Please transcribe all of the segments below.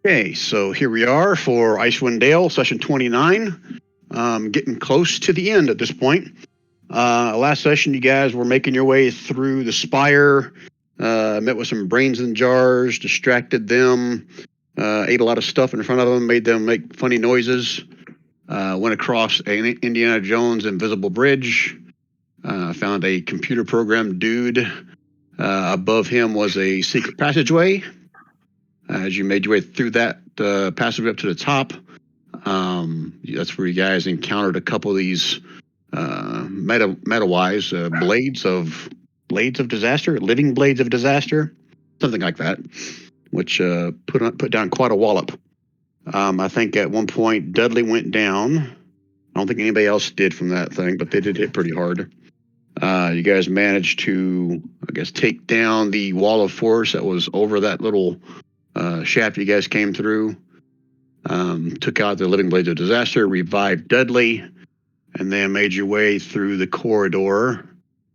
Okay, so here we are for Icewind Dale, session 29. Getting close to the end at this point. Last session, you guys were making your way through the spire, met with some brains in jars, distracted them, ate a lot of stuff in front of them, made them make funny noises, went across an Indiana Jones invisible bridge, found a computer programmed dude. Above him was a secret passageway. As you made your way through that passageway up to the top, that's where you guys encountered a couple of these meta-wise blades of disaster, living blades of disaster, something like that, which put down quite a wallop. I think at one point Dudley went down. I don't think anybody else did from that thing, but they did hit pretty hard. You guys managed to, I guess, take down the wall of force that was over that little shaft you guys came through. Took out the living blades of disaster, revived Dudley, and then made your way through the corridor.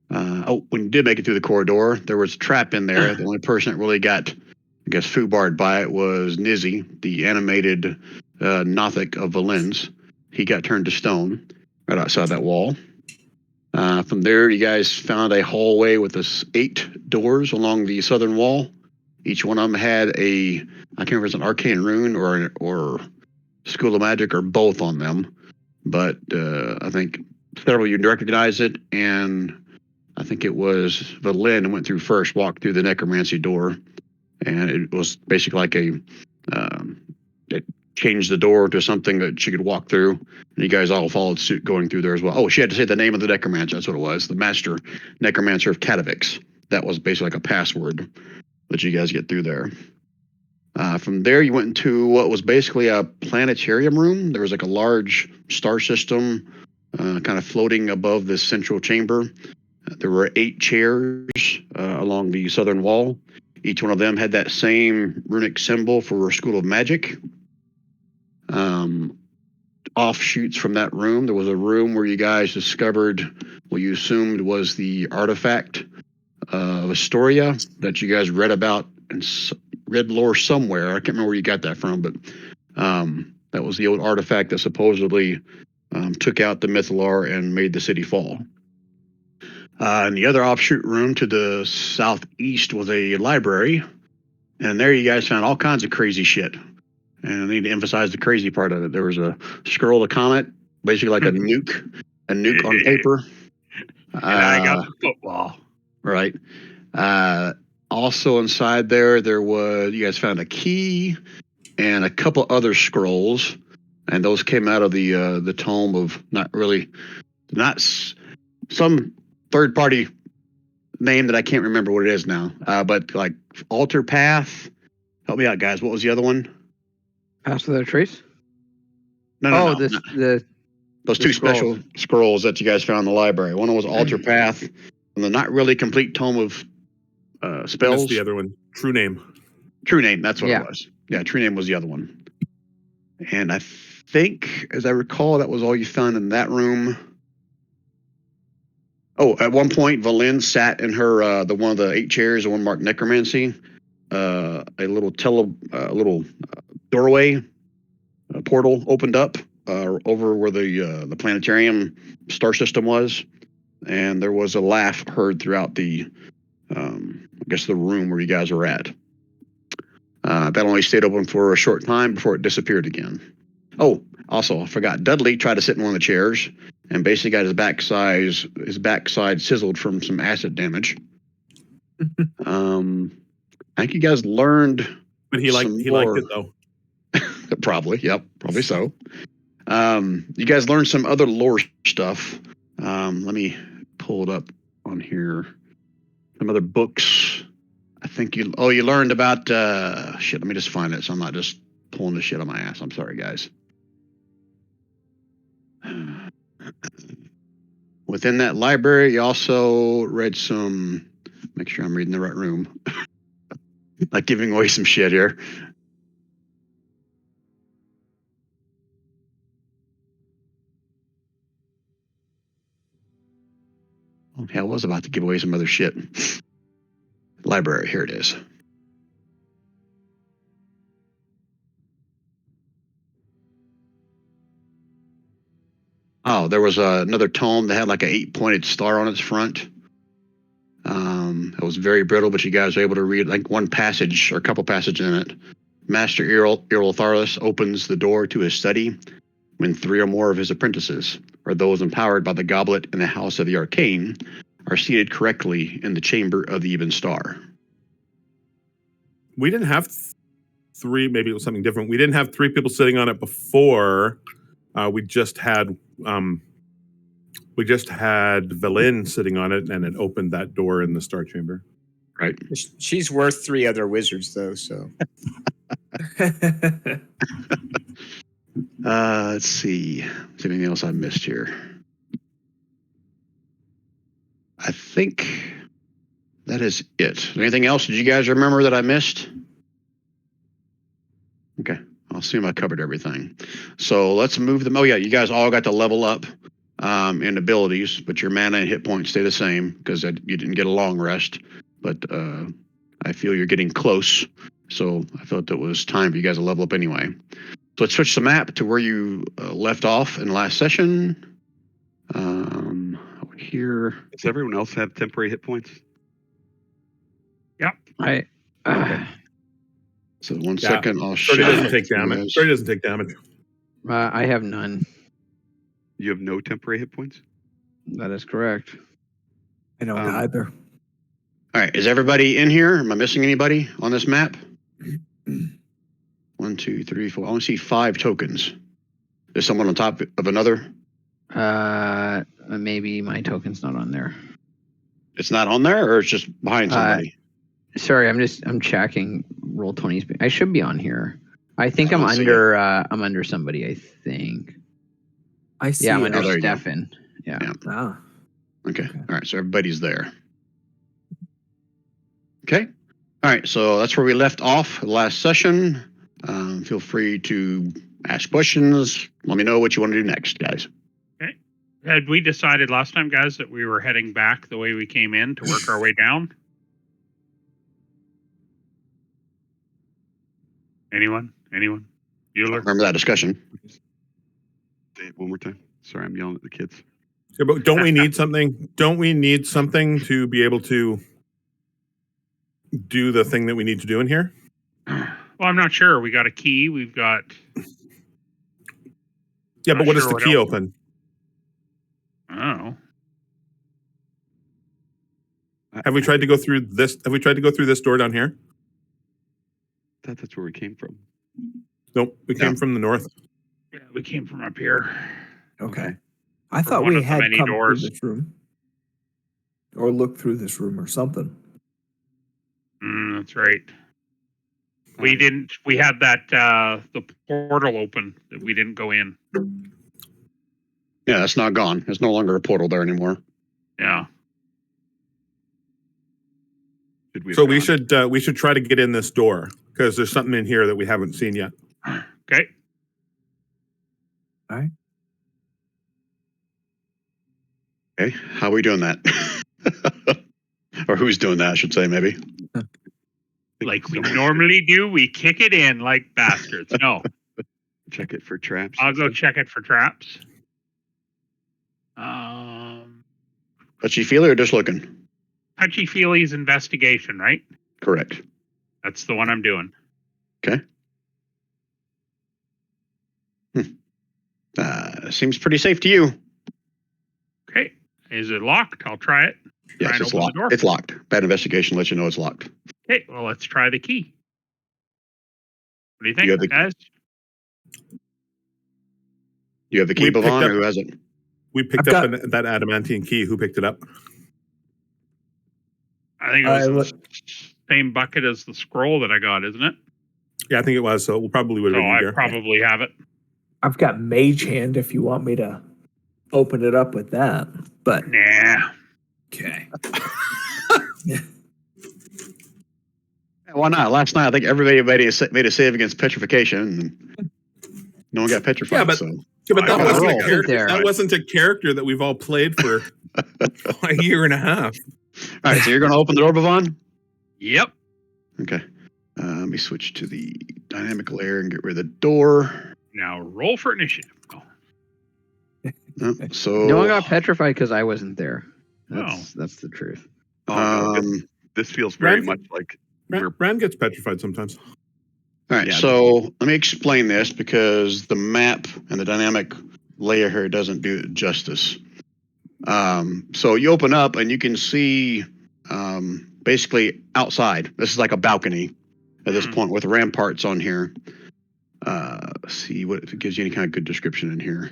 When you did make it through the corridor, there was a trap in there. The only person that really got, I guess, foobarred by it was Nizzy, the animated Nothic of Valens. He got turned to stone right outside that wall. From there, you guys found a hallway with 8 doors along the southern wall. Each one of them had I can't remember if it's an arcane rune or School of Magic or both on them. But I think several of you recognized it, and I think it was Valin who went through first, walked through the necromancy door, and it was basically like it changed the door to something that she could walk through, and you guys all followed suit going through there as well. Oh, she had to say the name of the necromancer, that's what it was, the master necromancer of Katavix. That was basically like a password that you guys get through there. From there, you went into what was basically a planetarium room. There was like a large star system kind of floating above this central chamber. There were 8 chairs along the southern wall. Each one of them had that same runic symbol for a School of Magic. Offshoots from that room, there was a room where you guys discovered what you assumed was the artifact of Astoria that you guys read about and read lore somewhere. I can't remember where you got that from, but that was the old artifact that supposedly took out the Mythalar and made the city fall. In the other offshoot room to the southeast was a library, and there you guys found all kinds of crazy shit. And I need to emphasize the crazy part of it. There was a scroll of comet, basically like a nuke on paper. And I got the football. Right. Also inside there was, you guys found a key and a couple other scrolls, and those came out of the tome of not some third party name that I can't remember what it is now. But like Altar Path. Help me out, guys. What was the other one? Pass Without a Trace? No. Those 2 special scrolls that you guys found in the library. One was Altar Path, and the not really complete tome of spells. That's the other one. True Name. True Name, that's what it was. Yeah, True Name was the other one. And I think, as I recall, that was all you found in that room. Oh, at one point, Valin sat in her one of the 8 chairs, the one marked Necromancy. A little doorway, a portal opened up over where the planetarium star system was, and there was a laugh heard throughout the room where you guys were at. That only stayed open for a short time before it disappeared again. Oh, also, I forgot, Dudley tried to sit in one of the chairs and basically got his backside sizzled from some acid damage. I think you guys learned, but he liked it though. Probably so. You guys learned some other lore stuff. Let me pull it up on here. Some other books. I think you learned about shit. Let me just find it so I'm not just pulling the shit on my ass. I'm sorry, guys. Within that library, you also read some. Make sure I'm reading the right room. Not giving away some shit here. Okay, I was about to give away some other shit. Library, here it is. Oh, there was another tome that had like an 8-pointed star on its front. It was very brittle, but you guys were able to read like one passage or a couple passages in it. Master Iriolarthas opens the door to his study when 3 or more of his apprentices, or those empowered by the goblet in the House of the Arcane, are seated correctly in the Chamber of the Even Star. We didn't have 3, maybe it was something different. We didn't have 3 people sitting on it before. We just had Velin sitting on it, and it opened that door in the Star Chamber. Right. She's worth 3 other wizards, though, so. Let's see. Is there anything else I missed here? I think that is it. Anything else? Did you guys remember that I missed? Okay. I'll assume I covered everything. So let's move them. Oh, yeah. You guys all got to level up in abilities, but your mana and hit points stay the same because you didn't get a long rest. But I feel you're getting close. So I felt it was time for you guys to level up anyway. So let's switch the map to where you left off in the last session. Over here. Does everyone else have temporary hit points? Yep. Okay. So 1 second, I'll show Shorty doesn't it take to you damage. guys. Shorty doesn't take damage. I have none. You have no temporary hit points? That is correct. I don't either. All right. Is everybody in here? Am I missing anybody on this map? 1, 2, 3, 4. I only see 5 tokens. Is someone on top of another? Maybe my token's not on there. It's not on there, or it's just behind somebody? Sorry, I'm checking Roll20's. I should be on here. I think I I'm don't see under somebody, I think. I see. Yeah, I'm it. under there you go. Stefan. Yeah. Ah. Okay. All right. So everybody's there. Okay. All right. So that's where we left off last session. Feel free to ask questions. Let me know what you want to do next, guys. Okay. Had we decided last time, guys, that we were heading back the way we came in to work our way down? Anyone? Bueller? Remember that discussion? Say it one more time. Sorry, I'm yelling at the kids. Yeah, but don't we need something? Don't we need something to be able to do the thing that we need to do in here? Well, I'm not sure. We got a key. We've got. Yeah, Not but what does sure the what key else. open? Oh. Have we tried to go through this? Have we tried to go through this door down here? I thought that's where we came from. Nope, we came from the north. Yeah, we came from up here. Okay. I thought one we of the had many come doors. through this room. Or looked through this room or something. That's right. We didn't. We had that the portal open that we didn't go in. Yeah, it's not gone. There's no longer a portal there anymore. Yeah. Should we have So gone? we should try to get in this door because there's something in here that we haven't seen yet. Okay. All right. Okay. How are we doing that? Or who's doing that, I should say, maybe. Like we normally do, we kick it in like bastards. No, Check it for traps. I'll go check it for traps. Touchy-feely or just looking? Touchy-feely's investigation, right? Correct. That's the one I'm doing. Okay. Seems pretty safe to you. Okay. Is it locked? I'll try it. Try Yes, and it's open the locked. door. It's locked. Bad investigation lets you know it's locked. Okay, well, let's try the key. What do you think, You have the- guys? You have the key, We picked Bavon, up- or who has it? We picked I've up got- that adamantine key. Who picked it up? I think it was the same bucket as the scroll that I got, isn't it? Yeah, I think it was. So we'll probably would So have been I here. probably have it. I've got Mage Hand if you want me to open it up with that. But Nah. okay. Why not? Last night, I think everybody made a save against petrification, and no one got petrified. Yeah, but- so. Yeah, but I that got wasn't, a a roll. character, There. that wasn't a character that we've all played for a year and a half. All right, so you're going to open the door, Bavon? Yep. Okay. Let me switch to the dynamic layer and get rid of the door. Now roll for initiative. Oh, So No one got petrified because I wasn't there. That's the truth. Oh, no, um, this feels very Ren- much like we're Ran gets petrified sometimes. all right, Yeah. so let me explain this because the map and the dynamic layer here doesn't do it justice. So you open up and you can see basically outside. This is like a balcony at this point with ramparts on here. Let's see what if it gives you any kind of good description in here.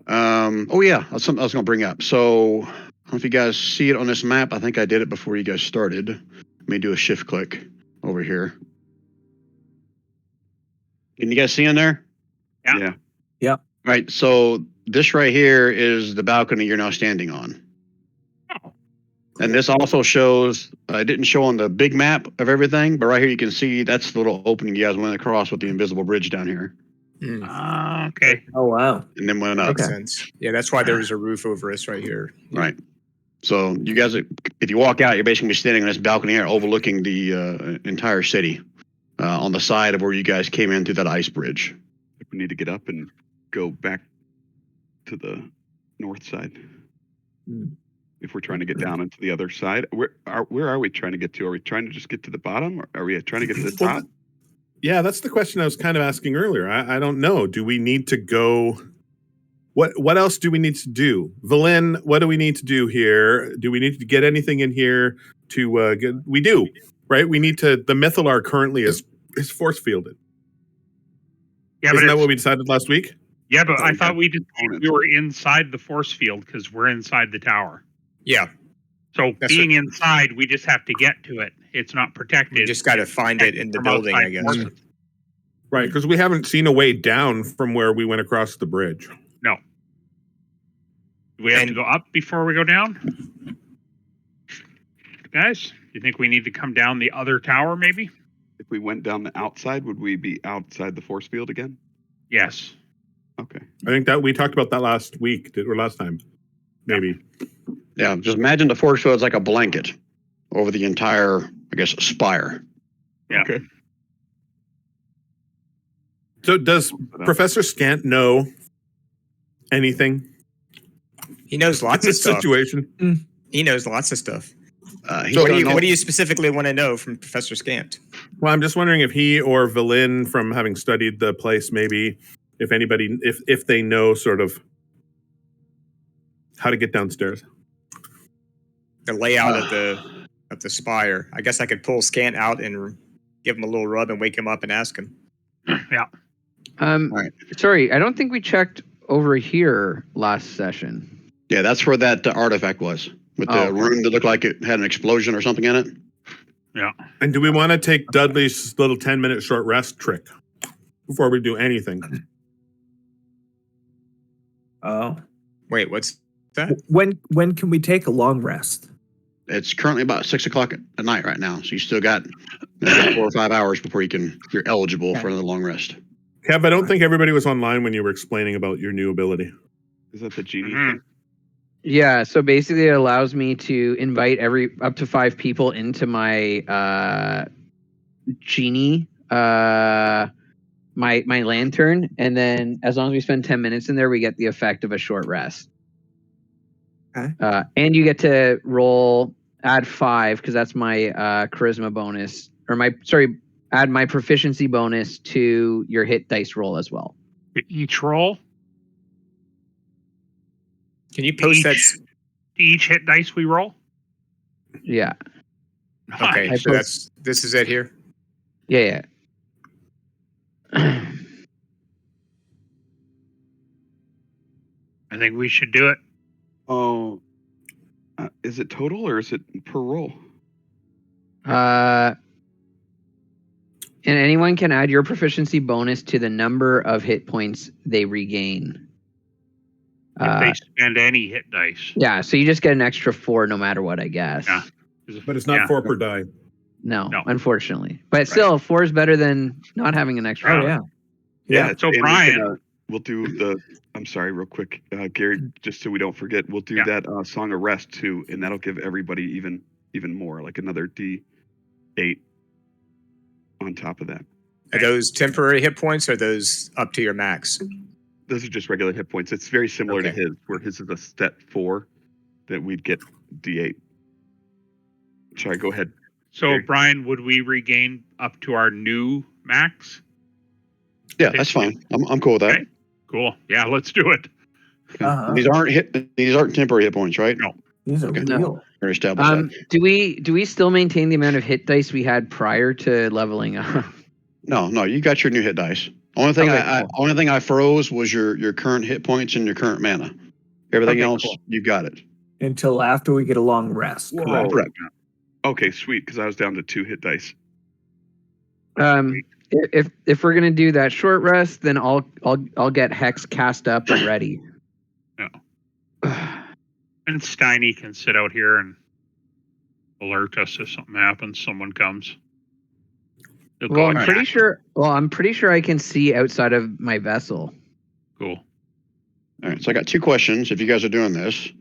Oh yeah, that's something I was going to bring up. So I don't know if you guys see it on this map. I think I did it before you guys started. Let me do a shift click over here. Can you guys see in there? yeah. Right. So this right here is the balcony you're now standing on. Oh. And this also shows, it didn't show on the big map of everything, but right here you can see that's the little opening you guys went across with the invisible bridge down here. Okay. Oh wow. And then went up. Makes sense. Yeah, that's why there was a roof over us right here. Yeah. Right. So you guys, if you walk out, you're basically standing on this balcony here overlooking the entire city on the side of where you guys came in through that ice bridge. If we need to get up and go back to the north side. If we're trying to get down into the other side, where are we trying to get to? Are we trying to just get to the bottom, or are we trying to get to the top? Yeah, that's the question I was kind of asking earlier. I don't know. Do we need to go? What else do we need to do? Valen, what do we need to do here? Do we need to get anything in here to get? We do, right? We need to. The Mythalar currently is force fielded. Yeah, Isn't but that what we decided last week? yeah, but I we thought got we just components. we were inside the force field because we're inside the tower. Yeah, So That's being inside, we just have to get to it. It's not protected. you just got to find it in the From building, outside I guess. forces. Right, because we haven't seen a way down from where we went across the bridge. No. Do we have to And- go up before we go down? Guys, do you think we need to come down the other tower, maybe? If we went down the outside, would we be outside the force field again? Yes. Okay. I think that we talked about that last week or last time, maybe. Yeah, just imagine the force field is like a blanket over the entire, I guess, spire. Yeah. Okay. So does Professor Scant know anything He knows in lots of this stuff. situation? He knows lots of stuff. He's What gonna do know- you specifically want to know from Professor Scant? Well, I'm just wondering if he or Valen, from having studied the place, maybe if anybody, if they know sort of how to get downstairs. The layout of the spire. I guess I could pull Scant out and give him a little rub and wake him up and ask him. Yeah. right. Sorry, I don't think we checked over here last session. Yeah, that's where that artifact was with the Oh. room that looked like it had an explosion or something in it. Yeah. And do we want to take Dudley's little 10-minute short rest trick before we do anything? Oh. Wait, what's that? When can we take a long rest? It's currently about 6 o'clock at night right now, so you still got maybe 4 or 5 hours before you're eligible for another long rest. Kev, I don't think everybody was online when you were explaining about your new ability. Is that the genie? Mhm. thing? Yeah, so basically it allows me to invite up to 5 people into my genie, my lantern, and then as long as we spend 10 minutes in there, we get the effect of a short rest. Okay. And you get to add 5 because that's my charisma bonus, or add my proficiency bonus to your hit dice roll as well. Each roll, Can you post that? each hit dice we roll. Yeah, Okay, Nice. so this is it here. yeah. I think we should do it. Oh, is it total or is it per roll? And anyone can add your proficiency bonus to the number of hit points they regain. If they spend any hit dice. Yeah, so you just get an extra 4 no matter what, I guess. Yeah. But it's not Yeah. 4 per die. No, No. unfortunately. But still, 4 is better than not having an extra. Oh Yeah. yeah. Yeah. So and we Brian- can, we'll do the. I'm sorry, real quick, Gary, just so we don't forget, we'll do Yeah. that Song of Rest too, and that'll give everybody even more, like another D8 on top of that. Are those temporary hit points or are those up to your max? Those are just regular hit points. It's very similar to Okay. his, where his is a stat 4 that we'd get D8. Sorry, go ahead. So, Very- Brian, would we regain up to our new max? Yeah, that's fine. I'm cool with that. Okay. Cool. Yeah, let's do it. Okay. Uh-huh. These aren't temporary hit points, right? No. These are Okay. No. real. We're established that. Do we still maintain the amount of hit dice we had prior to leveling up? No, you got your new hit dice. Only thing Okay, cool. only thing I froze was your current hit points and your current mana. Everything Okay, else, cool. you got it. Until after we get a long rest. Whoa. Correct. Okay, sweet, because I was down to 2 hit dice. If we're gonna do that short rest, then I'll get Hex cast up and ready. Yeah. And Steiny can sit out here and alert us if something happens. Someone comes. He'll Well, go I'm pretty attack. sure. Well, I'm pretty sure I can see outside of my vessel. Cool. All right, so I got 2 questions. If you guys are doing this,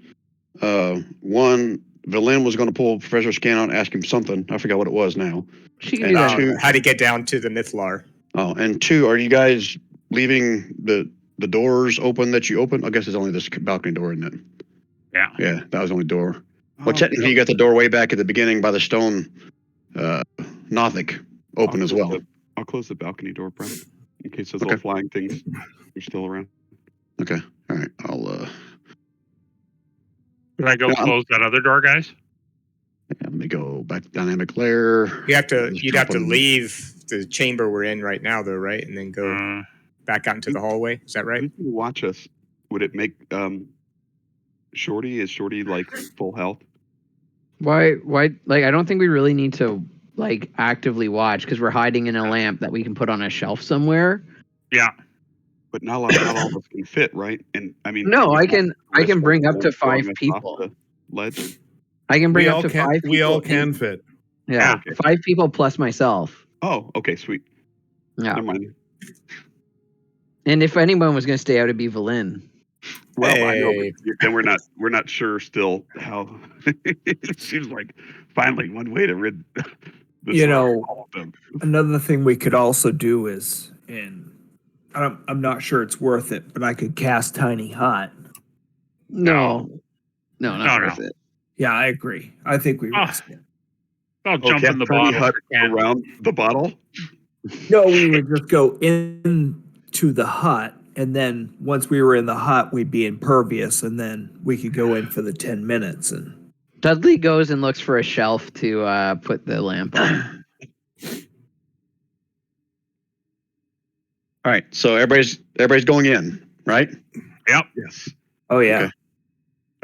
one, Valen was going to pull Professor Scan out and ask him something. I forgot what it was now. She can And do that. two- How to get down to the Mythlar. Oh, and 2, are you guys leaving the doors open that you opened? I guess it's only this balcony door, isn't it? Yeah. Yeah, that was the only door. Oh, Well, technically, you got the doorway back at the beginning by the stone Nothic open as well. I'll close the balcony door, Brent, in case those Okay. little flying things are still around. Okay, all right. I'll Can I go No, I'm- close that other door, guys? let me go back to dynamic layer. You'd have Just to jump on- leave the chamber we're in right now, though, right? And then go back out into the hallway. Is that right? Who's gonna watch us? Would it make Shorty? Is Shorty like full health? Why? Like, I don't think we really need to like actively watch because we're hiding in a lamp that we can put on a shelf somewhere. Yeah. But not all of us can fit, right? And I mean, No, we I have can. to I risk can bring up to throwing 5 us off people. the ledge. I can bring We up all to can. 5 people. We all in- can fit. Yeah, Okay. 5 people plus myself. Oh, okay, sweet. Yeah. Never mind. And if anyone was going to stay out, it'd be Valen. Well, I know, Hey. but then we're not sure still how. It seems like finally one way to rid. This You know, all of them. Another thing we could also do is, and I'm not sure it's worth it, but I could cast Tiny Hot. No, not No. worth it. Yeah, I agree. I think we Ah. risk it. I'll jump can't in the Tiny bottle. Hut Yeah. around the bottle. No, we would just go into the hut, and then once we were in the hut, we'd be impervious, and then we could go in for the 10 minutes. And Dudley goes and looks for a shelf to put the lamp on. All right, so everybody's going in, right? Yep. Yes. oh yeah, Okay.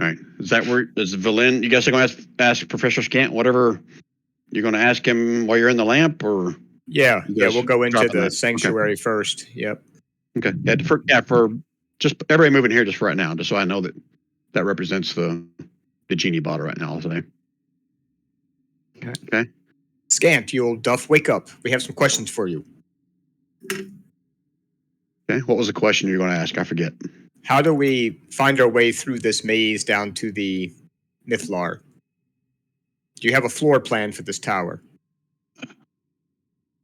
All right. Is that where is Valen? You guys are going to ask Professor Scant whatever you're going to ask him while you're in the lamp, or Yeah, You yeah. guys We'll go into dropping the that. sanctuary first. Yep. okay? For just everybody moving here just for right now, just so I know that represents the genie bottle right now today. Scant, you old duff, wake up. We have some questions for you. Okay. What was the question you were going to ask? I forget. How do we find our way through this maze down to the Mythlar? Do you have a floor plan for this tower?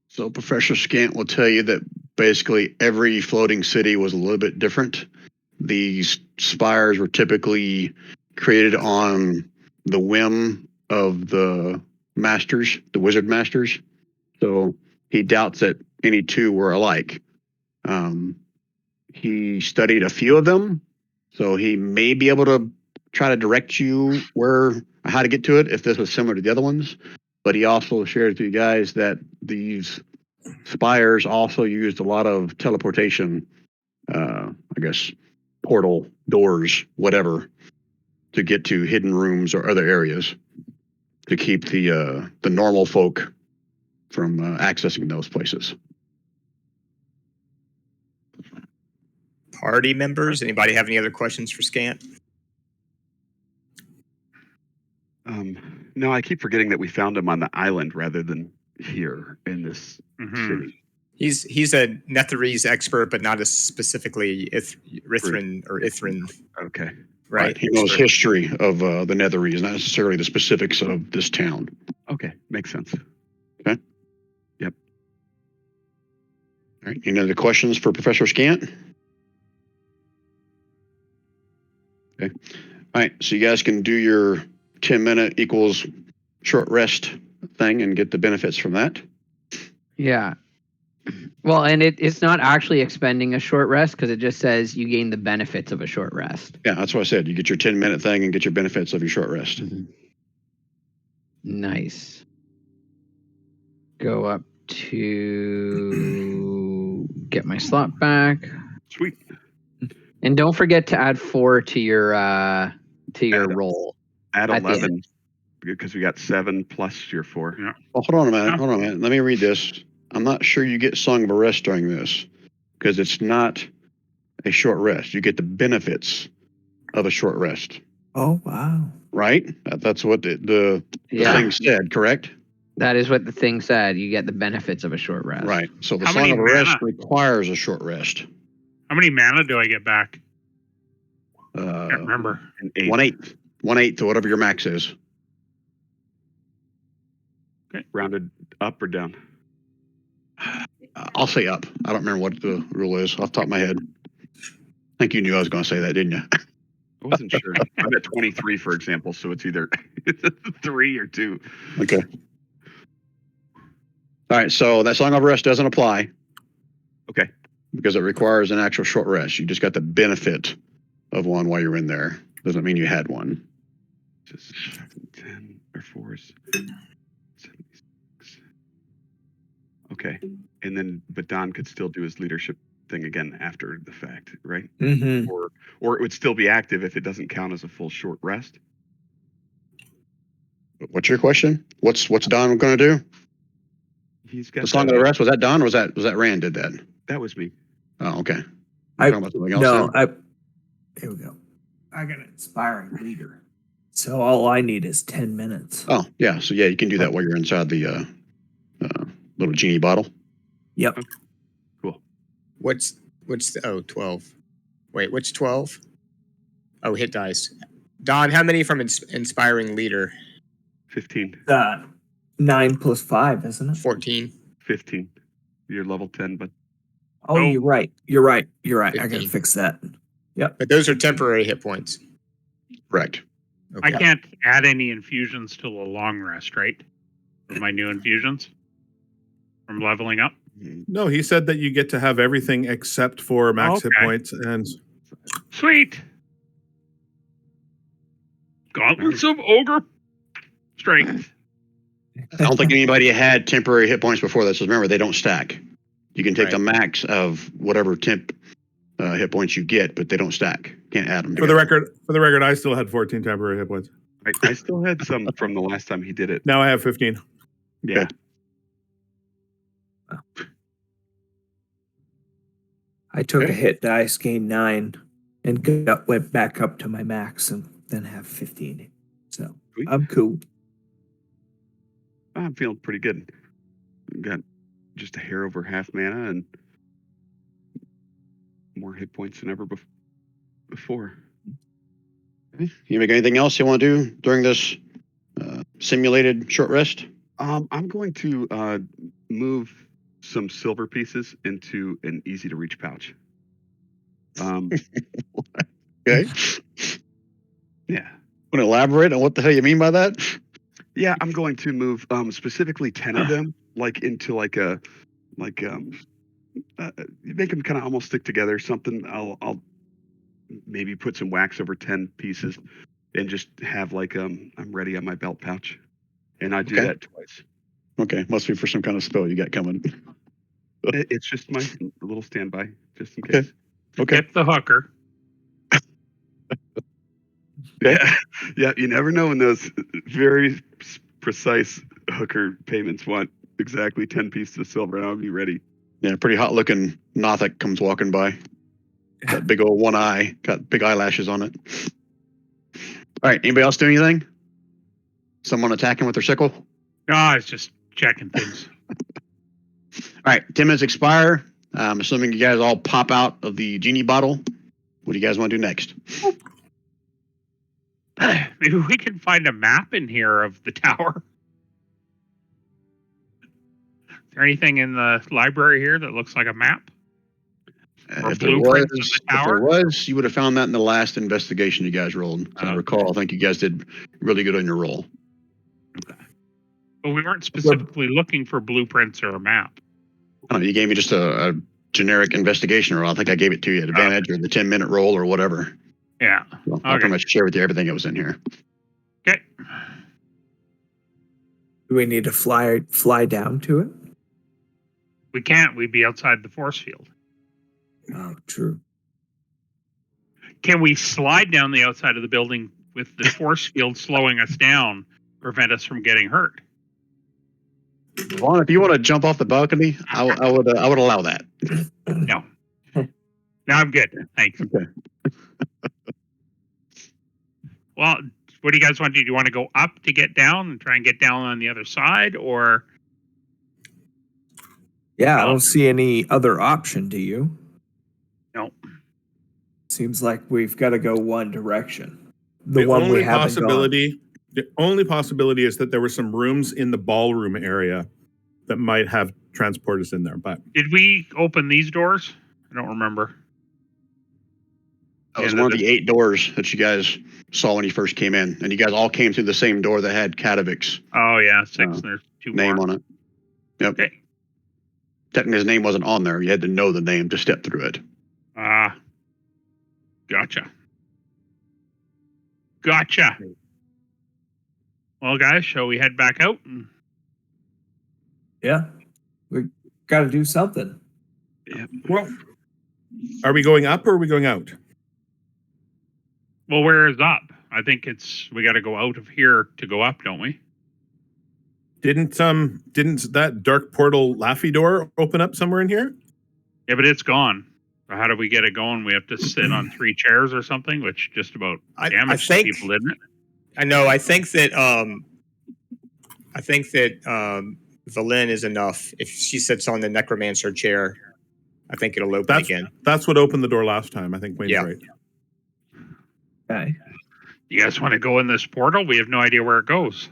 So Professor Scant will tell you that basically every floating city was a little bit different. These spires were typically created on the whim of the masters, the wizard masters. So he doubts that any 2 were alike. He studied a few of them, so he may be able to try to direct you how to get to it if this was similar to the other ones. But he also shares with you guys that these spires also used a lot of teleportation, I guess, portal doors, whatever, to get to hidden rooms or other areas to keep the normal folk from accessing those places. Party members? Anybody have any other questions for Scant? No, I keep forgetting that we found him on the island rather than here in this Mhm. city. He's a Netherese expert, but not as specifically Ithrin or Ithrin, Okay. right? He knows Expert. history of the Netherese, not necessarily the specifics of this town. Okay, makes sense. All right. Any other questions for Professor Scant? All right, so you guys can do your 10-minute equals short rest thing and get the benefits from that. Yeah. Well, and it's not actually expending a short rest because it just says you gain the benefits of a short rest. Yeah, that's what I said. You get your 10-minute thing and get your benefits of your short rest. Nice. Go up to get my slot back. Sweet. And don't forget to add 4 to your roll. Add At the 11 because we got 7 plus your 4. Yeah. Well, hold on a minute. Let me read this. I'm not sure you get Song of a Rest during this because it's not a short rest. You get the benefits of a short rest. Oh, wow. Right? That's what the thing said, correct? That is what the thing said. You get the benefits of a short rest. Right. So the How Song many of a Rest mana? requires a short rest. How many mana do I get back? Can't Uh, remember. An 8. 1/8. 1/8 to whatever your max is. Rounded up or down? I'll say up. I don't remember what the rule is off the top of my head. I think you knew I was going to say that, didn't you? I wasn't sure. I'm at 23, for example, so it's either 3 or 2. Okay. All right. So that Song of Rest doesn't apply. Okay. Because it requires an actual short rest. You just got the benefit of one while you're in there. Doesn't mean you had one. Just 10 or 4s. 76. Okay. And then, but Don could still do his leadership thing again after the fact, right? Mm-hmm. Or it would still be active if it doesn't count as a full short rest. What's your question? What's Don going to do? He's got The Song of the Rest, was that Don or was that Rand did that? That was me. Oh, okay. I Talking about something else then? Here we go. I got an inspiring leader. So all I need is 10 minutes. Oh, yeah. So yeah, you can do that while you're inside the little genie bottle. Yep. Okay. Cool. What's the 12? Wait, which 12? Oh, hit dice. Don, how many from inspiring leader? 15. 9 plus 5, isn't it? 14. 15. You're level 10, but Oh, Oh. you're right. You're right. I gotta 15. fix that. But those are temporary hit points. Correct. I Okay. can't add any infusions till a long rest, right? With my new infusions from leveling up. No, he said that you get to have everything except for max hit Okay. points and Sweet. Gauntlets of Ogre Strength. I don't think anybody had temporary hit points before this. Remember, they don't stack. You can take Right. the max of whatever temp hit points you get, but they don't stack. Can't add them. for the record, I still had 14 temporary hit points. I still had some from the last time he did it. Now I have 15. Yeah. I took Okay. a hit dice, gained 9, and went back up to my max and then have 15. So Sweet. I'm cool. I'm feeling pretty good. Got just a hair over half mana and more hit points than ever before. You make anything else you want to do during this simulated short rest? I'm going to move some silver pieces into an easy to reach pouch. Okay. Yeah. Want to elaborate on what the hell you mean by that? Yeah, I'm going to move specifically 10 of them into make them kind of almost stick together. Something I'll maybe put some wax over 10 pieces and just have I'm ready on my belt pouch, and I do Okay. that twice. Okay, must be for some kind of spell you got coming. It's just my little standby, just in Okay. case. Okay. Get the hooker. Yeah. You never know when those very precise hooker payments want exactly 10 pieces of silver, and I'll be ready. Yeah, pretty hot looking Nothic comes walking by. Got big old one eye, got big eyelashes on it. All right, anybody else do anything? Someone attacking with their sickle? No, I was just checking things. All right, 10 minutes expire. I'm assuming you guys all pop out of the genie bottle. What do you guys want to do next? Maybe we can find a map in here of the tower. Is there anything in the library here that looks like a map? Or If there blueprints of the tower? you would have found that in the last investigation you guys rolled. As I recall, I think you guys did really good on your roll. But we weren't specifically looking for blueprints or a map. I don't know, you gave me just a generic investigation roll. I think I gave it to you at advantage or the 10-minute roll or whatever. Yeah. So I'll pretty much share with you everything that was in here. Okay. Do we need to fly down to it? We can't. We'd be outside the force field. Oh, true. Can we slide down the outside of the building with the force field slowing us down, prevent us from getting hurt? Vaughn, if you want to jump off the balcony, I would allow that. No. No, I'm good. Thanks. Okay. Well, what do you guys want to do? Do you want to go up to get down and try and get down on the other side, or? Yeah, I don't see any other option, do you? No. Seems like we've got to go one direction. The one only we haven't possibility, the only possibility is that there were some rooms in the ballroom area that might have transporters in there. But Did we open these doors? I don't remember. That was one of the 8 doors that you guys saw when you first came in. And you guys all came through the same door that had Katovik's Oh, yeah, 6. There's 2 name more. on it. Yep. Okay. Technically, his name wasn't on there. You had to know the name to step through it. Gotcha. Gotcha. Well, guys, shall we head back out? Yeah, we got to do something. well, are we going up or are we going out? Well, where is up? I think we got to go out of here to go up, don't we? Didn't that dark portal Laffy door open up somewhere in here? Yeah, but it's gone. So how do we get it going? We have to sit on 3 chairs or something, which just about damaged people, didn't it? I know. I think that Valin is enough. If she sits on the necromancer chair, I think it'll open again. That's what opened the door last time. I think Wayne's right. Okay. You guys want to go in this portal? We have no idea where it goes.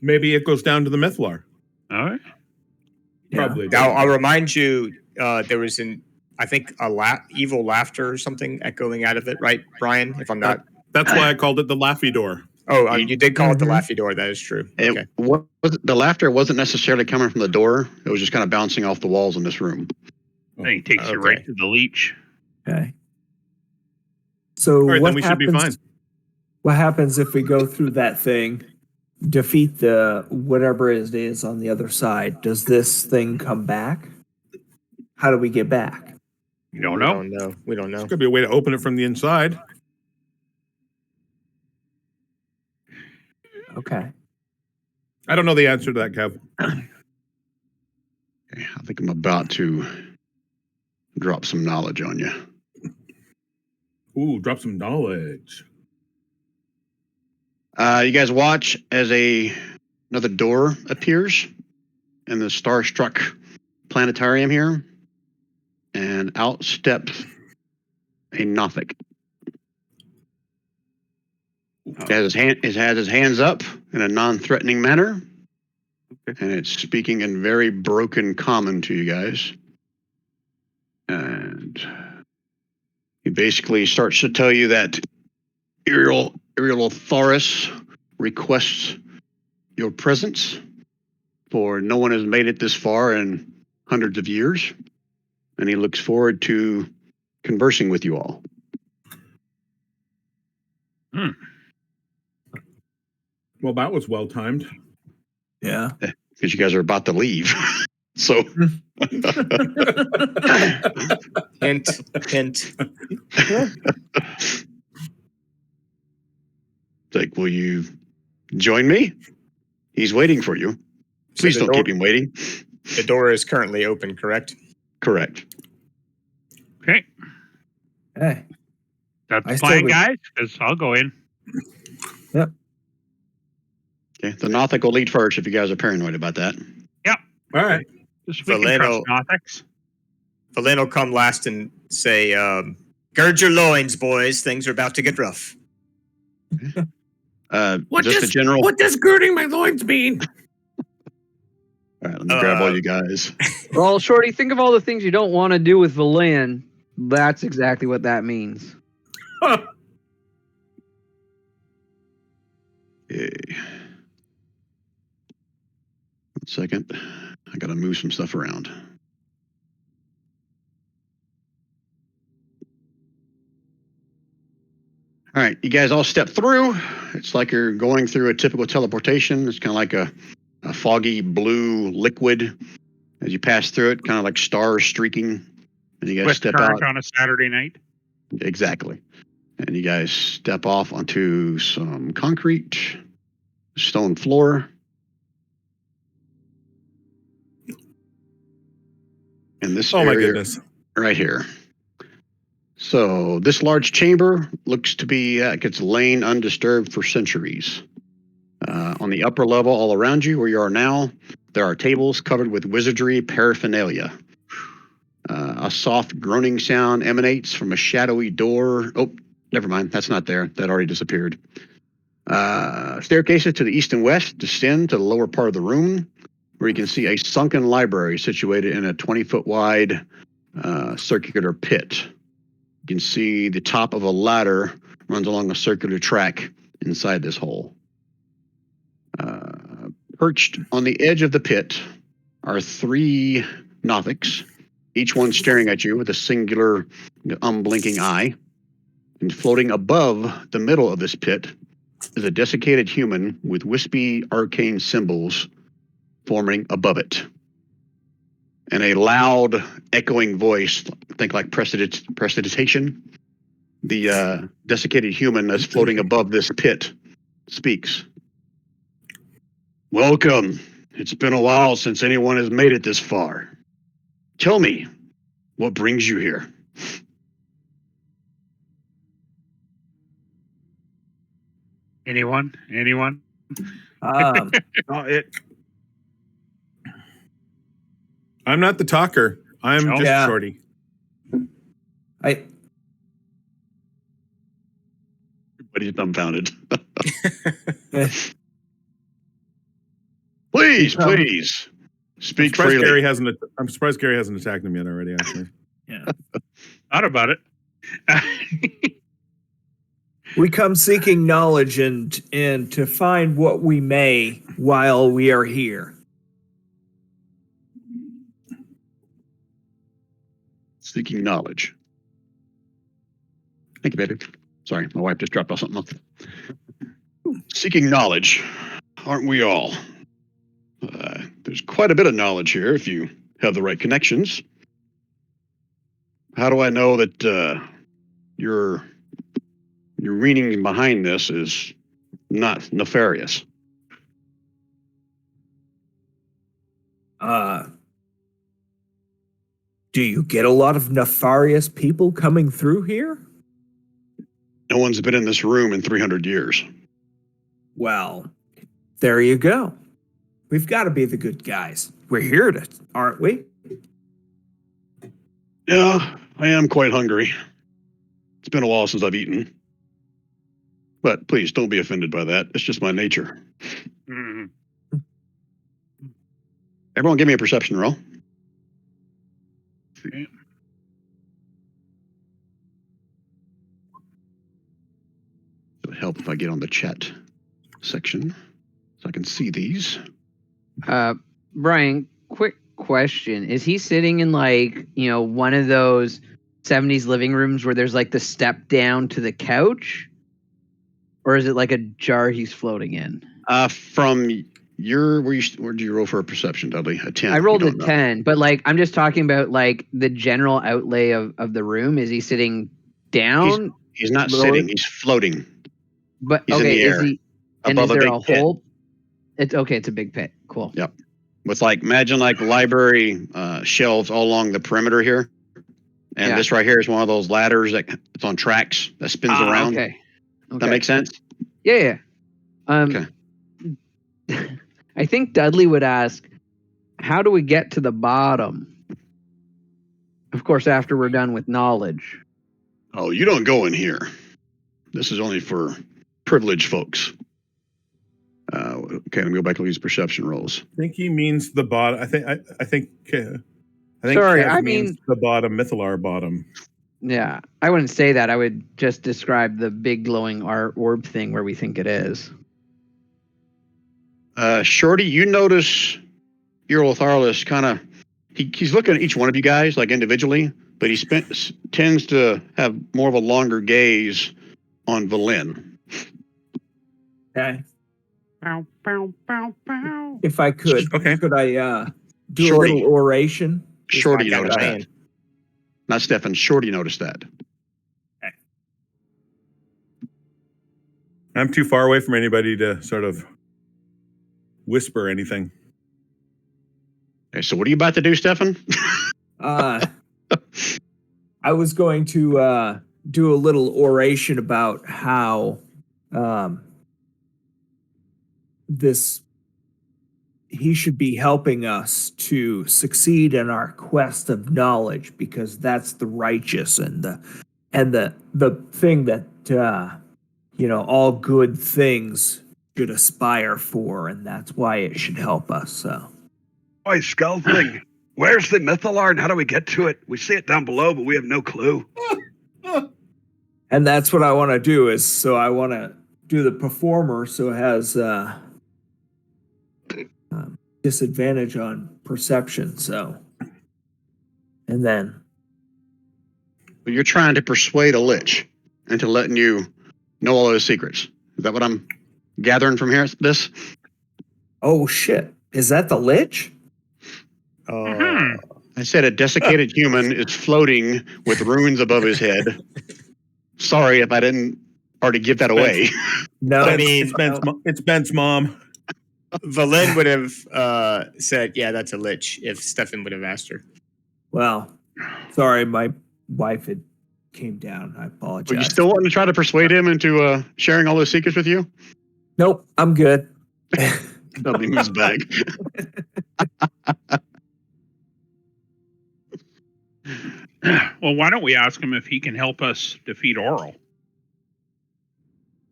Maybe it goes down to the Mythlar. All right. Probably. Now, I'll remind you, there was I think evil laughter or something echoing out of it, right, Brian? If I'm not. That's why I called it the Laffy door. Oh, you did call it the Laffy door. That is true. Okay. The laughter wasn't necessarily coming from the door. It was just kind of bouncing off the walls in this room. I think it takes you right to the leech. Okay. So All right, what then we should be fine. What happens if we go through that thing, defeat the whatever it is on the other side? Does this thing come back? How do we get back? You don't know. We don't know. There's could be a way to open it from the inside. Okay. I don't know the answer to that, Kev. Okay, I think I'm about to drop some knowledge on you. Ooh, drop some knowledge. You guys watch as another door appears in the starstruck planetarium here, and out steps a Nothic. He has his hands up in a non-threatening manner, and it's speaking in very broken common to you guys. And he basically starts to tell you that Iriolarthas requests your presence, for no one has made it this far in hundreds of years, and he looks forward to conversing with you all. Well, that was well timed. Yeah. Because you guys are about to leave. So Hint. it's like, will you join me? He's waiting for you. Please don't keep him waiting. The door is currently open, correct? Correct. Okay. Hey. That's the plan, guys, because I'll go in. Yep. Okay. The Nothic will lead first if you guys are paranoid about that. Yep. All right. Just we can trust Nothics. Valin will come last and say, gird your loins, boys. Things are about to get rough. What does girding my loins mean? All All right, let me grab all you guys. Well, Shorty, think of all the things you don't want to do with Valin. That's exactly what that means. Okay. 1 second. I gotta move some stuff around. All right, you guys all step through. It's like you're going through a typical teleportation. It's kind of like a foggy blue liquid as you pass through it, kind of like stars streaking. And you guys With step current out. on a Saturday night. Exactly. And you guys step off onto some concrete, stone floor. And this Oh my area goodness. right here. So this large chamber looks to be it's lain undisturbed for centuries. On the upper level, all around you, where you are now, there are tables covered with wizardry paraphernalia. A soft groaning sound emanates from a shadowy door. Oh, never mind. That's not there. That already disappeared. Staircases to the east and west descend to the lower part of the room, where you can see a sunken library situated in a 20-foot wide circular pit. You can see the top of a ladder runs along a circular track inside this hole. Perched on the edge of the pit are 3 Nothics, each one staring at you with a singular, unblinking eye. And floating above the middle of this pit is a desiccated human with wispy arcane symbols forming above it. And a loud, echoing voice, think like prestidigitation. The desiccated human that's floating above this pit speaks. Welcome. It's been a while since anyone has made it this far. Tell me, what brings you here? Anyone? Um, I'm not the talker. I'm No. just Yeah. Shorty. Everybody's dumbfounded. Please, please. Speak freely. I'm surprised Gary hasn't attacked him yet already, actually. Thought about it. we come seeking knowledge and to find what we may while we are here. Seeking knowledge. Thank you, baby. Sorry, my wife just dropped off something. Seeking knowledge, aren't we all? There's quite a bit of knowledge here if you have the right connections. How do I know that your meaning behind this is not nefarious? Do you get a lot of nefarious people coming through here? No one's been in this room in 300 years. Well, there you go. We've got to be the good guys. We're here to, aren't we? Yeah, I am quite hungry. It's been a while since I've eaten. But please don't be offended by that. It's just my nature. Mm. Everyone give me a perception roll. Okay. It would help if I get on the chat section so I can see these. Brian, quick question. Is he sitting in one of those 70s living rooms where there's like the step down to the couch? Or is it like a jar he's floating in? From your, where did you roll for a perception, Dudley? A 10. I rolled a 10, but I'm just talking about the general outlay of the room. Is he sitting down? He's not lower? sitting, he's floating. But he's okay, in the air, is he? And above is a there big a pit. hole? It's okay. It's a big pit. Cool. Yep. With imagine library shelves all along the perimeter here. And this right here is one of those ladders it's on tracks that spins around. Okay. That makes sense? Yeah. Okay. I think Dudley would ask, how do we get to the bottom? Of course, after we're done with knowledge. Oh, you don't go in here. This is only for privileged folks. Okay, let me go back and use perception rolls. I think he means the bottom. I think Sorry, Kev I means mean- the bottom, Mythalar bottom. Yeah, I wouldn't say that. I would just describe the big glowing orb thing where we think it is. Shorty, you notice Iriolarthas kind of he's looking at each one of you guys like individually, but he tends to have more of a longer gaze on Valin. Okay. Bow, bow, bow, bow. If I could, Okay. could I do Shorty. a little oration? Shorty He's not noticed that. Diane. Not Stefan. Shorty noticed that. I'm too far away from anybody to sort of whisper anything. Okay, so what are you about to do, Stefan? I was going to do a little oration about how he should be helping us to succeed in our quest of knowledge, because that's the righteous and the thing that all good things should aspire for, and that's why it should help us. So Oi, Skull Thing. Where's the Mythalar and how do we get to it? We see it down below, but we have no clue. and that's what I want to do, is so I want to do the performer so it has disadvantage on perception. So, and then But you're trying to persuade a lich into letting you know all those secrets. Is that what I'm gathering from here? This? oh shit, is that the lich? Mhm. I said a desiccated human is floating with runes above his head. Sorry if I didn't already give that away. No, I mean, It's Ben's mom. Valin would have said, "Yeah, that's a lich." If Stefan would have asked her. well, sorry, my wife had came down. I apologize. But you still want to try to persuade him into sharing all those secrets with you? Nope, I'm good. Nobody moves back. Well, why don't we ask him if he can help us defeat Oral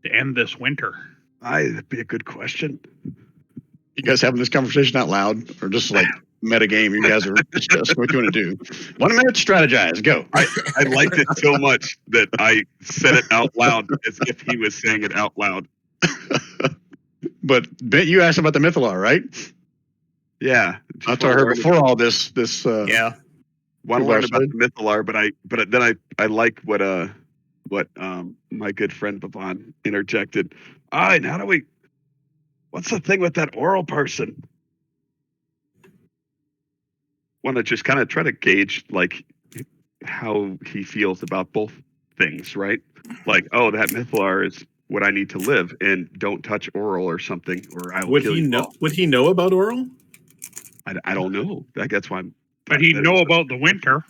to end this winter? That'd be a good question. You guys having this conversation out loud, or just like meta game? You guys are discussing what you want to do. 1 minute to strategize. Go. I liked it so much that I said it out loud as if he was saying it out loud. But Ben, you asked about the Mythalar, right? Yeah. That's what I heard before all this. Yeah. Want to Well learn about said. the Mythalar, but then I like what my good friend Bavon interjected. And how do we? What's the thing with that oral person? Want to just kind of try to gauge like how he feels about both things, right? Like, oh, that Mythalar is what I need to live, and don't touch Oral or something, or I will Would kill he you know? all. Would he know about Oral? I don't know. That's why I'm. But he'd know about the winter.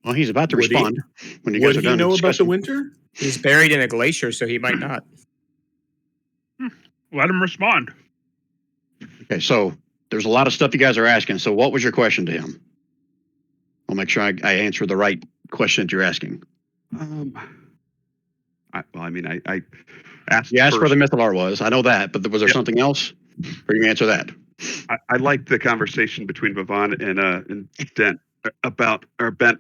Well, he's about to Would he? respond when you guys Would are he done know about the discussing. winter? He's buried in a glacier, so he might not. Let him respond. Okay, so there's a lot of stuff you guys are asking. So what was your question to him? I'll make sure I answer the right question that you're asking. I asked. You asked where first, the Mythalar was. I know that, but was there Yep. something else? Or you can answer that. I liked the conversation between Bavon and Bent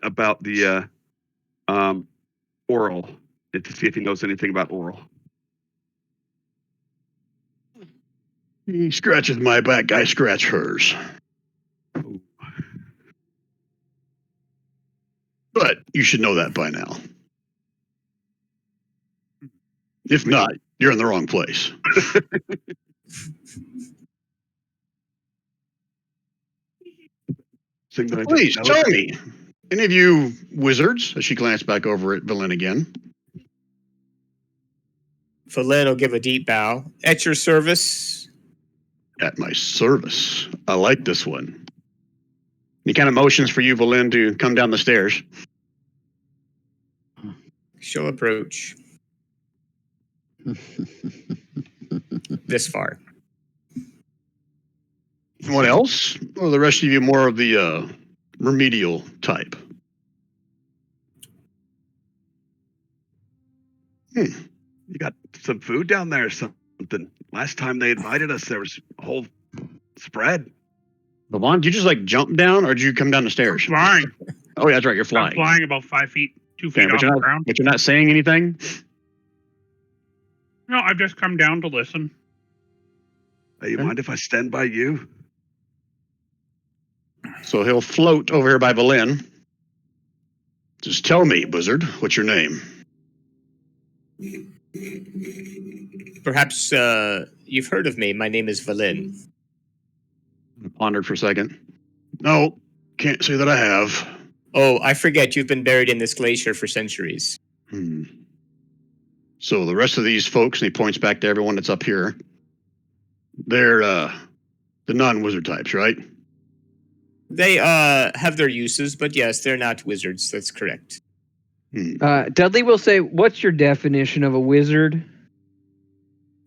about the Oral, and to see if he knows anything about Oral. He scratches my back, I scratch hers. But you should know that by now. If not, you're in the wrong place. Thing that I Please didn't know. tell me. Any of you wizards, as she glanced back over at Valin again, Valin will give a deep bow. At your service. at my service. I like this one. He kind of motions for you, Valin, to come down the stairs. She'll approach this far. Anyone else? Or the rest of you more of the remedial type? You got some food down there, some Something. Last time they invited us, there was a whole spread. Levon, did you just like jump down, or did you come down the stairs? Flying. Oh, yeah, that's right. You're I'm flying. flying about 5 feet, 2 Okay, feet off the ground. but you're not saying anything. No, I've just come down to listen. Hey, you Okay. mind if I stand by you? So he'll float over here by Valin. Just tell me, Blizzard, what's your name? Perhaps you've heard of me. My name is Valin. Pondered for a second. No, can't say that I have. Oh, I forget. You've been buried in this glacier for centuries. So the rest of these folks, and he points back to everyone that's up here, they're the non-wizard types, right? They have their uses, but yes, they're not wizards. That's correct. Dudley will say, "What's your definition of a wizard?"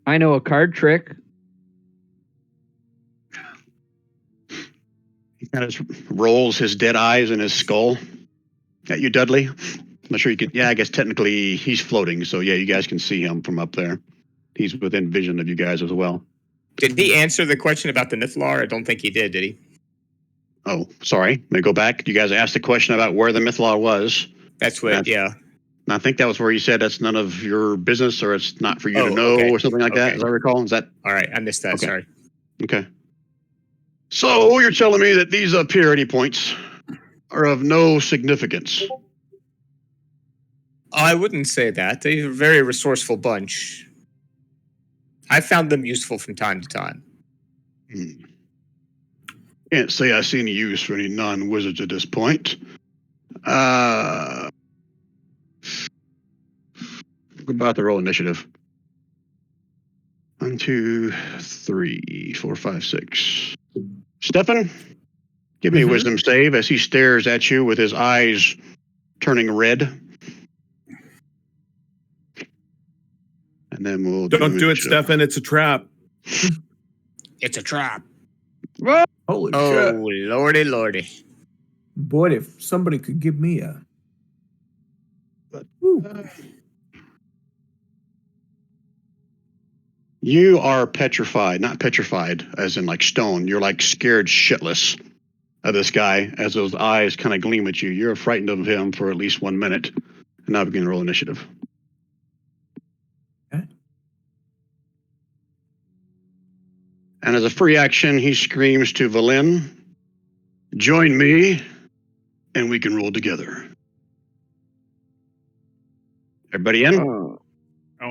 I know a card trick. He kind of rolls his dead eyes in his skull at you, Dudley. I'm not sure you can. Yeah, I guess technically he's floating, so yeah, you guys can see him from up there. He's within vision of you guys as well. Did he answer the question about the Mythlar? I don't think he did he? Oh, sorry. Let me go back. You guys asked the question about where the Mythlar was. That's what, yeah. And I think that was where you said that's none of your business, or it's not for you to know, okay. or something like that, Okay. as I recall. Is that All right, I missed that. Okay. Sorry. okay? So you're telling me that these purity points are of no significance? I wouldn't say that. They're a very resourceful bunch. I found them useful from time to time. Can't say I see any use for any non-wizards at this point. What about the roll initiative? 1, 2, 3, 4, 5, 6. Stefan, give me a wisdom save as he stares at you with his eyes turning red. And then we'll Don't do it, Stefan. It's a trap. It's a trap. Holy Oh, shit. lordy, lordy. Boy, if somebody could give me a... Woo. You are petrified, not petrified as in like stone. You're like scared shitless of this guy as those eyes kind of gleam at you. You're frightened of him for at least 1 minute. And now begin to roll initiative. Okay. And as a free action, he screams to Valin, join me and we can roll together. Everybody in? Oh,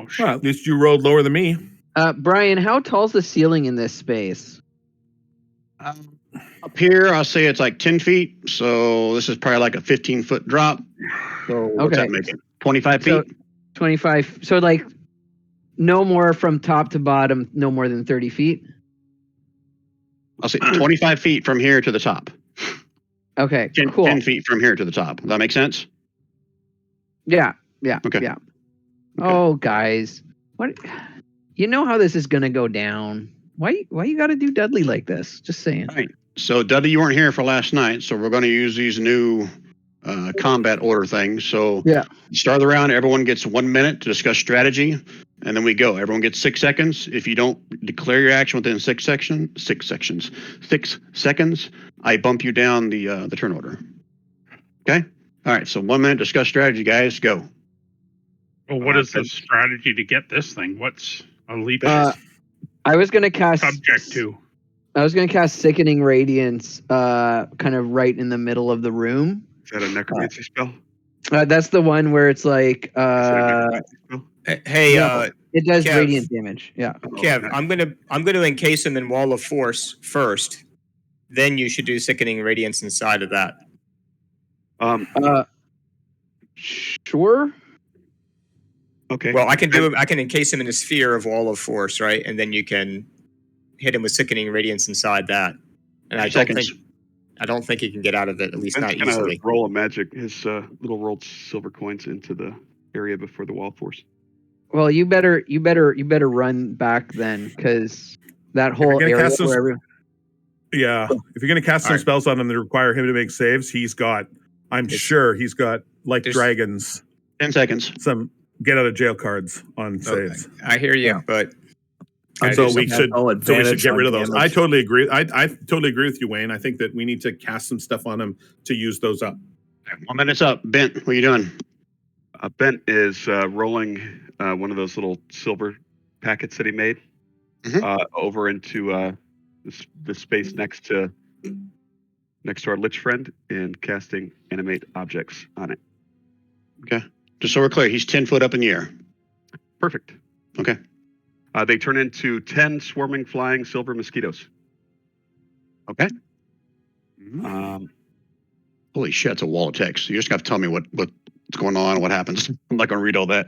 shit. Well, at least you rolled lower than me. Brian, how tall's the ceiling in this space? Up here, I'll say it's like 10 feet. So this is probably like a 15-foot drop. So what's that Okay. make it? 25 So- feet? 25. So, like, no more from top to bottom, no more than 30 feet? I'll say 25 feet from here to the top. Okay, 10, cool. 10 feet from here to the top. Does that make sense? Yeah. Okay. Yeah. Oh, guys. What? You know how this is going to go down. Why you got to do Dudley like this? Just saying. Right. So, Dudley, you weren't here for last night, so we're going to use these new combat order things. So, Yeah. start the round. Everyone gets 1 minute to discuss strategy, and then we go. Everyone gets 6 seconds. If you don't declare your action within 6 seconds, I bump you down the turn order. Okay. All right. So 1 minute, discuss strategy, guys. Go. Well, what is the strategy to get this thing? What's a leap I was going to cast subject to? I was going to cast Sickening Radiance kind of right in the middle of the room. Is that a necromancy spell? That's the one where it's like Is that a necromancy spell? Hey, Yeah. It does Kev. radiant damage. Yeah. Kev, okay. I'm gonna encase him in Wall of Force first. Then you should do Sickening Radiance inside of that. Sure. Okay. Well, I can encase him in a sphere of Wall of Force, right? And then you can hit him with Sickening Radiance inside that. And I Seconds. don't think he can get out of it, at least Ben's not gonna easily. roll a magic, his little rolled silver coins into the area before the wall force. Well, you better run back then, because that whole gonna area cast those- where everyone. Yeah. If you're going to cast some Alright. spells on him that require him to make saves, I'm sure he's got, like There's- dragons, 10 seconds. some get out of jail cards on saves. I hear you, but So we should advantage get on rid of those. damage. I totally agree. I totally agree with you, Wayne. I think that we need to cast some stuff on him to use those up. 1 minute's up. Bent, what are you doing? Bent is rolling one of those little silver packets that he made over into the space next to our lich friend and casting animate objects on it. Okay. Just so we're clear, he's 10 foot up in the air. Perfect. Okay. They turn into 10 swarming flying silver mosquitoes. Okay. Holy shit, it's a wall of text. You just got to tell me what's going on and what happens. I'm not going to read all that.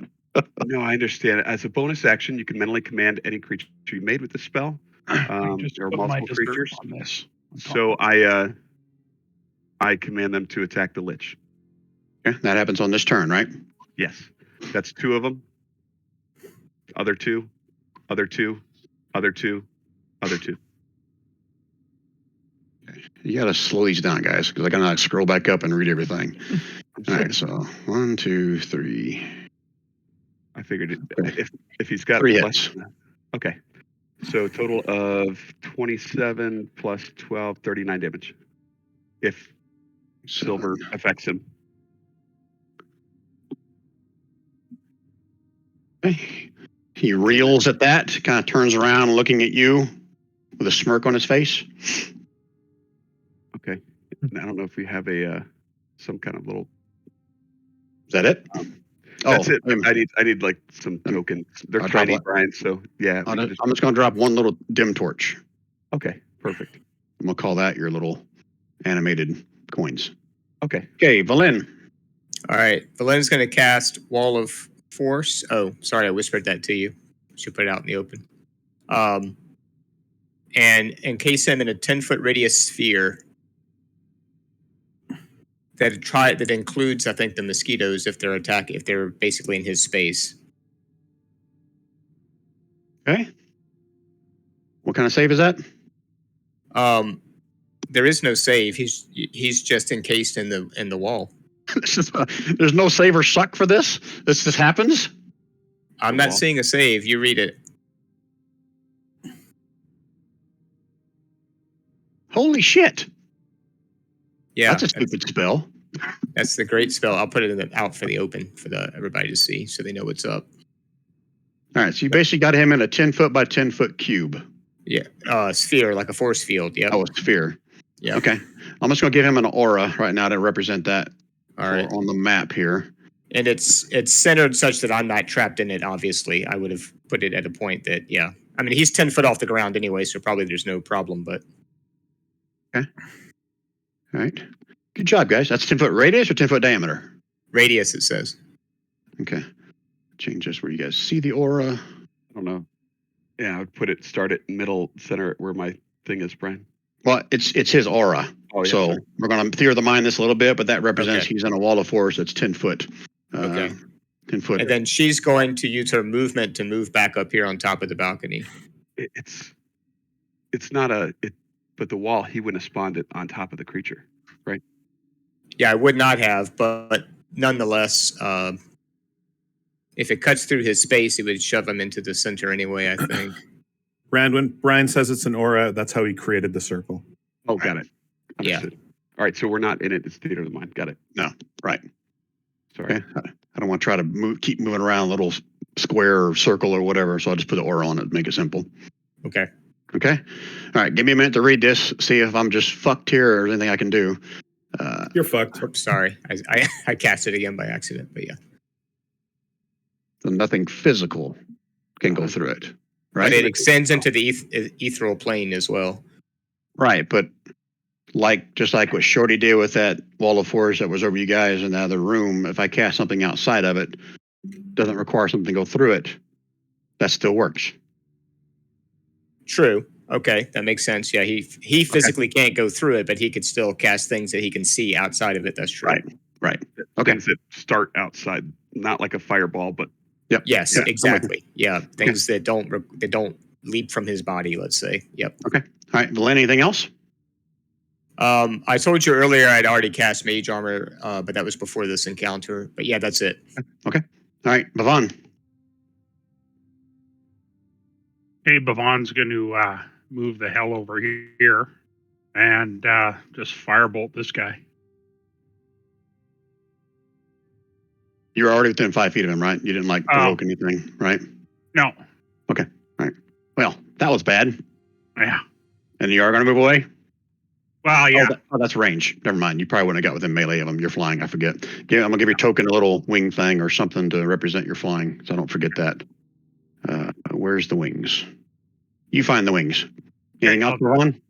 No, I understand. As a bonus action, you can mentally command any creature you made with the spell. Or multiple creatures. On this. So I command them to attack the lich. Okay, that happens on this turn, right? Yes. That's 2 of them. Other 2. Other 2. Other 2. Other 2. You got to slow these down, guys, because I got to scroll back up and read everything. All right, so 1, 2, 3. I figured it, if he's got 3 less hits. than that. Okay. So total of 27 plus 12, 39 damage. If silver affects him. Okay. He reels at that, kind of turns around looking at you with a smirk on his face. Okay. I don't know if we have a some kind of little. Is that it? That's it. I need like some tokens. They're tiny, Brian. So yeah. I'm just going to drop one little dim torch. Okay. Perfect. I'm going to call that your little animated coins. Okay. Okay, Valen. All right. Valen's going to cast Wall of Force. Oh, sorry. I whispered that to you. Should put it out in the open. And encase him in a 10-foot radius sphere that includes, I think, the mosquitoes if they're basically in his space. Okay. What kind of save is that? There is no save. He's just encased in the wall. There's no save or suck for this? This just happens? I'm not seeing a save. You read it. Holy shit. Yeah. That's a stupid spell. That's the great spell. I'll put it out for the open for everybody to see so they know what's up. All right, so you basically got him in a 10-foot by 10-foot cube. Yeah. Sphere, like a force field. Yeah. Oh, a sphere. Yeah. Okay. I'm just going to give him an aura right now to represent that. All right. On the map here. And it's centered such that I'm not trapped in it, obviously. I would have put it at a point that, yeah. I mean, he's 10 foot off the ground anyway, so probably there's no problem, but. Okay. All right. Good job, guys. That's 10-foot radius or 10-foot diameter? Radius, it says. Okay. Change this where you guys see the aura. I don't know. Yeah, I would start it middle center where my thing is, Brian. Well, it's his aura. Oh, yeah, so sorry. we're going to theory of the mind this a little bit, but that represents he's in a wall of force that's 10 foot. Okay. 10 foot. And then she's going to use her movement to move back up here on top of the balcony. It's not but the wall, he wouldn't have spawned it on top of the creature, right? Yeah, I would not have, but nonetheless, if it cuts through his space, it would shove him into the center anyway, I think. Rand, when Brian says it's an aura, that's how he created the circle. Oh, got it. Yeah. Understood. All right, so we're not in it. It's theater of the mind. Got it. No, right. Sorry. Okay. I don't want to try to keep moving around a little square or circle or whatever, so I'll just put the aura on it to make it simple. Okay. Okay. All right, give me a minute to read this, see if I'm just fucked here or there's anything I can do. You're fucked. Oops, sorry. I cast it again by accident, but yeah. So nothing physical can go through it, right? But it extends into the ethereal plane as well. Right, but just like what Shorty did with that wall of force that was over you guys in the other room, if I cast something outside of it, doesn't require something to go through it, that still works. True. Okay, that makes sense. Yeah, he physically can't go through it, but he could still cast things that he can see outside of it. That's true. Right. Okay. Things that start outside, not like a fireball, but Yep. Yes, Yeah, exactly. Yeah, things that don't leap from his body. Let's say. Yep. Okay. All right, Valen, anything else? I told you earlier I'd already cast Mage Armor, but that was before this encounter. But yeah, that's it. Okay. All right, Bhavan. Hey, Bavon's going to move the hell over here and just firebolt this guy. You're already within 5 feet of him, right? You didn't like provoke anything, right? No. Okay. All right. Well, that was bad. Yeah. And you are going to move away? Well, yeah. That's range. Never mind. You probably wouldn't have got within melee of him. You're flying. I forget. Yeah, I'm going to give your token a little wing thing or something to represent your flying, so I don't forget that. Where's the wings? You find the wings. Anything else, Ron?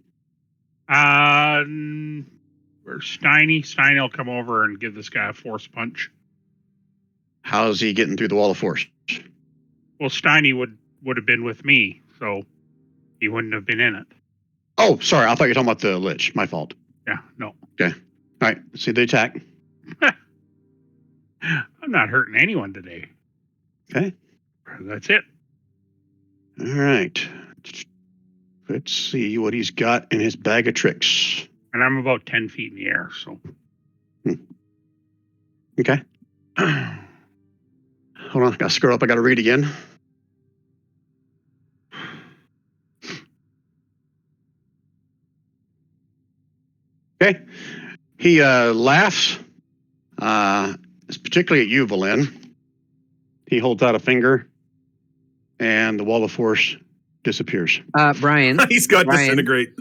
Where's Steiny? Steiny will come over and give this guy a force punch. How's he getting through the wall of force? Well, Steiny would have been with me, so he wouldn't have been in it. Oh, sorry. I thought you were talking about the Lich. My fault. Yeah, no. Okay. All right. See the attack. I'm not hurting anyone today. Okay. That's it. All right. Let's see what he's got in his bag of tricks. And I'm about 10 feet in the air, so. Okay. Hold on. I got to scroll up. I got to read again. Okay. He laughs, particularly at you, Valen. He holds out a finger, and the wall of force disappears. Brian. He's got disintegrate.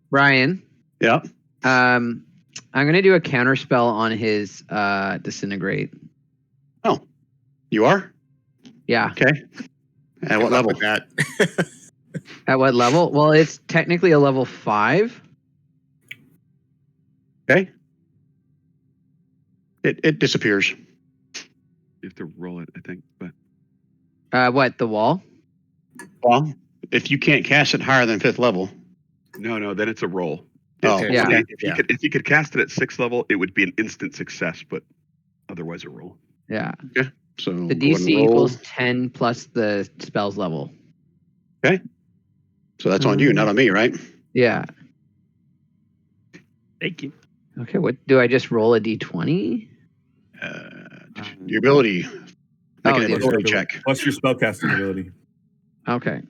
Brian. Yeah. I'm gonna do a counter spell on his disintegrate. Oh, you are? Yeah. Okay. At what level? That. At what level? Well, it's technically a level 5. Okay. It disappears. You have to roll it, I think. But What, the wall? Well, if you can't cast it higher than 5th level. no, then it's a roll. Oh, Yeah. okay. If you could cast it at 6th level, it would be an instant success, but otherwise a roll. Yeah. So The go ahead and DC roll. equals 10 plus the spell's level. So that's on you, not on me, right? Yeah. Thank you. Okay, what do I just roll a d20? Your ability. Make Oh, an the ability check. Plus your spellcasting ability. Okay.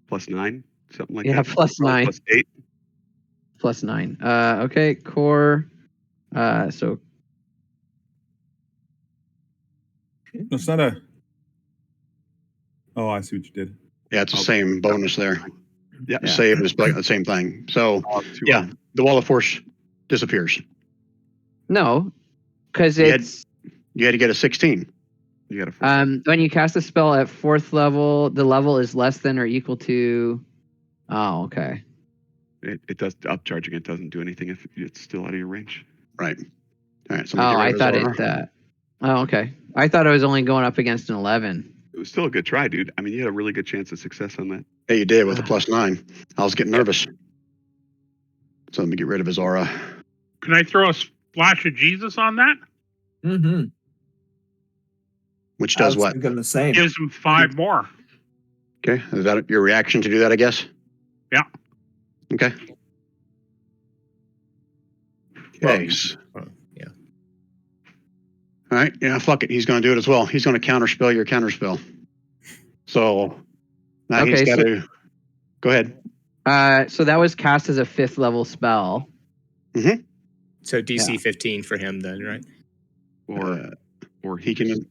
Plus 9, something like Yeah, that. plus Oh, 9. Plus 8. Plus 9. Okay, core. So It's not a. Oh, I see what you did. Yeah, it's the same bonus there. Yeah. Save is like the same thing. So, I'll have two yeah, of them. the wall of force disappears. no, because You had- it's You had to get a 16. You got to. when you cast a spell at 4th level, the level is less than or equal to. Oh, okay. It does upcharging. It doesn't do anything if it's still out of your range. Right. All right. So Oh, let me I get rid thought of his it. aura. Oh, okay. I thought I was only going up against an 11. It was still a good try, dude. I mean, you had a really good chance of success on that. Yeah, you did with a plus 9. I was getting nervous. So let me get rid of his aura. Can I throw a splash of Jesus on that? Mm-hmm. Which does what? Thinking the same. Gives him 5 more. Okay. Is that your reaction to do that, I guess? Yeah. Okay. Well, Okay. yeah. All right. Yeah, fuck it. He's going to do it as well. He's going to counterspell your counterspell. So now he's Okay, got so- to go ahead. So that was cast as a 5th level spell. So DC Yeah. 15 for him then, right? Or He can.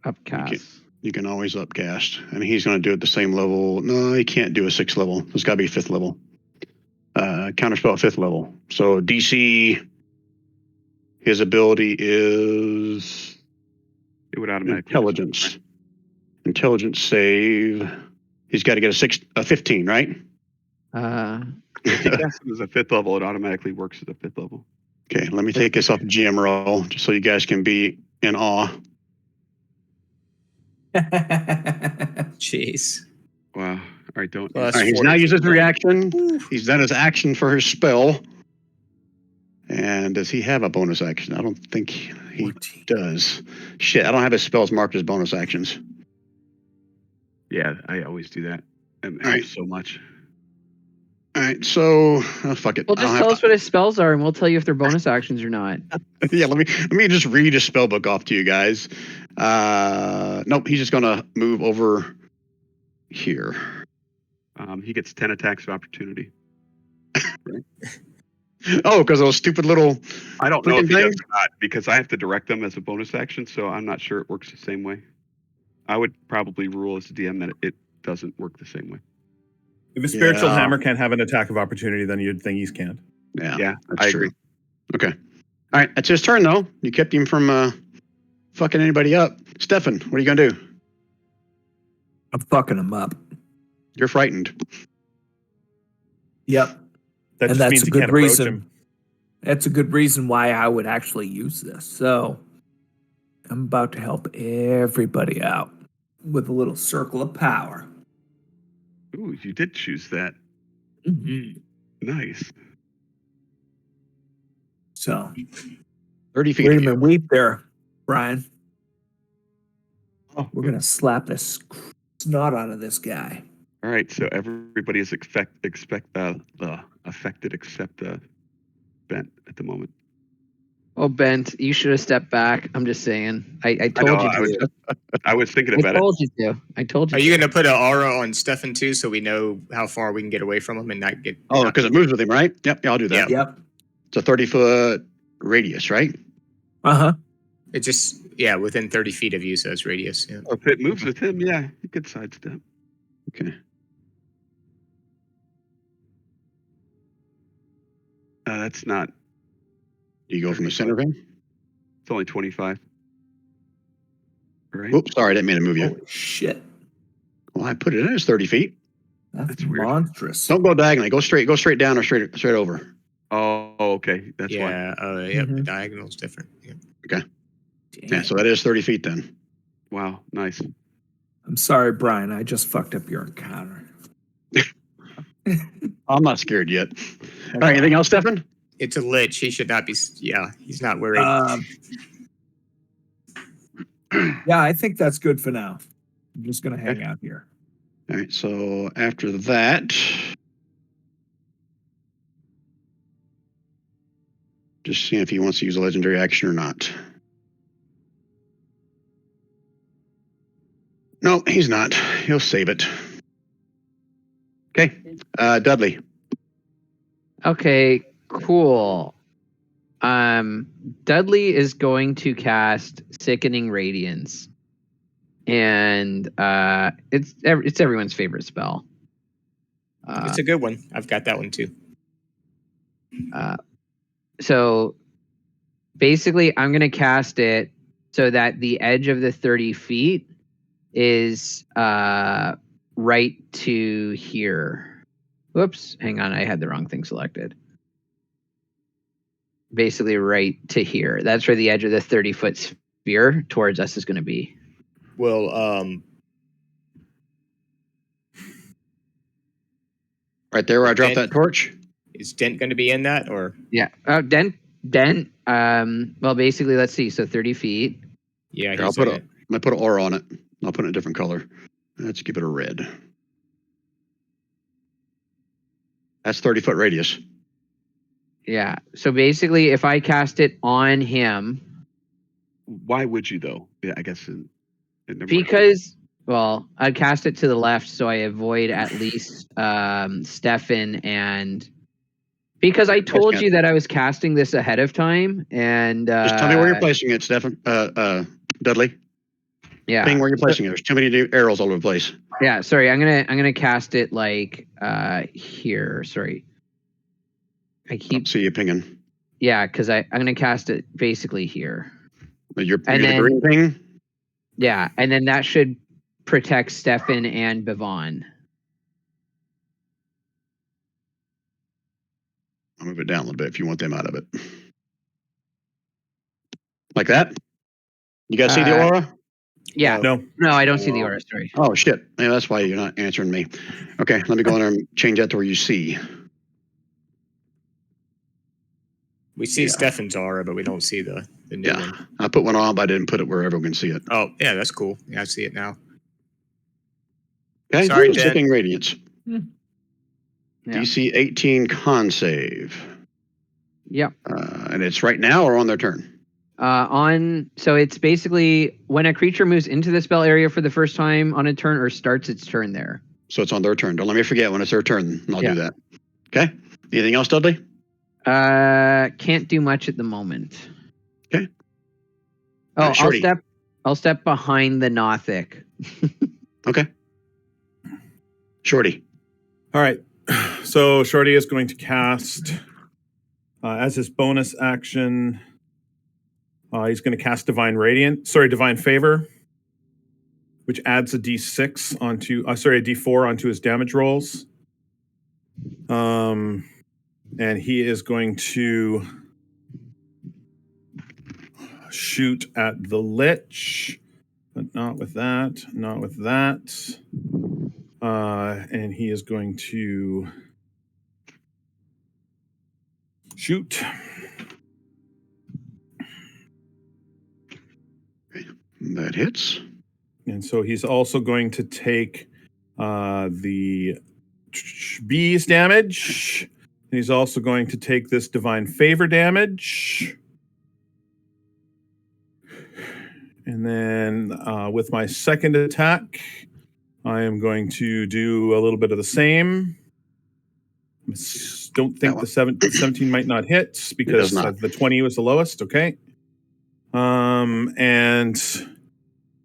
Upcast. You can always upcast, and he's going to do it the same level. No, he can't do a 6th level. It's got to be 5th level. Counterspell at 5th level. So DC, his ability is it would automatically. intelligence. Intelligence save. He's got to get a 15, right? If you cast it as a 5th level, it automatically works at a 5th level. Okay, let me take this off GM roll just so you guys can be in awe. Jeez. Wow. All right, don't. Well, All that's right, he's 40. now used his reaction. He's done his action for his spell. And does he have a bonus action? I don't think he does. Shit, I don't have his spells marked as bonus actions. Yeah, I always do that. And All right. so much. All right, so fuck it. Well, just tell us what his spells are, and we'll tell you if they're bonus actions or not. Yeah, let me just read his spell book off to you guys. Nope, he's just gonna move over here. He gets 10 attacks of opportunity. Oh, because those stupid little. I don't know if Freaking he does thing? or not because I have to direct them as a bonus action, so I'm not sure it works the same way. I would probably rule as a DM that it doesn't work the same way. If a spiritual Yeah. hammer can't have an attack of opportunity, then you'd think he's can't. Yeah, that's I true. agree. Okay. All right, that's his turn though. You kept him from fucking anybody up. Stefan, what are you gonna do? I'm fucking him up. You're frightened. Yep. That And just that's means a you good can't approach reason. him. That's a good reason why I would actually use this. So I'm about to help everybody out with a little circle of power. Ooh, you did choose that. Mm-hmm. Nice. So 30 feet. wait a of you. minute, wait there, Brian. Oh, We're gonna slap the snot out of this guy. all right. So everybody is affected except Bent at the moment. Oh, Bent, you should have stepped back. I'm just saying. I I told know. you to. I was thinking I about it. told you to. I told you. Are you to. going to put an aura on Stefan too, so we know how far we can get away from him and not get? Oh, not because it moves with him, right? Yep, yeah, I'll do that. Yep. It's a 30-foot radius, right? Uh-huh. It just within 30 feet of you, so it's radius. Yeah. If it moves with him, yeah, you could sidestep. Okay. That's not. Do you go from the center of him? It's only 25. Right. Oops, sorry, I didn't mean to move you. Holy shit. Well, I put it in as 30 feet. That's weird. monstrous. Don't go diagonally. Go straight down or straight over. Oh, okay. That's why. Yeah. Mhm. The diagonal's different. Yeah. Yeah, so that is 30 feet then. Wow. Nice. I'm sorry, Brian. I just fucked up your encounter. I'm not scared yet. All right, anything else, Stefan? It's a lich. He should not be. Yeah, he's not worried. Yeah, I think that's good for now. I'm just gonna hang out here. All right, so after that, just seeing if he wants to use a legendary action or not. No, he's not. He'll save it. Okay, Dudley. Okay, cool. Dudley is going to cast Sickening Radiance, and it's everyone's favorite spell. It's a good one. I've got that one too. So basically, I'm going to cast it so that the edge of the 30 feet is right to here. Whoops, hang on, I had the wrong thing selected. Basically right to here. That's where the edge of the 30-foot sphere towards us is going to be. Well, Right there where I dropped that torch. is Dent going to be in that or? Yeah. Dent. Well, basically, let's see. So 30 feet. Yeah, Here, I'm gonna put an aura on it. I'll put it in a different color. Let's give it a red. That's 30-foot radius. Yeah. So basically, if I cast it on him, Why would you though? Yeah, I guess. because I'd cast it to the left so I avoid at least Stefan, and because I told you that I was casting this ahead of time, and Just tell me where you're placing it, Stefan. Dudley. yeah, Ping where you're placing it. There's too many arrows all over the place. yeah. Sorry, I'm gonna cast it like here. Sorry, I keep See you pinging. yeah, because I'm gonna cast it basically here. But you're And the then- green ping. Yeah, and then that should protect Stefan and Bivon. I'll move it down a little bit if you want them out of it. Like that? You guys see the aura? Yeah. No. No, I don't see the aura. Sorry. Oh, shit. Yeah, that's why you're not answering me. Okay, let me go in there and change that to where you see. We see Stefan's aura, but we don't see the new Yeah. one. I put one on, but I didn't put it where everyone can see it. Oh, yeah, that's cool. Yeah, I see it now. Okay, Sorry, so Dan. Sickening Radiance. Yeah. DC 18 con save. Yep. And it's right now or on their turn? So it's basically when a creature moves into the spell area for the first time on a turn or starts its turn there. So it's on their turn. Don't let me forget when it's their turn. And I'll Yeah. do that. Okay. Anything else, Dudley? Can't do much at the moment. Okay. Oh, Shorty. I'll step behind the Nothic. Okay. Shorty. All right. So Shorty is going to cast as his bonus action. He's going to cast Divine Favor, which adds a D6 onto a D4 onto his damage rolls. And he is going to shoot at the Lich, but not with that. And he is going to shoot. That hits. And so he's also going to take the bees damage. He's also going to take this Divine Favor damage. And then with my second attack, I am going to do a little bit of the same. Don't think the 17 might not hit because the 20 was the lowest. Okay. And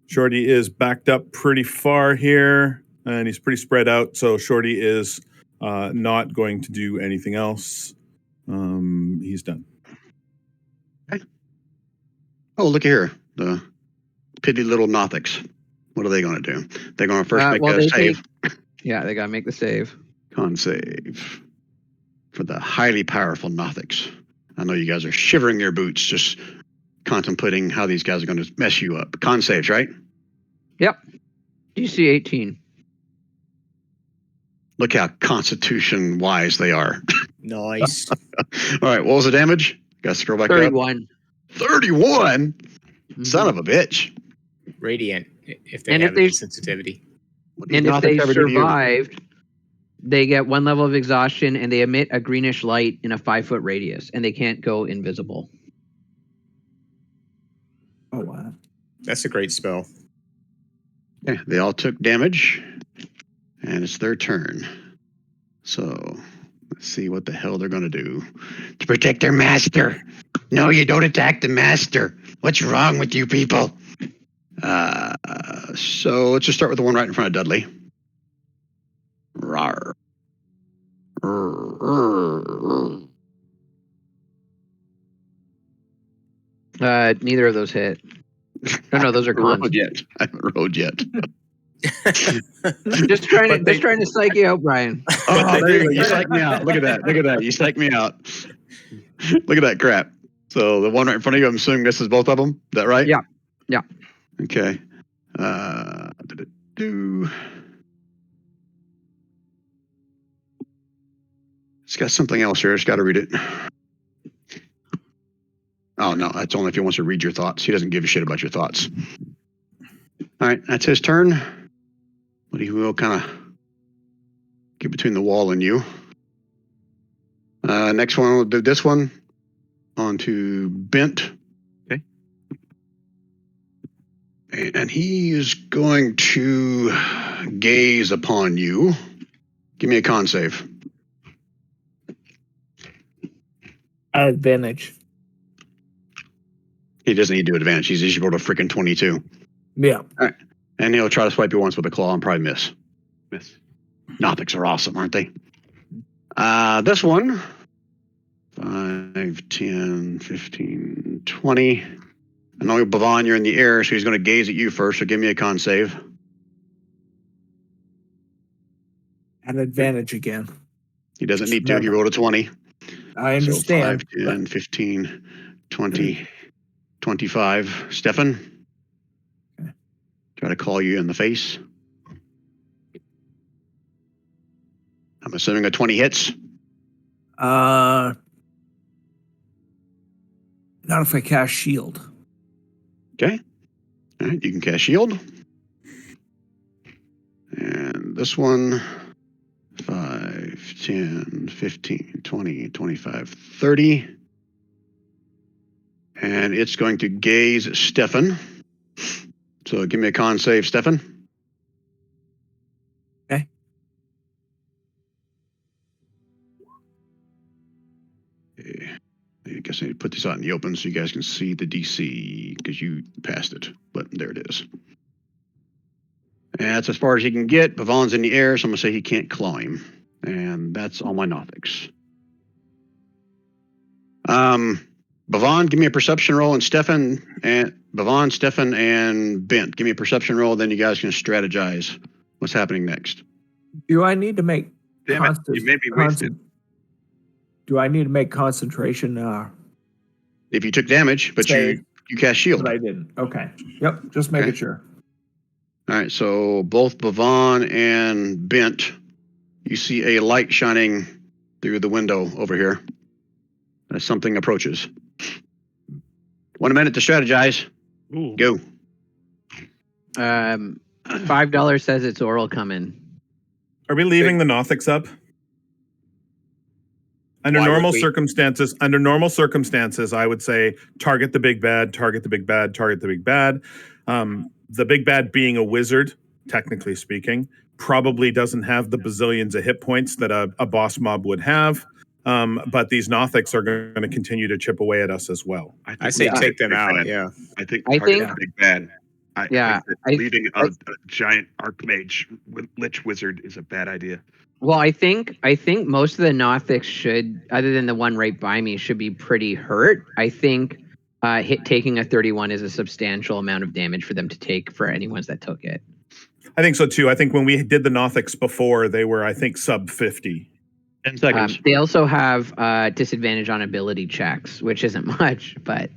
Shorty is backed up pretty far here, and he's pretty spread out. So Shorty is not going to do anything else. He's done. Okay. Oh, look here. The pitty little Nothics. What are they going to do? They're going to first make a save. They got to make the save. Con save. For the highly powerful Nothics. I know you guys are shivering your boots just contemplating how these guys are going to mess you up. Con saves, right? Yep. DC 18. Look how constitution wise they are. Nice. All right, what was the damage? Got to scroll back 31. up. 31? Mm-hmm. Son of a bitch. Radiant, if they have any sensitivity. And if they survived, they get 1 level of exhaustion and they emit a greenish light in a 5-foot radius, and they can't go invisible. Oh, wow. That's a great spell. Yeah, they all took damage, and it's their turn. So let's see what the hell they're going to do to protect their master. No, you don't attack the master. What's wrong with you people? So let's just start with the one right in front of Dudley. Rawr. Neither of those hit. No, those are cons. I haven't rolled yet. just trying to psych you out, Brian. Oh, there you go. You psyched me out. Look at that. You psyched me out. Look at that crap. So the one right in front of you, I'm assuming this is both of them. Is that right? Yeah. Okay. It's got something else here. I just got to read it. Oh, no. That's only if he wants to read your thoughts. He doesn't give a shit about your thoughts. All right. That's his turn. But he will kind of get between the wall and you. Next one, we'll do this one. On to Bent. Okay. And he is going to gaze upon you. Give me a con save. Advantage. He doesn't need to do advantage. He's just rolled a freaking 22. Yeah. All right. And he'll try to swipe you once with a claw and probably miss. Miss. Nothics are awesome, aren't they? This one. 5, 10, 15, 20. I know, Bavon, you're in the air, so he's going to gaze at you first, so give me a con save. An advantage again. He doesn't need to. He rolled a 20. I understand. So 5, 10, 15, 20, 25. Stefan? Okay. Try to call you in the face. I'm assuming a 20 hits. Not if I cast shield. Okay. All right, you can cast shield. And this one, 5, 10, 15, 20, 25, 30. And it's going to gaze Stefan. So give me a con save, Stefan. Okay. Okay. I guess I need to put this out in the open so you guys can see the DC because you passed it. But there it is. And that's as far as he can get. Pavon's in the air, so I'm going to say he can't claw him. And that's all my Nothics. Bavon, give me a perception roll, and Stefan and Bent, give me a perception roll. Then you guys can strategize what's happening next. Do I need to make Damn it, you made me waste it. Do I need to make concentration? If you took damage, but Save. you cast shield. But I didn't. Okay. Yep. Just making Okay. sure. All right, so both Bavon and Bent, you see a light shining through the window over here as something approaches. 1 minute to strategize. Ooh. Go. $5 says it's oral coming. Are we leaving the Nothics up? Under Why would normal we? circumstances, I would say target the big bad, target the big bad, target the big bad. The big bad being a wizard, technically speaking, probably doesn't have the bazillions of hit points that a boss mob would have. But these Nothics are going to continue to chip away at us as well. I say Yeah. take them Big out. bad. Yeah. I think I target think- the big bad. I Yeah, think that I- leaving a giant archmage with lich wizard is a bad idea. Well, I think most of the Nothics should, other than the one right by me, should be pretty hurt. I think taking a 31 is a substantial amount of damage for them to take for any ones that took it. I think so too. I think when we did the Nothics before, they were, I think, sub 50. 10 seconds. They also have disadvantage on ability checks, which isn't much, but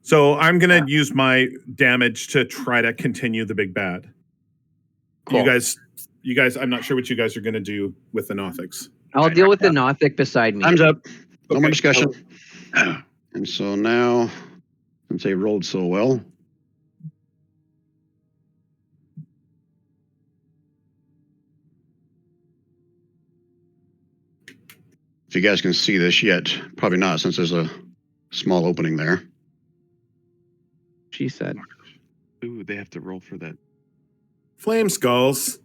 So I'm going to use my damage to try to continue the big bad. Cool. You guys, I'm not sure what you guys are going to do with the Nothics. I'll deal with the Nothic beside me. Time's up. No more Okay. discussion. And so now, since they rolled so well, if you guys can see this yet, probably not since there's a small opening there. She said. Ooh, they have to roll for that. Flame skulls.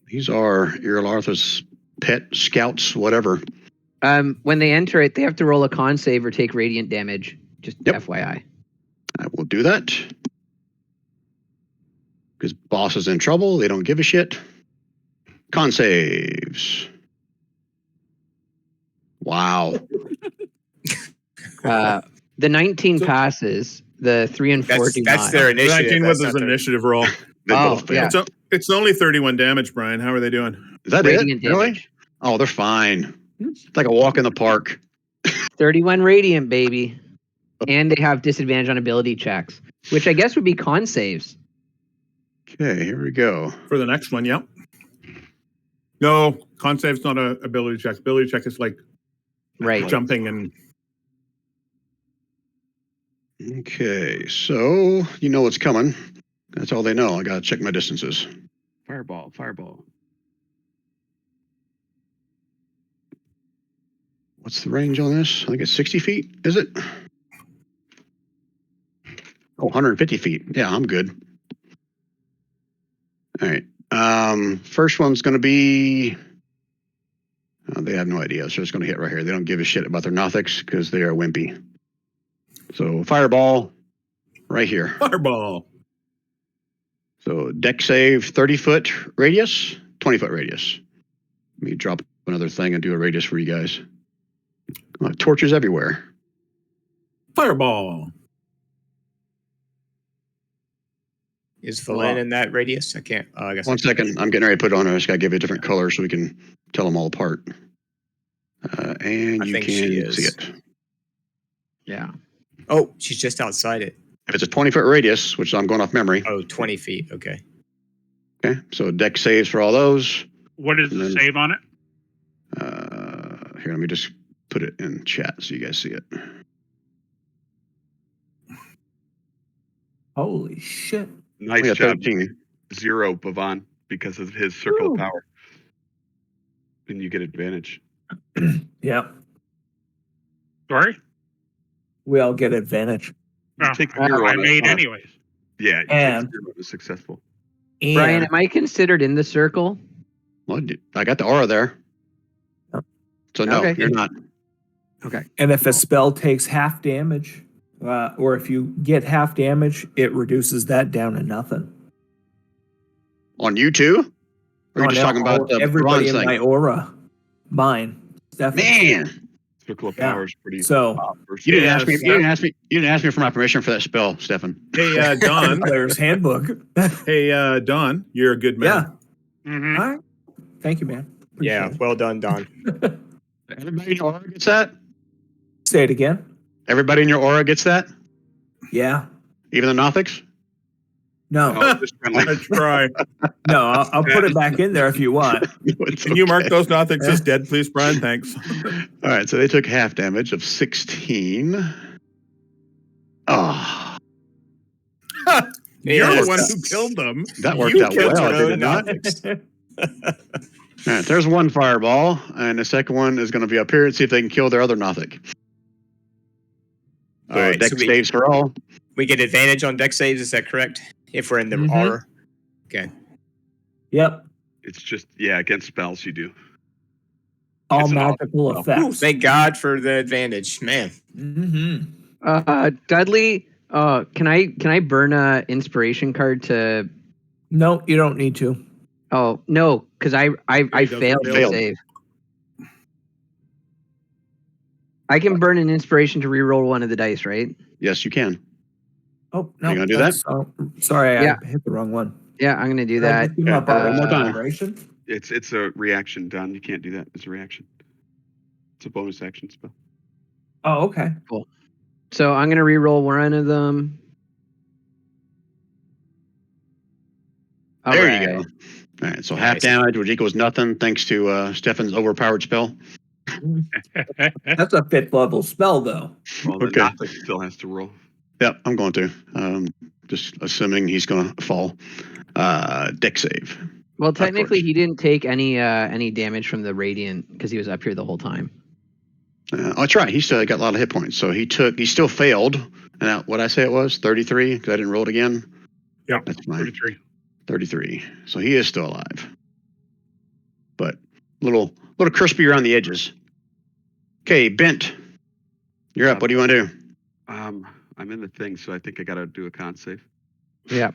These are Iriolarthas pet scouts, whatever. When they enter it, they have to roll a con save or take radiant damage. Just Yep. FYI. I will do that. Because boss is in trouble. They don't give a shit. Con saves. Wow. The 19 passes. The 3 and 4 do That's not. their initiative. 19 That's was his not their- initiative roll. They Oh, both yeah. failed. It's only 31 damage, Brian. How are they doing? Is that Radiant it? Really? damage. Oh, they're fine. It's like a walk in the park. 31 radiant, baby. And they have disadvantage on ability checks, which I guess would be con saves. Okay, here we go. For the next one, yep. No, con save's not a ability check. Ability check is like Right. jumping and Okay, so you know what's coming. That's all they know. I gotta check my distances. Fireball, fireball. What's the range on this? I think it's 60 feet, is it? Oh, 150 feet. Yeah, I'm good. All right. First one's going to be... they have no idea, so it's going to hit right here. They don't give a shit about their Nothics because they are wimpy. So fireball right here. fireball. So deck save 30-foot radius, 20-foot radius. Let me drop another thing and do a radius for you guys. Torches everywhere. Fireball. Is Valen in that radius? I can't. I guess. 1 second. I'm getting ready to put it on. I just got to give it a different color so we can tell them all apart. And I you think can she is. see it. Yeah. Oh, she's just outside it. If it's a 20-foot radius, which I'm going off memory. Oh, 20 feet. Okay. Okay, so deck saves for all those. What is the And then- save on it? Here, let me just put it in chat so you guys see it. Holy shit. Nice We got job. 13. 0, Bavon, because of his circle of power. And you get advantage. Yep. Sorry? We all get advantage. Well, take I 0 on a- made on a- anyways. Yeah, you And- take 0 if it's successful. Brian, And am I considered in the circle? Well, I got the aura there. Yep. So no, Okay. you're not. And if a spell takes half damage, or if you get half damage, it reduces that down to nothing. On you too? Or are you Oh, just no, talking about the everybody bronze in thing? my aura? Mine. Stephanie. Man, Circle of Yeah. power is pretty. So versus- you didn't Yeah, ask me. You Steph- didn't ask me. You didn't ask me for my permission for that spell, Stefan. Hey, Don. Player's handbook. Hey, Don. You're a good man. Yeah. Mhm. All right. Thank you, man. Yeah, Appreciate well done, Don. it. Everybody in your aura gets that. Say it again. Everybody in your aura gets that. Yeah. Even the Nothics. No. Oh, just friendly. Let's try. No, I'll put it back in there if you want. It's Can you mark okay. those Nothics as dead, please, Brian? Thanks. All right, so they took half damage of 16. Oh, You're Yeah, the one that's- who killed them. that worked You out killed well, your did it own not? Nothics. All right, there's one fireball, and the second one is going to be up here and see if they can kill their other Nothic. All right, dex so we- saves for all. We get advantage on deck saves, is that correct? If we're in the Mhm. aura. Okay. Yep. It's just against spells you do. All It's an magical awesome effects. Ooh, thank God for the advantage. Man. Mm-hmm. Dudley, can I burn a inspiration card to? No, you don't need to. Oh no, because I doesn't failed to fail. save. I can burn an inspiration to reroll one of the dice, right? Yes, you can. Oh no. You gonna do that's- sorry, Yeah. I hit the wrong one. Yeah, I'm gonna do that. Give up one more time. inspiration? It's a reaction, Don. You can't do that. It's a reaction. It's a bonus action spell. Oh, okay. So I'm gonna reroll one of them. There you Alright. go. All right, so half Nice. damage, which equals nothing, thanks to Stefan's overpowered spell. That's a 5th level spell, though. Well, the Okay. Nothic still has to roll. Yep, I'm going to. Just assuming he's going to fall. Deck save. Well, technically, course. he didn't take any damage from the radiant because he was up here the whole time. That's right. He still got a lot of hit points. So he still failed. And what I say it was 33 because I didn't roll it again. Yeah, That's fine. 33. 33. So he is still alive. But little crispy around the edges. Okay, Bent. You're up. What do you want to do? I'm in the thing, so I think I got to do a con save. Yeah.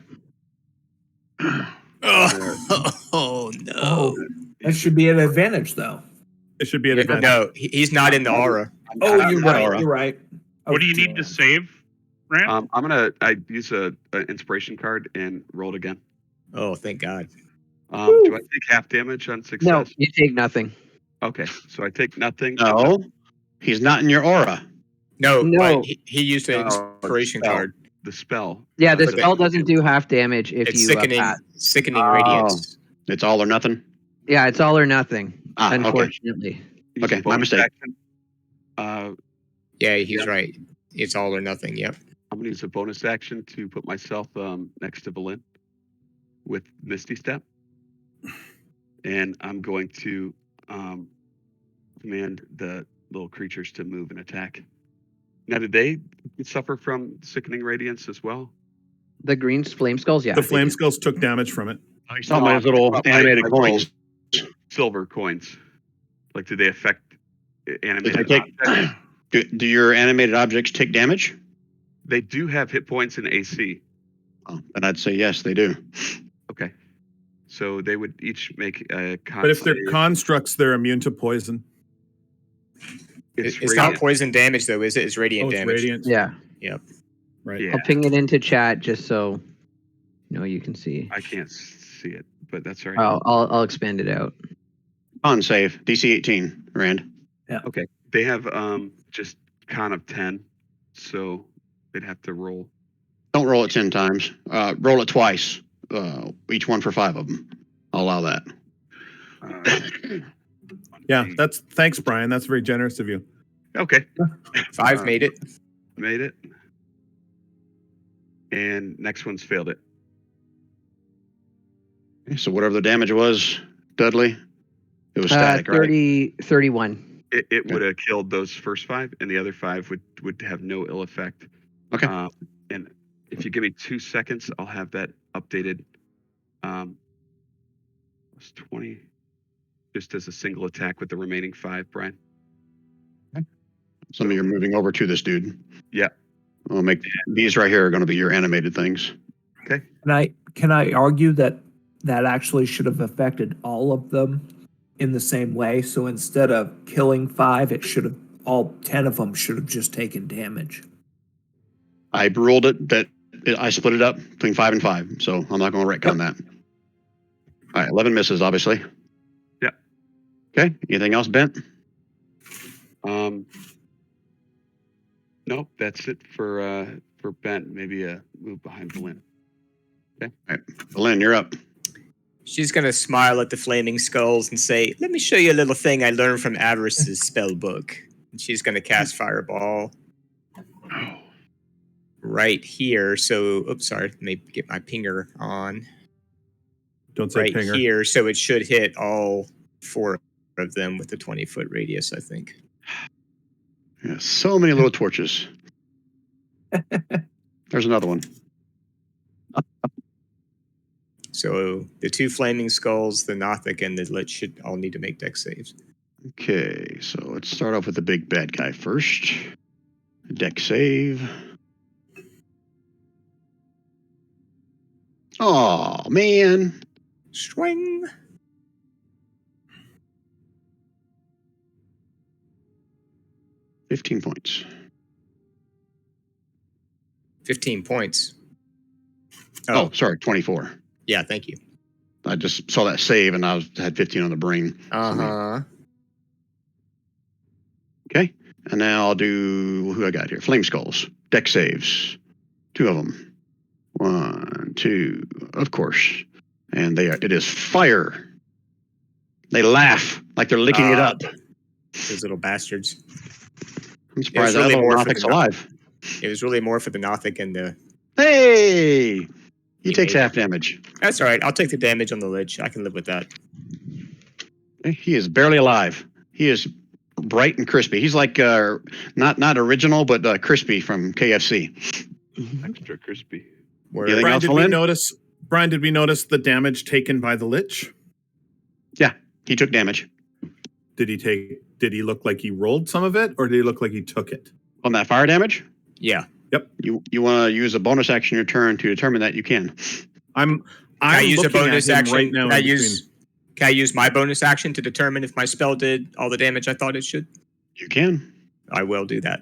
Oh no. That should be an advantage, though. It should be an advantage. No, he's not in the aura. Oh, I'm you're not right. aura. You're right. What do you need to save, Rand? I use a inspiration card and roll it again. Oh, thank God. Do I take half damage on success? No, you take nothing. Okay, so I take nothing. No, he's not in your aura. No, No. but he used an Oh, inspiration spell. card. The spell. Yeah, the Okay. spell doesn't do half damage if It's you sickening Oh. radiance. It's all or nothing. Yeah, it's all or nothing. Okay. Unfortunately. Use Okay, a my bonus mistake. action. Yeah, he's right. It's all or nothing. Yep. I'm going to use a bonus action to put myself next to Valin with Misty Step. And I'm going to command the little creatures to move and attack. Now, did they suffer from Sickening Radiance as well? The green flame skulls, yeah. The flame skulls took damage from it. You saw my little my- animated my coins. Silver coins. Like, do they affect Do, they animated take, objects? do your animated objects take damage? They do have hit points in AC. Oh, and I'd say yes, they do. Okay. So they would each make a con But if they're save. constructs, they're immune to poison. It's not radiant. poison damage though, is it? It's radiant Oh, it's damage. radiant. Yeah. Right. Yeah, I'll ping it into chat just so you can see. I can't see it, but that's all right. I'll expand it out. Con save, DC 18, Rand. They have just con of 10, so they'd have to roll. Don't roll it 10 times. Roll it twice. Each one for 5 of them. I'll allow that. Yeah, thanks, Brian. That's very generous of you. Okay. 5 made it. Made it. And next one's failed it. Okay, so whatever the damage was, Dudley, it was static, right? 31. It would have killed those first 5, and the other 5 would have no ill effect. Okay. And if you give me 2 seconds, I'll have that updated. It's 20, just as a single attack with the remaining 5, Brian. Some of you're moving over to this dude. Yeah. I'll make these right here are going to be your animated things. Okay. Can I argue that actually should have affected all of them in the same way? So instead of killing 5, it should have all 10 of them should have just taken damage. I ruled it that I split it up between 5 and 5, so I'm not going to retcon that. All right, 11 misses, obviously. Yeah. Okay. Anything else, Bent? Nope, that's it for Bent. Maybe a move behind Berlin. Okay. All right, Berlin, you're up. She's going to smile at the flaming skulls and say, let me show you a little thing I learned from Avarice's spell book. And she's going to cast Fireball right here. So, oops, sorry. Let me get my pinger on. Don't say Right pinger. here. So it should hit all 4 of them with a 20-foot radius, I think. Yeah, so many little torches. There's another one. So the 2 flaming skulls, the Nothic, and the Lich should all need to make dex saves. Okay, so let's start off with the big bad guy first. Deck save. Oh, man. Swing. $15 points. 15 points. Oh, sorry, 24. Yeah, thank you. I just saw that save and had 15 on the brain. Uh-huh. Okay, and now I'll do who I got here. Flame Skulls. Deck saves. 2 of them. 1, 2, of course. And it is fire. They laugh like they're licking it up. Those little bastards. I'm surprised really that more little for Nothic's the- alive. It was really more for the Nothic and the... Hey! He takes made it. half damage. That's all right. I'll take the damage on the Lich. I can live with that. He is barely alive. He is bright and crispy. He's like not original, but crispy from KFC. Extra crispy. Where Anything Brian, else, did we Flynn? notice? Brian, did we notice the damage taken by the Lich? Yeah, he took damage Did he look like he rolled some of it, or did he look like he took it? on that fire damage. Yeah. You want to use a bonus action your turn to determine that you can. I'm Can I use a looking at bonus him action? right now. Can I use my bonus action to determine if my spell did all the damage I thought it should? You can. I will do that.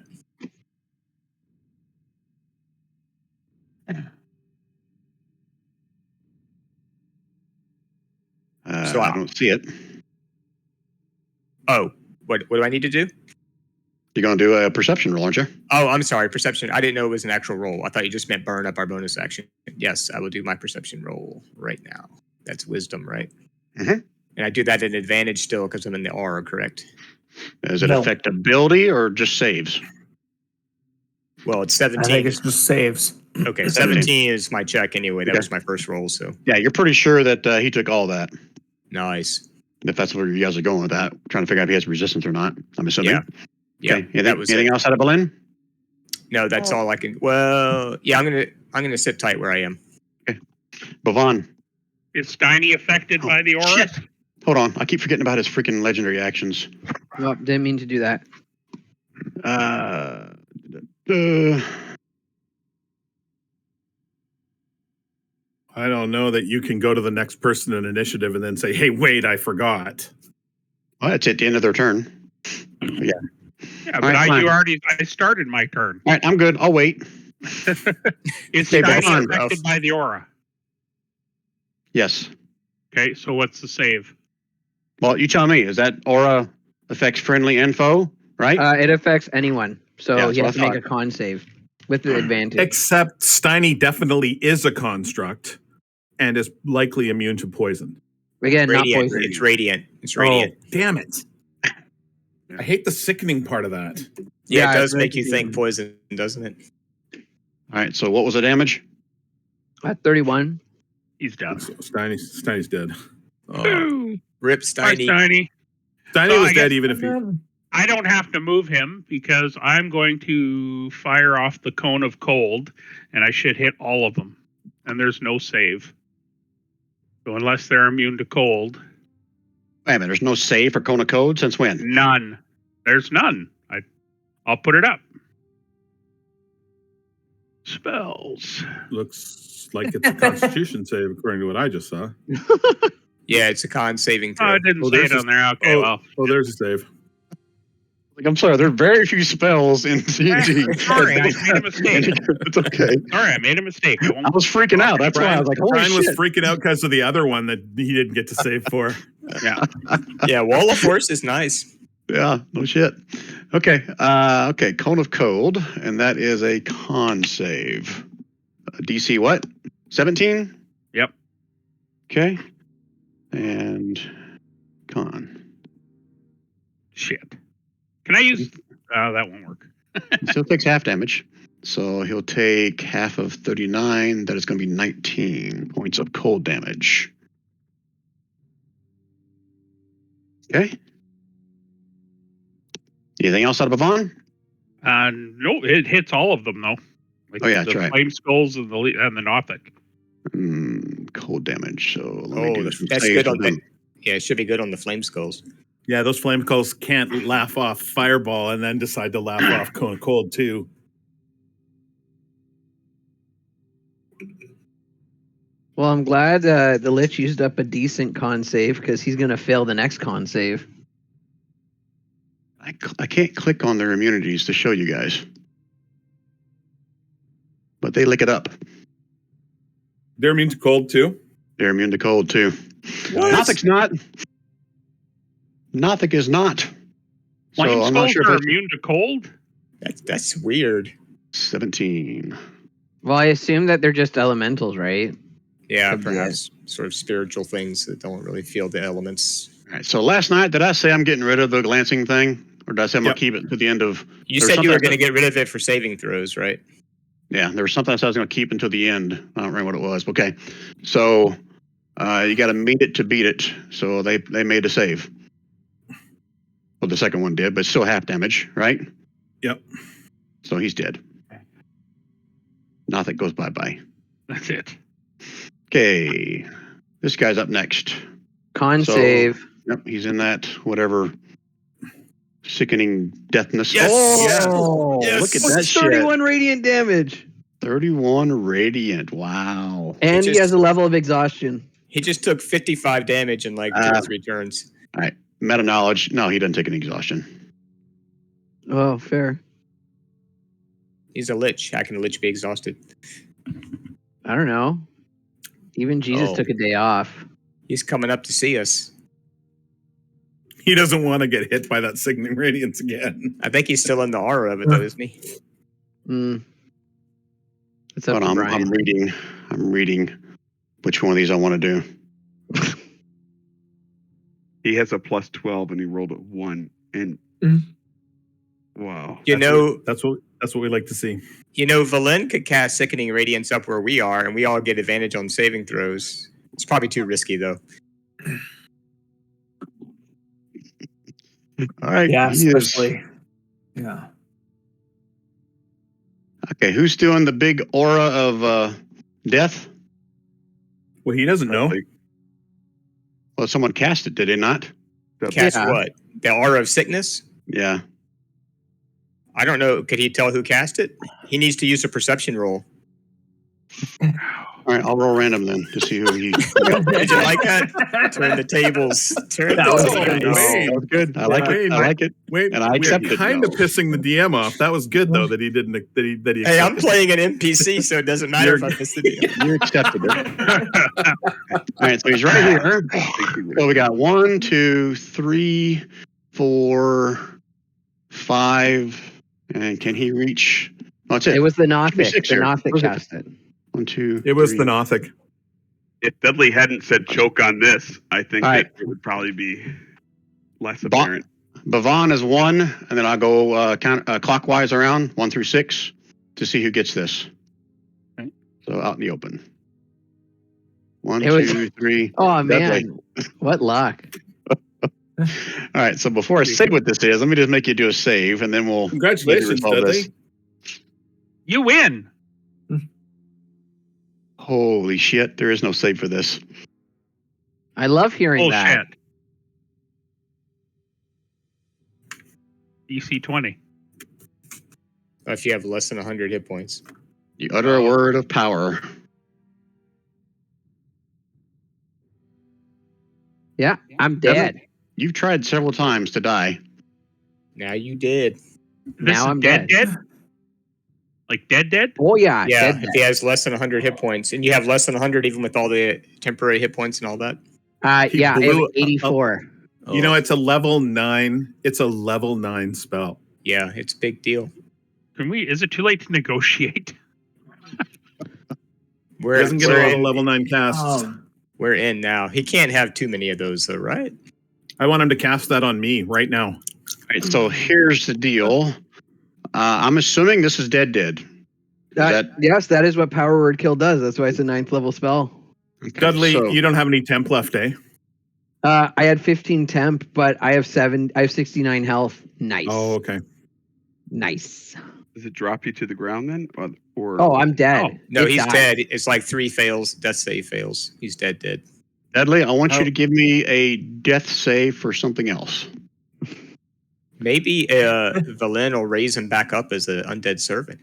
So I don't see it. Oh, what do I need to do? You're going to do a perception roll, aren't you? Oh, I'm sorry. Perception. I didn't know it was an actual roll. I thought you just meant burn up our bonus action. Yes, I will do my perception roll right now. That's wisdom, right? Mhm. And I do that at advantage still because I'm in the aura, correct? Does it No. affect ability or just saves? Well, it's I 17. think it's just saves. Okay, 17 is my check anyway. That Okay. was my first roll, so Yeah, you're pretty sure that he took all that. nice. If that's where you guys are going with that, trying to figure out if he has resistance or not. I'm assuming. Yeah. Yeah, Okay. Anything, that was anything it. else out of Berlin? No, that's all I can. Well, yeah, I'm gonna sit tight where I am. Bavon. Is Steiny affected by the aura? Shit. Hold on. I keep forgetting about his freaking legendary actions. Well, didn't mean to do that. I don't know that you can go to the next person in initiative and then say, "Hey, wait, I forgot." Well, it's at the end of their turn. Yeah, but right, fine. I started my turn. All right, I'm good. I'll wait. Is Hey, Steiny Bavon. affected by the aura? Yes. Okay, so what's the save? Well, you tell me. Is that aura affects friendly and foe, right? It affects anyone, so Yeah, he that's has to what I make a con save with the advantage. Except Steiny definitely is a construct and is likely immune to poison. Again, not Radiant. poison. It's radiant. It's radiant. Oh, damn it! I hate the sickening part of that. Yeah, Yeah, it does it's make you radiant. think poison, doesn't it? All right. So what was the damage? 31. He's done. So Steiny's dead. Boo! Rip Hi, Steiny. Steiny. Steiny So was I dead guess- even if he. I don't have to move him because I'm going to fire off the cone of cold, and I should hit all of them. And there's no save. So unless they're immune to cold, Wait a minute, there's no save for Kona Code since when? none. There's none. I'll put it up. Spells. Looks like it's a Constitution save, according to what I just saw. Yeah, it's a con saving Oh, throw. I didn't Oh, say there's it on there. Okay, well. Oh, there's a save. Like, I'm sorry, there are very few spells in D&D. Sorry, I made a mistake. It's okay. Sorry, I made a mistake. I was freaking out. That's why I was like, holy Brian was shit. freaking out because of the other one that he didn't get to save for. Yeah. Yeah, Wall of Force is nice. Yeah, no shit. Okay, okay, Cone of Cold, and that is a con save. DC what? 17? Yep. Okay. And con. Shit. Can I use... that won't work. He still takes half damage. So he'll take half of 39. That is going to be 19 points of cold damage. Okay. Anything else out of Bavon? No, it hits all of them, though. Like Oh, yeah, the that's right. Flame Skulls and the Nothic. Cold damage. So let me Oh, do some that's saves good on with him. Yeah, it should be good on the Flame Skulls. Yeah, those flame calls can't laugh off Fireball and then decide to laugh off Cone of Cold, too. Well, I'm glad the Lich used up a decent con save because he's going to fail the next con save. I can't click on their immunities to show you guys. But they lick it up. They're immune to cold, too? They're immune to cold, too. What? Nothic's not. Nothic is not. Flame So I'm not Skulls sure are if immune to cold? That's weird. 17. Well, I assume that they're just elementals, right? Yeah, Could be perhaps sort of spiritual things that don't really feel the elements. All right. So last night, did I say I'm getting rid of the glancing thing? Or did I say I'm going Yep. to keep it to the end of... You There's said you were something going to get rid of it for saving throws, right? Yeah, there was something I said I was going to keep until the end. I don't remember what it was. Okay. So you got to meet it to beat it. So they made a save. Well, the second one did, but still half damage, right? Yep. So he's dead. Nothing goes bye-bye. That's it. Okay. This guy's up next. Con So- save. Yep, he's in that whatever sickening deathness. Yes! Oh, Yes! look at Oh, that shit. 31 radiant damage. 31 radiant. Wow. And he just- has a level of exhaustion. He just took 55 damage in like 2 or 3 turns. Meta knowledge. No, he doesn't take an exhaustion. Oh, fair. He's a lich. How can a lich be exhausted? I don't know. Even Jesus Oh. took a day off. He's coming up to see us. He doesn't want to get hit by that Sickening Radiance again. I think he's still in the aura of it, though, isn't he? It's up But to I'm Brian. reading which one of these I want to do. He has a plus 12 and he rolled a 1. And wow. You know, That's what we like to see. Valen could cast Sickening Radiance up where we are, and we all get advantage on saving throws. It's probably too risky, though. All right. Yeah, he is- especially. Yeah. Okay, who's doing the big aura of death? Well, he doesn't know. Well, someone cast it, did they not? Cast Yeah. what? The aura of sickness? Yeah. I don't know. Could he tell who cast it? He needs to use a perception roll. All right, I'll roll random then to see who he. Did you like that? Turn the tables. Turn That the was tables. good. That was good. I like it. I like it. Wait, And I accept it, kind of though. pissing the DM off. That was good though that he didn't. That he Hey, I'm accepted. playing an NPC, so it doesn't matter if I miss the deal. You accepted it. All right, so he's right here. So we got 1, 2, 3, 4, 5, and can he reach? Oh, that's it. It was the Nothic. six The here. Nothic Was it? cast it. 1, 2. It was 3. the Nothic. If Dudley hadn't said choke on this, I think All that right. it would probably be less Bo- apparent. Bavon is 1, and then I'll go clockwise around 1 through 6 to see who gets this. Okay. So out in the open. 1, It was- 2, 3. Oh, Dudley. man. What luck. All right, so before I say what this is, let me just make you do a save, and then we'll Congratulations, resolve this. Dudley. You win. Holy shit, there is no save for this. I love hearing that. Bullshit. DC 20. If you have less than 100 hit points. You utter a word of power. Yeah, I'm dead. You've tried several times to die. Now you did. Now I'm dead. dead. Like dead? Oh yeah, Yeah, dead. if he has less than 100 hit points, and you have less than 100 even with all the temporary hit points and all that. He Yeah, I have blew 84. You know, it's a level 9. It's a level 9 spell. Yeah, it's a big deal. Is it too late to negotiate? He doesn't get a lot of level 9 casts. We're in now. He can't have too many of those, though, right? I want him to cast that on me right now. All right, so here's the deal. I'm assuming this is dead. Yes, that is what Power Word Kill does. That's why it's a 9th level spell. Okay, Dudley, so- you don't have any temp left, eh? I had 15 temp, but I have 69 health. Nice. Oh, okay. Nice. Does it drop you to the ground then? Or Oh, I'm dead. Oh, No, It he's died. dead. It's like 3 fails. Death save fails. He's dead. Dudley, I want Oh. you to give me a death save for something else. Maybe Valen will raise him back up as an undead servant.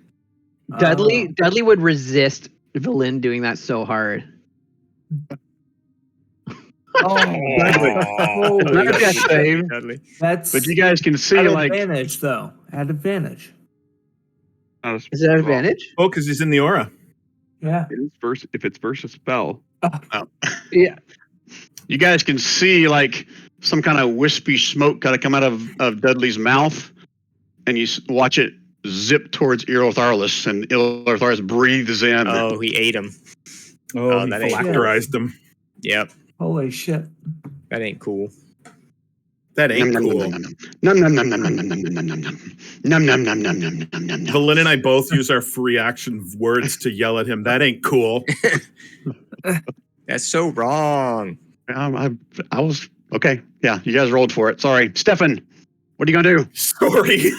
Dudley would resist Valin doing that so hard. Dudley. Death save. Dudley. That's But you guys can see, at like, advantage, though. At advantage. Is it an advantage? Oh, because he's in the aura. Yeah. If it's versus spell, Yeah. you guys can see, like, some kind of wispy smoke kind of come out of Dudley's mouth, and you watch it zip towards Iriolarthas, and Iriolarthas breathes in. Oh, he ate him. Oh, he that ain't phylacterized him. Yep. Holy shit. That ain't cool. That ain't cool. Num num num num num num num num num num num num num num num num num num. Valin and I both use our free action words to yell at him. That ain't cool. That's so wrong. I was okay. Yeah, you guys rolled for it. Sorry, Stefan. What are you gonna do? Sorry.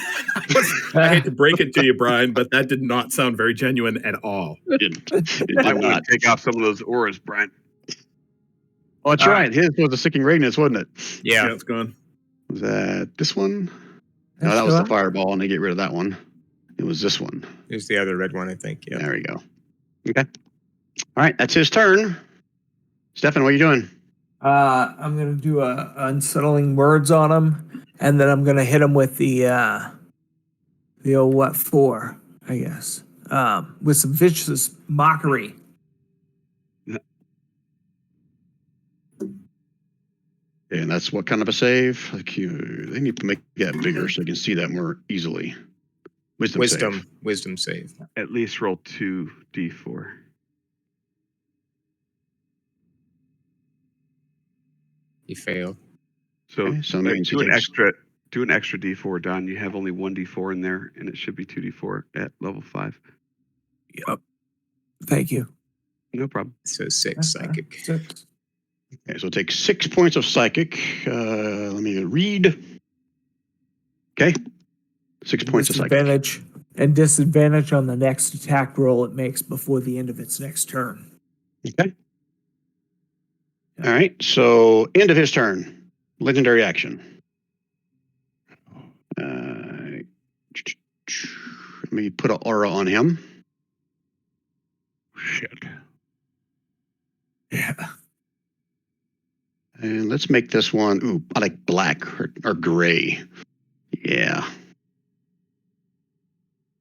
I hate to break it to you, Brian, but that did not sound very genuine at all. It did I want not. to take off some of those auras, Brian. Oh, that's right. His was the Sickening Radiance, wasn't it? Yeah. It's gone. Was that this one? No, that was the fireball, and they get rid of that one. It was this one. There's the other red one, I think. Yeah. There we go. Okay. All right, that's his turn. Stefan, what are you doing? I'm gonna do a unsettling words on him, and then I'm gonna hit him with the old what for, I guess. With some vicious mockery. And that's what kind of a save? Like they need to make that bigger so you can see that more easily. Wisdom save. At least roll 2d4. He failed. So, Okay, so it means do he an takes- extra d4, Don. You have only 1d4 in there, and it should be 2d4 at level 5. Yep. Thank you. No problem. So 6 psychic. 6. Okay, so take 6 points of psychic. Let me read. Okay. 6 points of psychic. Disadvantage and disadvantage on the next attack roll it makes before the end of its next turn. Okay. All right. So end of his turn. Legendary action. Let me put an aura on him. Shit. Yeah. And let's make this one. Ooh, I like black or gray. Yeah.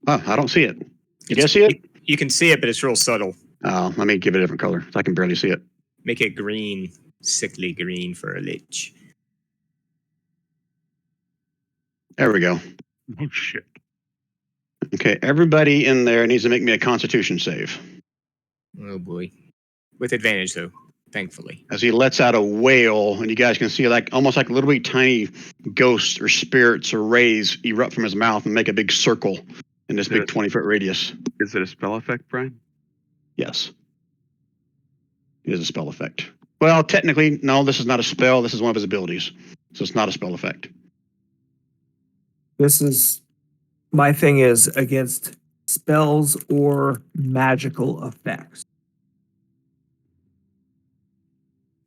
Oh, I don't see it. You guys see it? You can see it, but it's real subtle. Oh, let me give it a different color. I can barely see it. Make it green, sickly green for a lich. There we go. Oh shit. Okay, everybody in there needs to make me a Constitution save. Oh boy. With advantage though, thankfully. As he lets out a wail, and you guys can see like almost like little wee tiny ghosts or spirits or rays erupt from his mouth and make a big circle in this big 20-foot radius. Is it a spell effect, Brian? Yes. It is a spell effect. Well, technically, no, this is not a spell. This is one of his abilities. So it's not a spell effect. This is my thing is against spells or magical effects.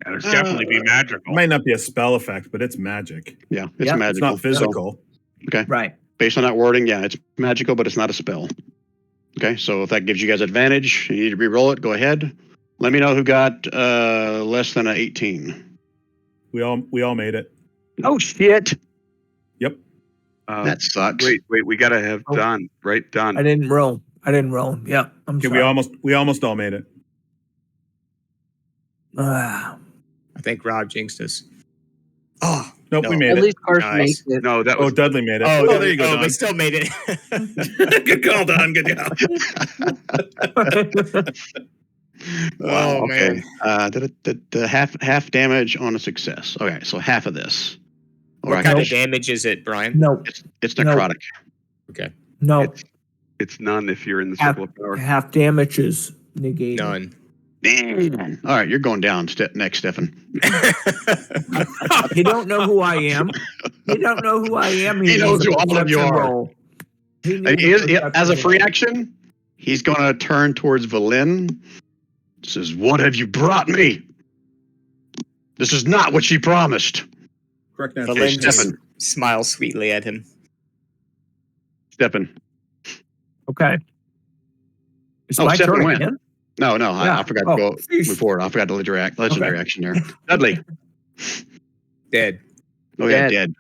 Yeah, there's definitely be magical. Might not be a spell effect, but it's magic. Yeah, it's Yeah, it's magical. It's not physical. Okay. Right. Based on that wording, yeah, it's magical, but it's not a spell. Okay, so if that gives you guys advantage, you need to re-roll it. Go ahead. Let me know who got less than an 18. We all made it. Oh shit! Yep. That sucks. Wait, we gotta have Oh. Don, right? Don. I didn't roll. Yeah, I'm Okay, sorry. we almost all made it. Ah. I think Rob jinxed us. Oh, Nope, no. we made At it. least Karsh Nice. makes it. No, that Oh, was Dudley made it. Oh, there you go, we Don. still made it. Good call, Don. Good job. Wow. Oh, Okay. man. The half damage on a success. Okay, so half of this. All What right. kind of damage is it, Brian? No, It's No. necrotic. Okay, no. it's none if you're in the Half, circle of power. half damage is negated. none. Man. All right, you're going down next, Stefan. He don't know who I am. He don't know who I am. He knows needs a who all of you perception are. roll. He And needs he is, perception as a free roll. action, he's going to turn towards Valin. Says, "What have you brought me? This is not what she promised." Correct answer. Valin just Stefan. smiles sweetly at him. Stefan. Okay. It's Oh, my Stefan turn went. again. No, Yeah. I forgot Oh, to go sheesh. move forward. I forgot the legendary action there. Dudley. Dead. Oh, yeah, Dead. dead.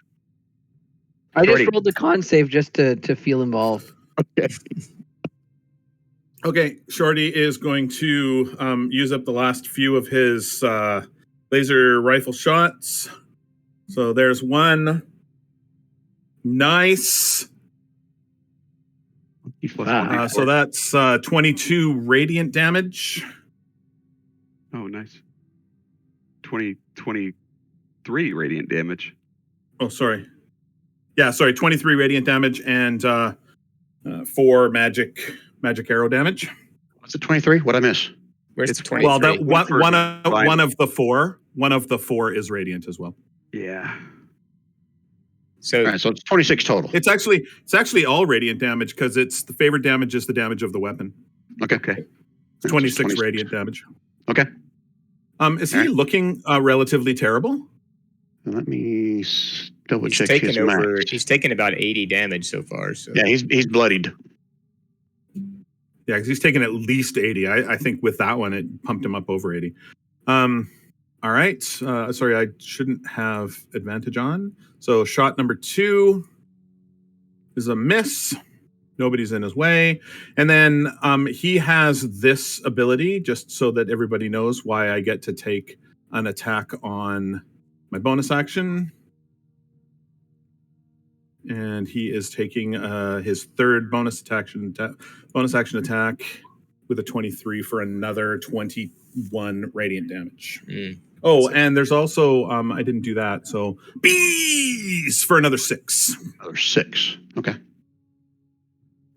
I just Shorty. rolled the con save just to feel involved. Okay, Shorty is going to use up the last few of his laser rifle shots. So there's one. Nice. Wow. So that's 22 radiant damage. Oh, nice. 23 radiant damage. Oh, sorry. Yeah, sorry, 23 radiant damage and 4 magic arrow damage. What's it, 23? What'd I miss? Where's It's the 23? Well, that One for one Rime. of the four is radiant as well. Yeah. So All right, so it's 26 total. It's actually all radiant damage because it's the favorite damage is the damage of the weapon. Okay. Okay. It's 26 radiant damage. Okay. Is he looking relatively terrible? Let me double he's check taken his over. max. He's taken about 80 damage so far. So Yeah, he's bloodied. Yeah, because he's taken at least 80. I think with that one, it pumped him up over 80. All right. Sorry, I shouldn't have advantage on. So shot number 2 is a miss. Nobody's in his way. And then he has this ability, just so that everybody knows why I get to take an attack on my bonus action. And he is taking his third bonus action attack with a 23 for another 21 radiant damage. Oh, and there's also I didn't do that, so bees for another 6. Another 6. Okay.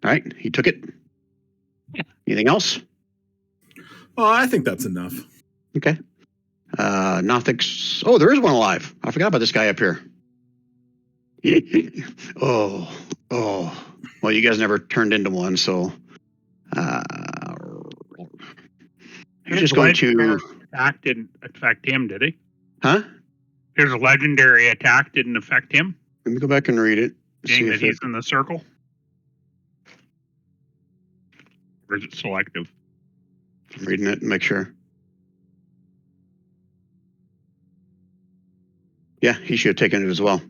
All right, he took it. Anything else? Oh, I think that's enough. Okay. Nothix. Oh, there is one alive. I forgot about this guy up here. oh. Well, you guys never turned into one, so he's just going to. Attack didn't affect him, did he? Huh? His legendary attack didn't affect him, Let me go back and read it. being See that if he's in the circle. Or is it selective? I'm reading it and make sure. Yeah, he should have taken it as well.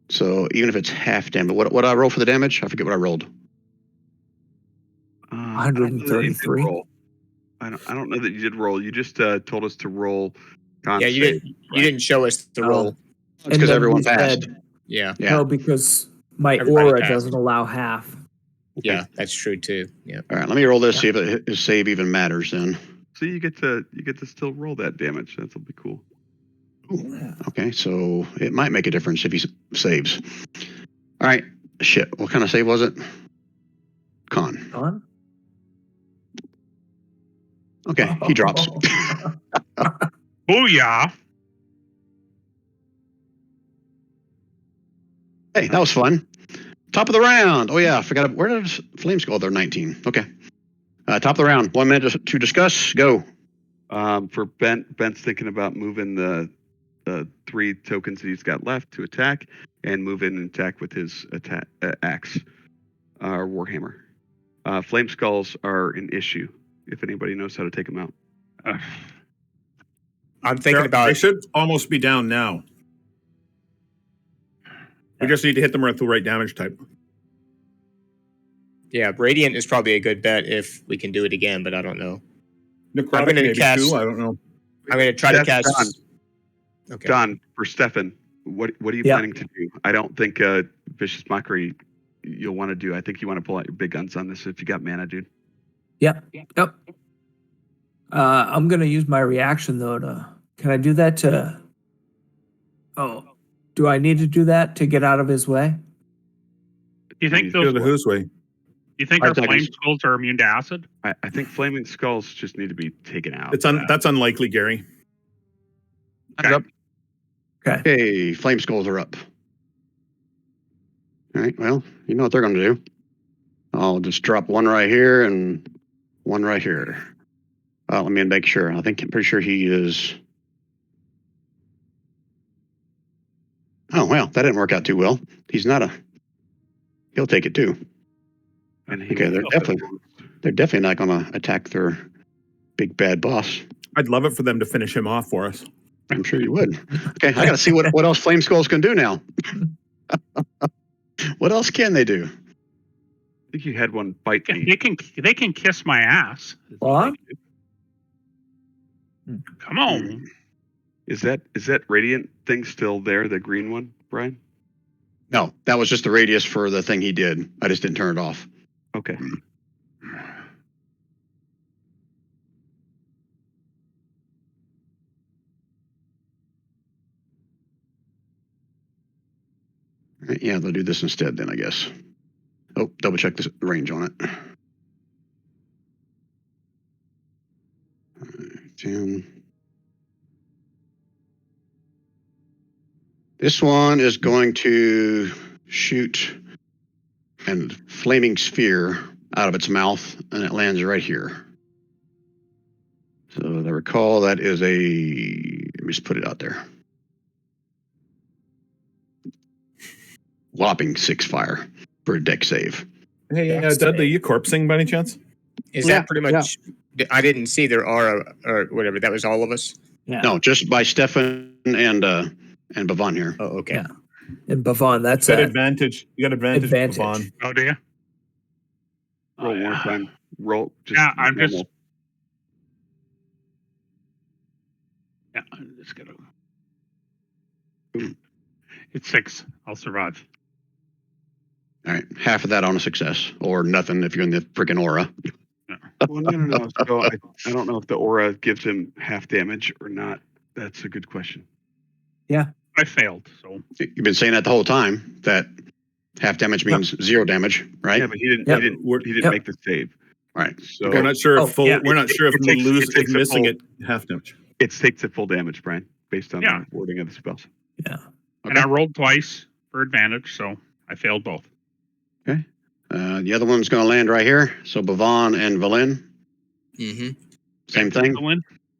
So even if it's half damage, what I roll for the damage? I forget what I rolled. I don't know that you did 133. roll. I don't know that you did roll. You just told us to roll. yeah, you didn't show us the roll. It's because then everyone he passed. said, Yeah, Yeah. No, because my Everybody aura passed. doesn't allow half. yeah, that's true too. Yeah. All right, let me roll this. See if his save even matters. Then. So you get to still roll that damage. That'll be cool. Ooh, okay, so it might make a difference if he saves. All right, shit. What kind of save was it? Con. Con? Okay, he drops. Booyah! Hey, that was fun. Top of the round. Oh yeah, I forgot. Where does Flame Skull? They're 19. Okay. Top of the round. 1 minute to discuss. Go. For Bent's thinking about moving the 3 tokens that he's got left to attack, and move in and attack with his attack axe or warhammer. Flame skulls are an issue. If anybody knows how to take them out. I'm thinking about. They should almost be down now. We just need to hit them with the right damage type. Yeah, Radiant is probably a good bet if we can do it again, but I don't know. Necrotic I'm gonna maybe cast- too. I don't know. I'm going to try to Yes, cast. Don. Okay. Don, for Stefan, what are you Yep. planning to do? I don't think Vicious Mockery you'll want to do. I think you want to pull out your big guns on this if you got mana, dude. Yep. I'm gonna use my reaction though to. Can I do that to? Oh, do I need to do that to get out of his way? Do you think Go those? the Do who's way. you think 5 our flame seconds. skulls are immune to acid? I think Flaming Skulls just need to be taken out. That's unlikely, Gary. Okay. Up. Okay, Flame Skulls are up. All right, well, you know what they're going to do. I'll just drop one right here and one right here. Let me make sure. I'm pretty sure he is. Oh, well, that didn't work out too well. He's not a. He'll take it too. And he Okay, will they're definitely not going to attack their big bad boss. I'd love it for them to finish him off for us. I'm sure you would. Okay, I got to see what else Flame Skulls can do now. What else can they do? I think you had one bite me. They can kiss my ass. What? Come on. Is that Radiant thing still there, the green one, Brian? No, that was just the radius for the thing he did. I just didn't turn it off. Okay. Right, yeah, they'll do this instead then, I guess. Oh, double check the range on it. 10. This one is going to shoot a flaming sphere out of its mouth, and it lands right here. So I recall that is let me just put it out there. Whopping 6 fire for a deck save. Hey, Dudley, you corpsing by any chance? Is Yeah, that pretty much? I didn't see their aura or whatever. That was all of us. Yeah. No, just by Stefan and Bavon here. Oh, okay. Yeah. And Bavon, that's You got a advantage. You got advantage. Advantage. Vaughn. Oh, do you? Roll one more time. Roll. Just Yeah, I'm normal. just. Yeah, I'm just gonna. It's 6. I'll survive. All right, half of that on a success, or nothing if you're in the freaking aura. Well, no. So I don't know if the aura gives him half damage or not. That's a good question. I failed, so You've been saying that the whole time, that half damage means 0 damage, right? Yeah, but he didn't. Yep. He didn't Yep. make the save. All right. So We're not sure if Oh, full. yeah. We're not sure if It takes- lose it takes if a missing full- it half damage. it takes it full damage, Brian, based on Yeah. the wording of the spells. and I rolled twice for advantage, so I failed both. The other one's going to land right here. So Bavon and Valen, Mm-hmm. same thing.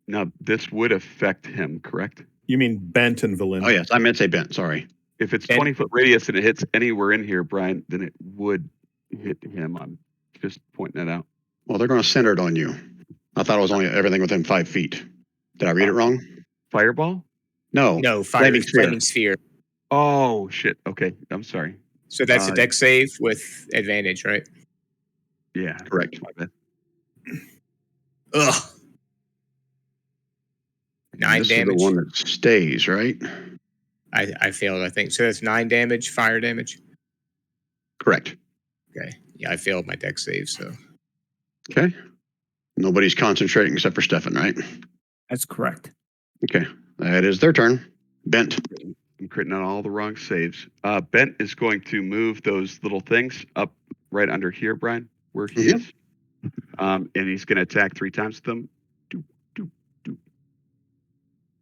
Now this would affect him, correct? You mean Bent and Valen? Oh yes, I meant to say bent. Sorry. If it's And- 20-foot radius and it hits anywhere in here, Brian, then it would hit him. I'm just pointing that out. Well, they're going to center it on you. I thought it was only everything within 5 feet. Did I read it wrong? Fireball? No. No, Flaming flaming sphere. sphere. Oh shit. Okay, I'm sorry. So that's a deck save with advantage, right? Yeah, Correct. my bad. Ugh. 9 this damage. is the one that stays, right? I failed, I think. So that's 9 damage, fire damage. Correct. Okay. Yeah, I failed my deck save, so. Okay. Nobody's concentrating except for Stefan, right? that's correct. Okay. That is their turn. Bent. I'm creating on all the wrong saves. Bent is going to move those little things up right under here, Brian, where he Mhm. is. And he's going to attack 3 times with them. Doop, doop, doop.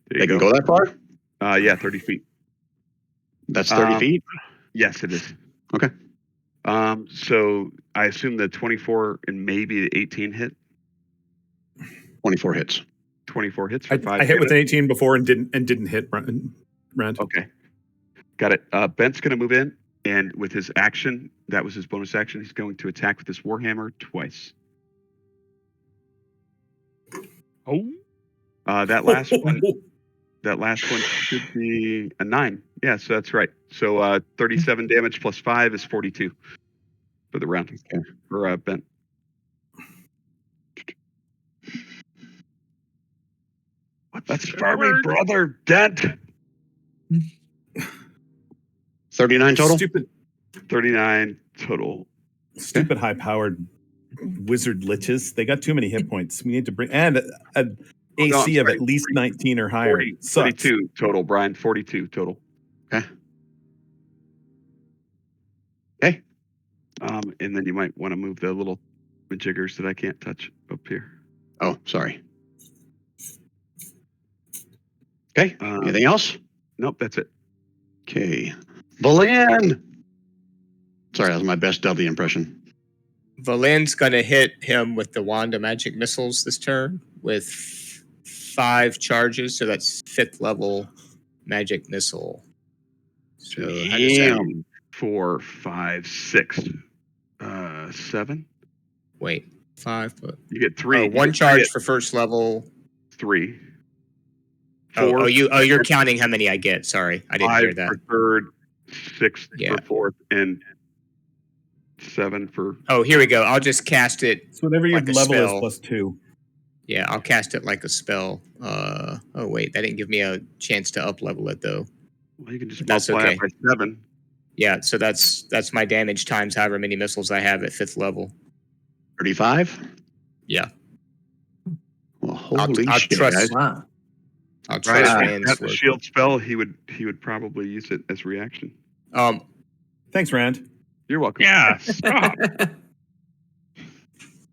There They you can go that far? Yeah, 30 feet. That's 30 feet? Yes, it is. Okay. So I assume the 24 and maybe the 18 hit. 24 hits. 24 hits for I 5 hit with an damage. 18 before and didn't hit Rand. Okay. Got it. Bent's going to move in, and with his action, that was his bonus action, he's going to attack with his Warhammer twice. Oh, That last one should be a 9. Yeah, so that's right. So 37 damage plus 5 is 42 for the round. Okay. For Bent. That's for me, word? brother. Dent. 39 total? Stupid 39 total. high-powered wizard liches. They got too many hit points. We need to bring and an Oh, no, AC I'm of sorry. at least 19 or higher. 40, Sucks. 42 total, Brian. 42 total. Okay. Okay. And then you might want to move the little majiggers that I can't touch up here. Oh, sorry. Okay. Anything else? Nope, that's it. Okay. Valan! Sorry, that was my best Dudley impression. Valen's gonna hit him with the wand of magic missiles this turn with 5 charges, so that's 5th level magic missile. So how does that? Damn. 4, 5, 6, 7. Wait, 5. You get 3. You One get charge 3 for first level. 3. Oh, 4. you're counting how many I get. Sorry, I didn't 5 hear that. for third, 6 Yeah. for fourth, and 7 for. Oh, here we go. I'll just cast it. So whatever your Like a level spell. is +2. Yeah, I'll cast it like a spell. Oh wait, that didn't give me a chance to up level it though. Well, you can just That's multiply okay. it by 7. Yeah, so that's my damage times however many missiles I have at 5th level. 35? Yeah. Well, holy I'll shit, trust- guys. Wow. I'll Right, trust if Rand's he has the work. shield spell, he would probably use it as reaction. Thanks, Rand. You're welcome. yeah. Stop. Let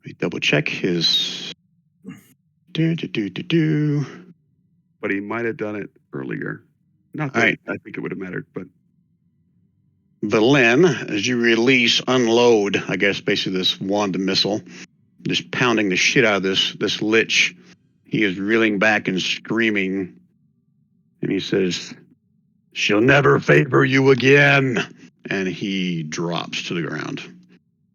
me double check his. Do. But he might have done it earlier. Not that All right. I think it would have mattered, but Valan, as you release, unload, I guess, basically this wand missile, just pounding the shit out of this lich. He is reeling back and screaming. And he says, "She'll never favor you again." And he drops to the ground.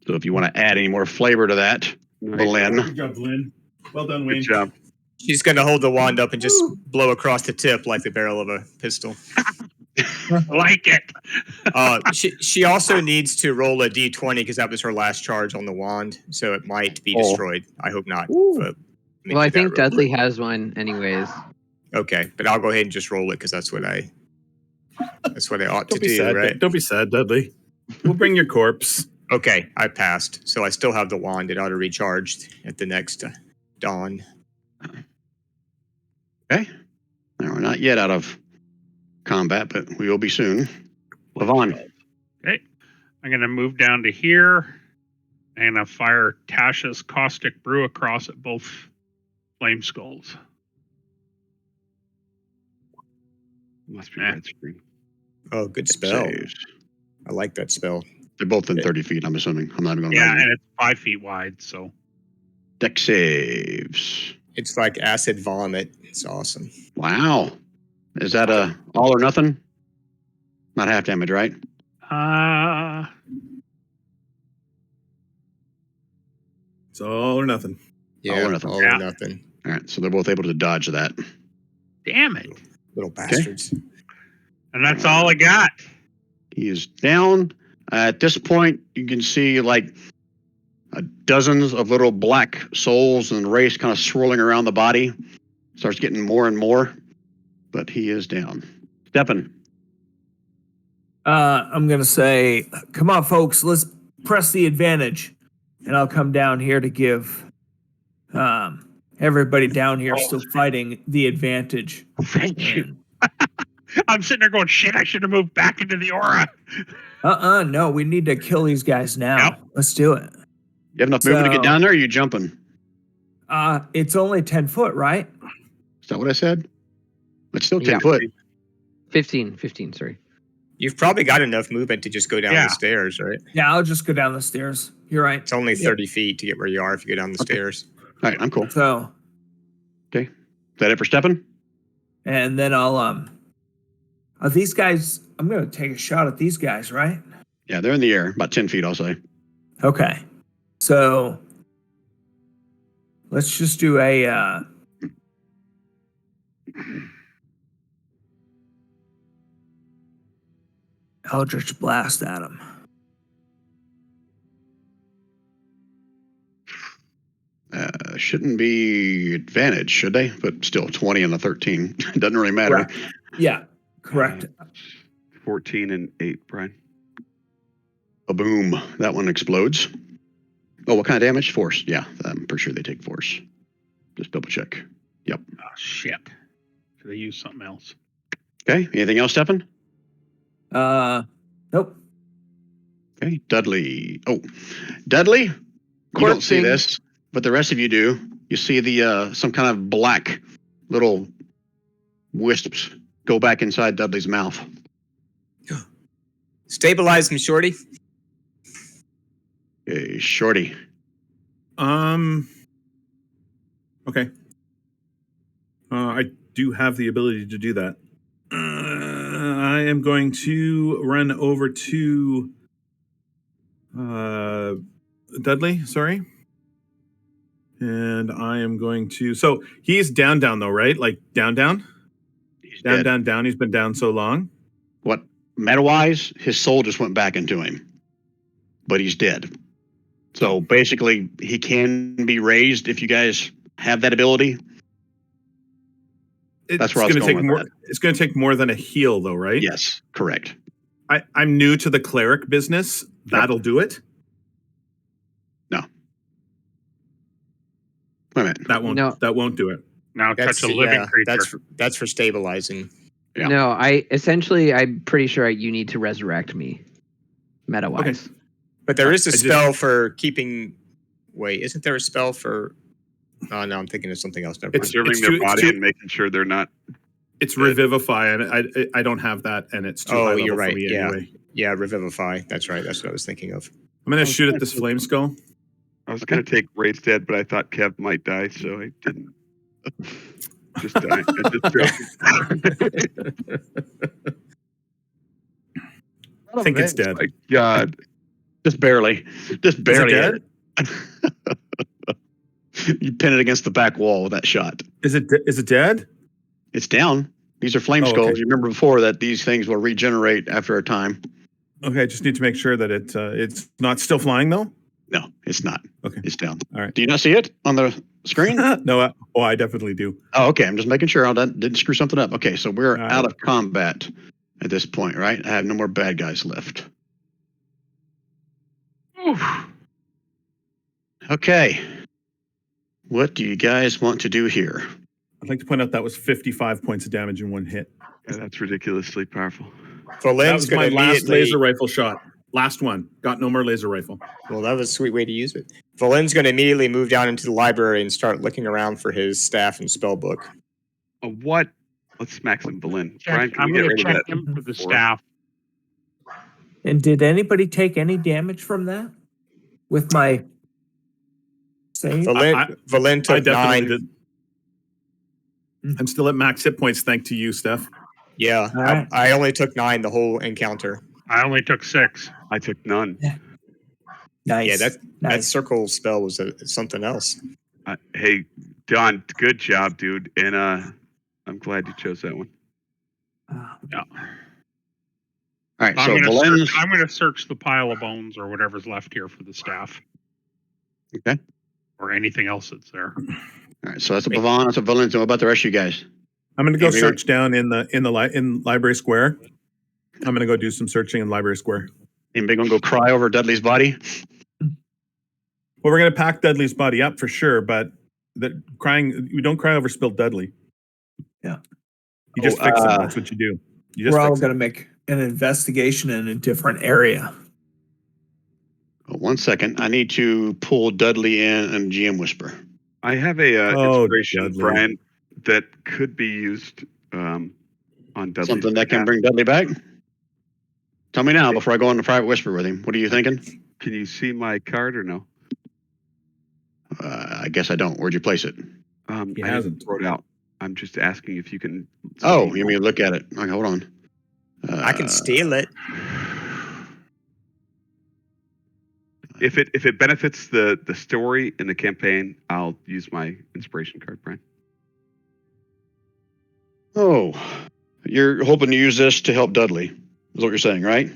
So if you want to add any more flavor to that, Valan. Good job, Lynn. Well done, good Wayne. job. She's gonna hold the wand up and just blow across the tip like the barrel of a pistol. Like it. She also needs to roll a d20 because that was her last charge on the wand, so it might be destroyed. I hope not. But let me Well, I do that think real Dudley quick. has one anyways. Okay, but I'll go ahead and just roll it because that's what I ought to Don't be do, sad. right? Don't be sad, Dudley. We'll bring your corpse. Okay, I passed, so I still have the wand. It ought to recharged at the next dawn. Okay. Now, we're not yet out of combat, but we will be soon. Levon. Okay. I'm going to move down to here. I'm going to fire Tasha's Caustic Brew across at both flame skulls. Must be Eh. red screen. Oh, good spell. Saves. I like that spell. They're both in 30 feet, I'm assuming. I'm not even going to Yeah, and it's 5 feet wide, so. Deck saves. It's like acid vomit. It's awesome. Wow. Is that a all or nothing? Not half damage, right? It's all or nothing. Yeah, or nothing. all Yeah. or nothing. All right. So they're both able to dodge that. Damn it. Little bastards. And that's all I got. He is down. At this point, you can see like dozens of little black souls and race kind of swirling around the body. Starts getting more and more, but he is down. Steppin. I'm gonna say, come on, folks, let's press the advantage, and I'll come down here to give everybody down here still fighting the advantage. Thank you. I'm sitting there going, shit, I should have moved back into the aura. No, we need to kill these guys now. Yep. Let's do it. You have enough movement to get So- down there, or are you jumping? It's only 10 foot, right? Is that what I said? It's still 10 Yeah. foot. 15, sorry. You've probably got enough movement to just go down Yeah. the stairs, right? Yeah, I'll just go down the stairs. You're right. It's only Yep. 30 feet to get where you are if you go down the stairs. All right, I'm cool. So, Is that it for stepping? and then I'll are these guys? I'm gonna take a shot at these guys, right? Yeah, they're in the air, about 10 feet, I'll say. Okay. So let's just do a Eldritch Blast at him. Shouldn't be advantage, should they? But still, 20 and a 13. Doesn't really matter. Correct. Yeah, correct. 14 and 8, Brian. A boom. That one explodes. Oh, what kind of damage? Force. Yeah, I'm pretty sure they take force. Just double check. Yep. Oh, shit. Should I use something else? Okay. Anything else, Stefan? Nope. Okay. Dudley. Oh, Dudley. You don't see Corpsing. this, but the rest of you do. You see the some kind of black little wisps go back inside Dudley's mouth. Stabilize him, Shorty. Okay, Shorty. Okay. I do have the ability to do that. I am going to run over to Dudley, sorry. And I am going to... So he's down though, right? Like down? He's Down, dead. down. He's been down so long. What meta-wise, his soul just went back into him, but he's dead. So basically, he can be raised if you guys have that ability. That's where I was gonna going take with more. that. It's going to take more than a heal, though, right? Yes, correct. I'm new to the cleric business. That'll do it. No. Wait a minute. That won't. No. That won't do it. Now touch a living creature. That's for stabilizing. Yeah. No, I'm pretty sure you need to resurrect me. Meta-wise. Okay. But there is a I just- spell for keeping. Wait, isn't there a spell for? Oh no, I'm thinking of something else. Never mind. Preserving it's their too- it's body too- and making sure they're not. It's revivify, and I don't have that, and it's too Oh, high level you're for right, me yeah. anyway. Yeah, revivify. That's right. That's what I was thinking of. I'm going to shoot at this flame skull. I was going to take Ray's dead, but I thought Kev might die, so I didn't. Just die. I think it's dead. My God. Just barely. Just barely. dead? You pin it against the back wall with that shot. Is it dead? It's down. These are flame Oh, skulls. okay. You remember before that these things will regenerate after a time. Okay, I just need to make sure that it's not still flying though. No, it's not. Okay. It's down. All right. Do you not see it on the screen? No, I definitely do. Oh, okay. I'm just making sure I didn't screw something up. Okay, so we're All right. out of combat at this point, right? I have no more bad guys left. Oof. Okay. What do you guys want to do here? I'd like to point out that was 55 points of damage in one hit. Yeah, that's ridiculously powerful. That Valen's was my going to last immediately. laser rifle shot. Last one. Got no more laser rifle. Well, that was a sweet way to use it. Valen's going to immediately move down into the library and start looking around for his staff and spell book. What? Let's smack some Boleyn. Brian, can I'm we get going to rid of check that? him for the force? staff. And did anybody take any damage from that? With my save? Valen I took definitely 9. did. I'm still at max hit points, thanks to you, Steph. Yeah, All right. I only took 9 the whole encounter. I only took 6. I took none. Nice. Yeah, that nice. circle spell was something else. Hey, Don, good job, dude. And I'm glad you chose that one. Yeah. All right, so I'm Valen's... going to search the pile of bones or whatever's left here for the staff. Okay. Or anything else that's there. All right, so that's a Pavon, that's a Valen's. What about the rest of you guys? I'm going to go Maybe search down in Library Square. I'm going to go do some searching in Library Square. Anybody gonna go cry over Dudley's body? Well, we're going to pack Dudley's body up for sure, but we don't cry over spilled Dudley. Yeah. You just fix it. That's what you do. You just We're all fix it. going to make an investigation in a different area. Oh, 1 second. I need to pull Dudley in and GM Whisper. I have a Oh, inspiration, Dudley. Brian, that could be used on Dudley. Something that can bring Dudley back. Tell me now before I go on the private whisper with him. What are you thinking? Can you see my card or no? I guess I don't. Where'd you place it? He I hasn't. didn't throw it out. I'm just asking if you can. Oh, you mean look at it? Okay, hold on. I can steal it. If it benefits the story and the campaign, I'll use my inspiration card, Brian. Oh, you're hoping to use this to help Dudley, is what you're saying, right?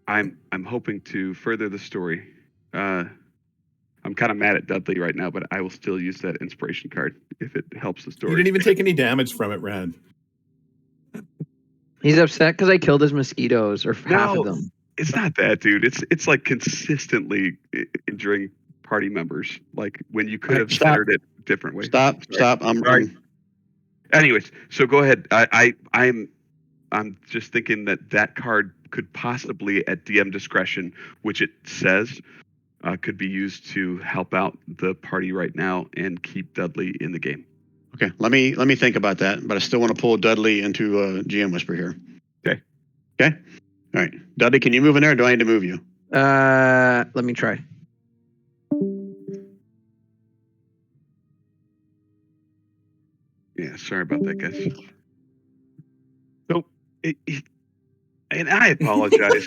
I'm hoping to further the story. I'm kind of mad at Dudley right now, but I will still use that inspiration card if it helps the story. You didn't even take any damage from it, Rand. He's upset because I killed his mosquitoes, or half of them. It's not that, dude. It's like consistently injuring party members. Like when you could have centered it a different way. Stop. I'm Anyways, so go ahead. I'm just thinking that card could possibly, at DM discretion, which it says, could be used to help out the party right now and keep Dudley in the game. okay. Let me think about that, but I still want to pull Dudley into a GM whisper here. Okay. All right, Dudley, can you move in there? Or do I need to move you? Let me try. Yeah, sorry about that, guys. So, and I apologize.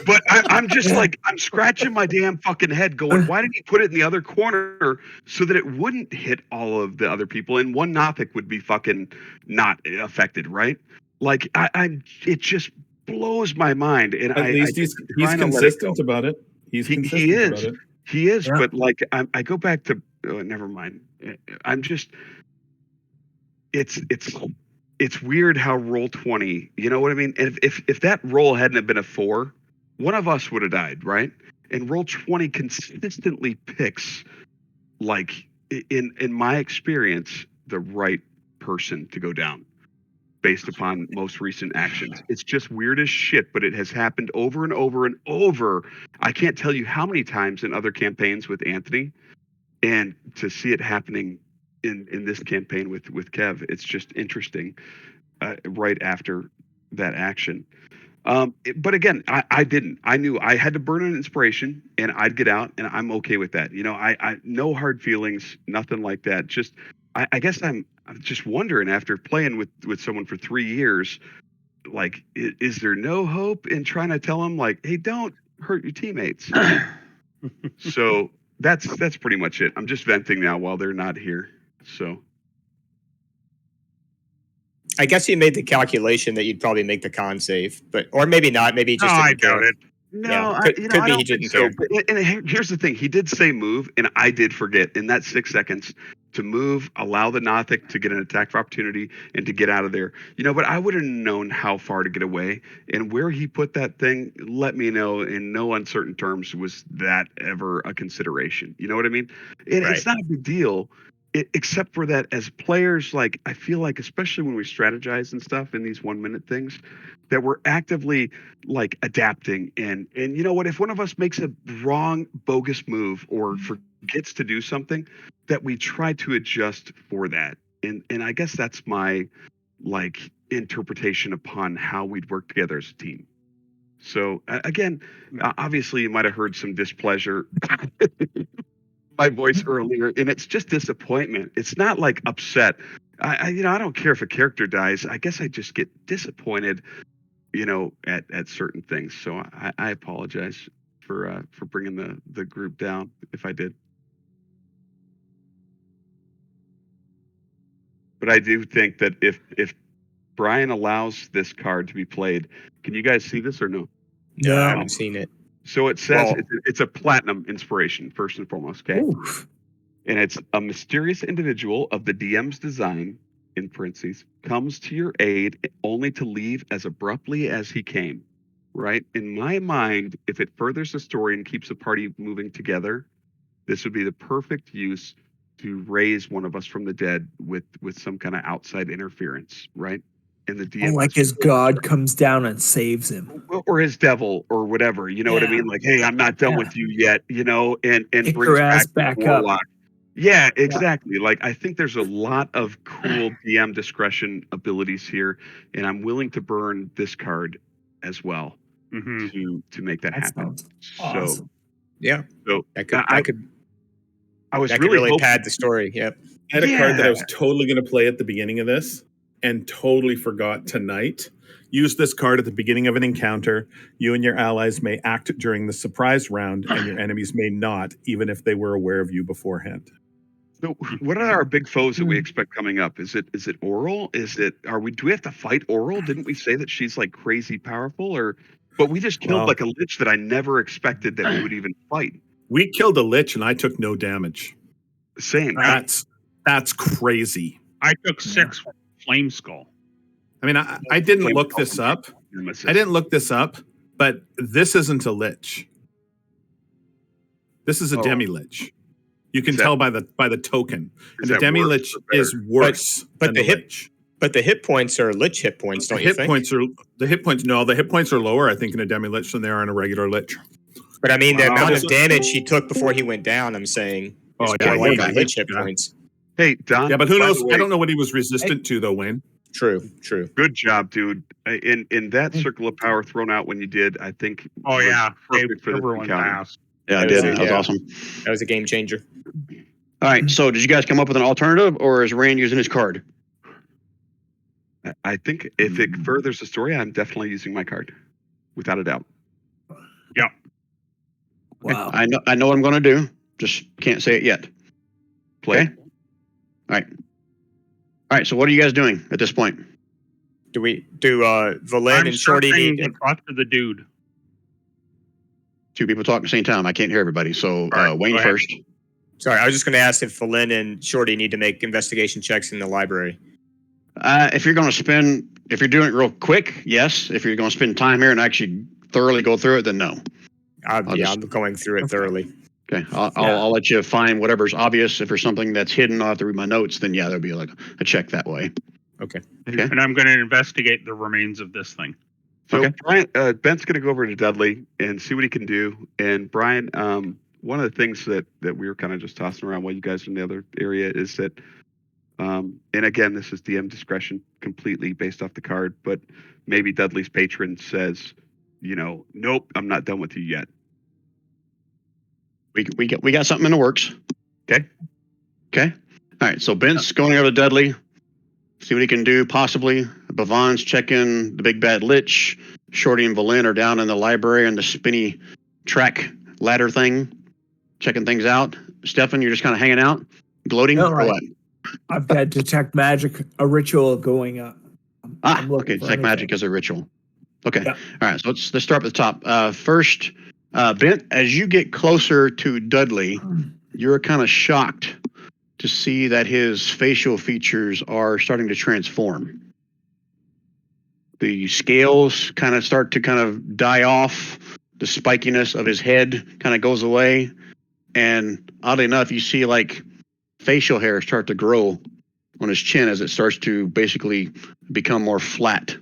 But I'm just like, I'm scratching my damn fucking head going, why did he put it in the other corner so that it wouldn't hit all of the other people and one Nothic would be fucking not affected, right? Like, it just blows my mind. And At least he's consistent about it. He's consistent about it. He is, Yeah. but like, I go back to, never mind. I'm just, it's weird how roll 20, you know what I mean? And if that roll hadn't have been a 4, one of us would have died, right? And roll 20 consistently picks, like in my experience, the right person to go down based upon most recent actions. It's just weird as shit, but it has happened over and over and over. I can't tell you how many times in other campaigns with Anthony, and to see it happening in this campaign with Kev, it's just interesting. Right after that action. But again, I didn't. I knew I had to burn an inspiration and I'd get out and I'm okay with that. You know, I no hard feelings, nothing like that. Just, I guess I'm just wondering after playing with someone for 3 years, like, is there no hope in trying to tell them like, hey, don't hurt your teammates? So that's pretty much it. I'm just venting now while they're not here. So. I guess he made the calculation that you'd probably make the con save, or maybe not. Maybe he just I didn't care. doubt it. No, Yeah, I could be don't he think didn't so. care. But, and here's the thing: he did say move, and I did forget in that 6 seconds to move, allow the Nothic to get an attack of opportunity and to get out of there. You know, but I would have known how far to get away, and where he put that thing. Let me know in no uncertain terms. Was that ever a consideration? You know what I mean? And Right. it's not a big deal. Except for that, as players, like I feel like, especially when we strategize and stuff in these 1 minute things, that we're actively like adapting. And you know what? If one of us makes a wrong, bogus move or forgets to do something, that we try to adjust for that. And I guess that's my like interpretation upon how we'd work together as a team. So again, obviously, you might have heard some displeasure. My voice earlier, and it's just disappointment. It's not like upset. I don't care if a character dies. I guess I just get disappointed, you know, at certain things. So I apologize for bringing the group down if I did. But I do think that if Brian allows this card to be played, can you guys see this or no? No, I haven't seen it. So it says Well- it's a platinum inspiration first and foremost. Okay. Oof. And it's a mysterious individual of the DM's design, in parentheses, comes to your aid only to leave as abruptly as he came, right? In my mind, if it furthers the story and keeps the party moving together, this would be the perfect use to raise one of us from the dead with some kind of outside interference, right? And the DM Like his god comes down and saves him. or his devil or whatever, you know what I Yeah. mean? Like, hey, I'm not done Yeah. with you yet, you know, and Pick brings your ass back back the up. warlock. Yeah, exactly. Like, I think there's a lot of cool DM discretion abilities here, and I'm willing to burn this card as well. Hmm. to make that That happen. sounds So awesome. Yeah, so that could I was that could really really hoping, pad the story. Yep. I had a card that I was Yeah. totally going to play at the beginning of this and totally forgot tonight. Use this card at the beginning of an encounter. You and your allies may act during the surprise round, and your enemies may not, even if they were aware of you beforehand. So what are our big foes that we expect coming up? Is it Oral? Do we have to fight Oral? Didn't we say that she's like crazy powerful, but we just killed Well- like a lich that I never expected that we would even fight. We killed a lich, and I took no damage. Same. That's crazy. I took 6 Flame Skull. I mean, I didn't look this up. Nemesis. I didn't look this up, but this isn't a lich. This is a Oh. demi lich. You can Is that- tell by the token. Is And the that demi worse lich or better? is worse But than the the hit- lich. But the hit points are lich hit points, The don't you hit think? points are the hit points are lower, I think, in a demi lich than they are in a regular lich. But I mean, the Wow. amount of damage he took before he went down, I'm saying, Oh, is yeah, more like yeah, a yeah. lich hit Yeah. points. Hey, Don. Yeah, but who by knows? the way, I don't know what he was resistant to, though, Wayne. True. Good job, dude. In that circle of power thrown out when you did, I think. Oh was yeah, perfect for this everyone encounter. passed. Yeah, I That did. was That it, was yeah. awesome. That was a game changer. All right. So, did you guys come up with an alternative, or is Rand using his card? I think if it furthers the story, I'm definitely using my card, without a doubt. Wow. I know what I'm going to do. Just can't say it yet. Play. Okay. All right. So, what are you guys doing at this point? Do Valen I'm and Shorty searching need? to talk to the dude. Two people talking at the same time. I can't hear everybody. So, right, Wayne go ahead. first. Sorry, I was just going to ask if Valen and Shorty need to make investigation checks in the library. If you're doing it real quick, yes. If you're going to spend time here and actually thoroughly go through it, then no. I'm going through it thoroughly. Okay, I'll let you find whatever's obvious. If there's something that's hidden, I'll have to read my notes. Then yeah, there'll be like a check that way. Okay. Okay. And I'm going to investigate the remains of this thing. So Okay. Brian, Ben's going to go over to Dudley and see what he can do. And Brian, one of the things that we were kind of just tossing around while you guys are in the other area is that, and again, this is DM discretion completely based off the card, but maybe Dudley's patron says, nope, I'm not done with you yet. We got something in the works. Okay. All right. So Ben's going over to Dudley, see what he can do. Possibly Bavon's checking the big bad lich. Shorty and Valen are down in the library and the spinny track ladder thing, checking things out. Stefan, you're just kind of hanging out, gloating, No, or what? I've got detect magic, a ritual going up. I'm looking Okay. for Detect magic anything. as a ritual. Okay. Yeah. All right. So let's start at the top. First, Ben, as you get closer to Dudley, you're kind of shocked to see that his facial features are starting to transform. The scales kind of start to kind of die off. The spikiness of his head kind of goes away. And oddly enough, you see like facial hair start to grow on his chin as it starts to basically become more flat.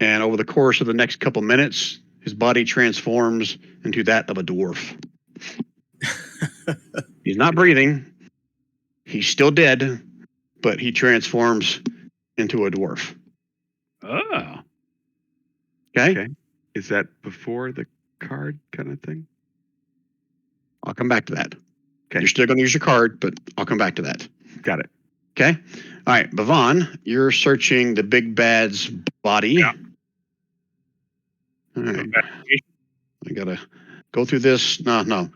And over the course of the next couple minutes, his body transforms into that of a dwarf. He's not breathing. He's still dead, but he transforms into a dwarf. Oh. Okay? Is that before the card kind of thing? I'll come back to that. Okay. You're still going to use your card, but I'll come back to that. Got it. Okay? All right, Bavon, you're searching the big bad's body. Yeah. All right. Investigation. I got to go through this. No.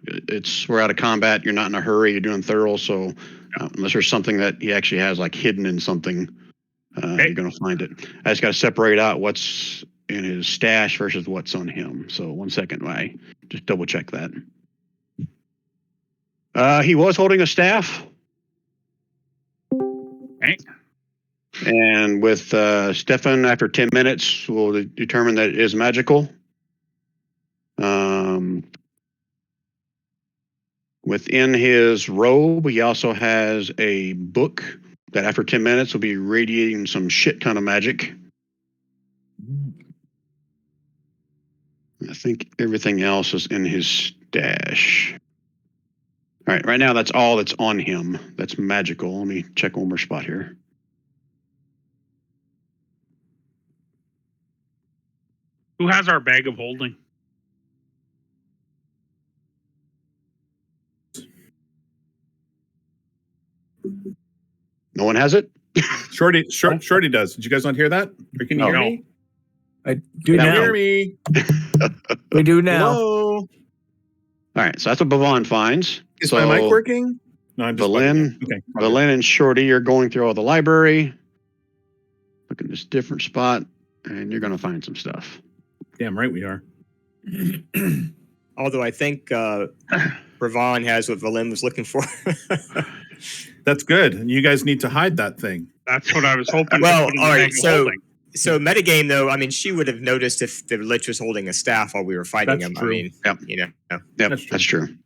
We're out of combat. You're not in a hurry. You're doing thorough. So unless there's something that he actually has like hidden in something, you're going to find it. I just got to separate out what's in his stash versus what's on him. So 1 second, I just double check that. He was holding a staff. Okay. And with Stefan, after 10 minutes, we'll determine that it is magical. Within his robe, he also has a book that after 10 minutes will be radiating some shit ton of magic. I think everything else is in his stash. All right, right now that's all that's on him. That's magical. Let me check one more spot here. Who has our bag of holding? No one has it? Shorty does. Did you guys not hear that? Or can you hear No. me? I do Can you now. hear me? We do now. Hello? All right, so that's what Bavon finds. Is so my mic working? No, I'm just Belen, bugging you. Okay. all good. Belen and Shorty, you're going through all the library. Look in this different spot, and you're going to find some stuff. Damn right we are. Although I think Ravon has what Valen was looking for. That's good. You guys need to hide that thing. That's what I was hoping. Well, to put in all the right, bag of so- holding. So metagame though, I mean, she would have noticed if the lich was holding a staff while we were fighting That's him. true. I mean, Yep. you know. Yep, That's that's true. true.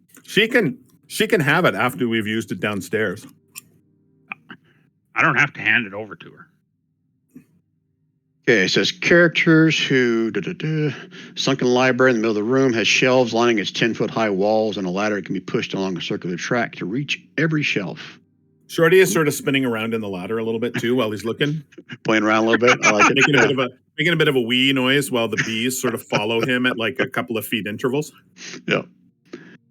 She can have it after we've used it downstairs. I don't have to hand it over to her. Okay, it says characters who sunken library in the middle of the room has shelves lining its 10-foot high walls and a ladder can be pushed along a circular track to reach every shelf. Shorty is sort of spinning around in the ladder a little bit too while he's looking, Playing around a little bit. I like it. making a bit of a wee noise while the bees sort of follow him at like a couple of feet intervals. Yeah.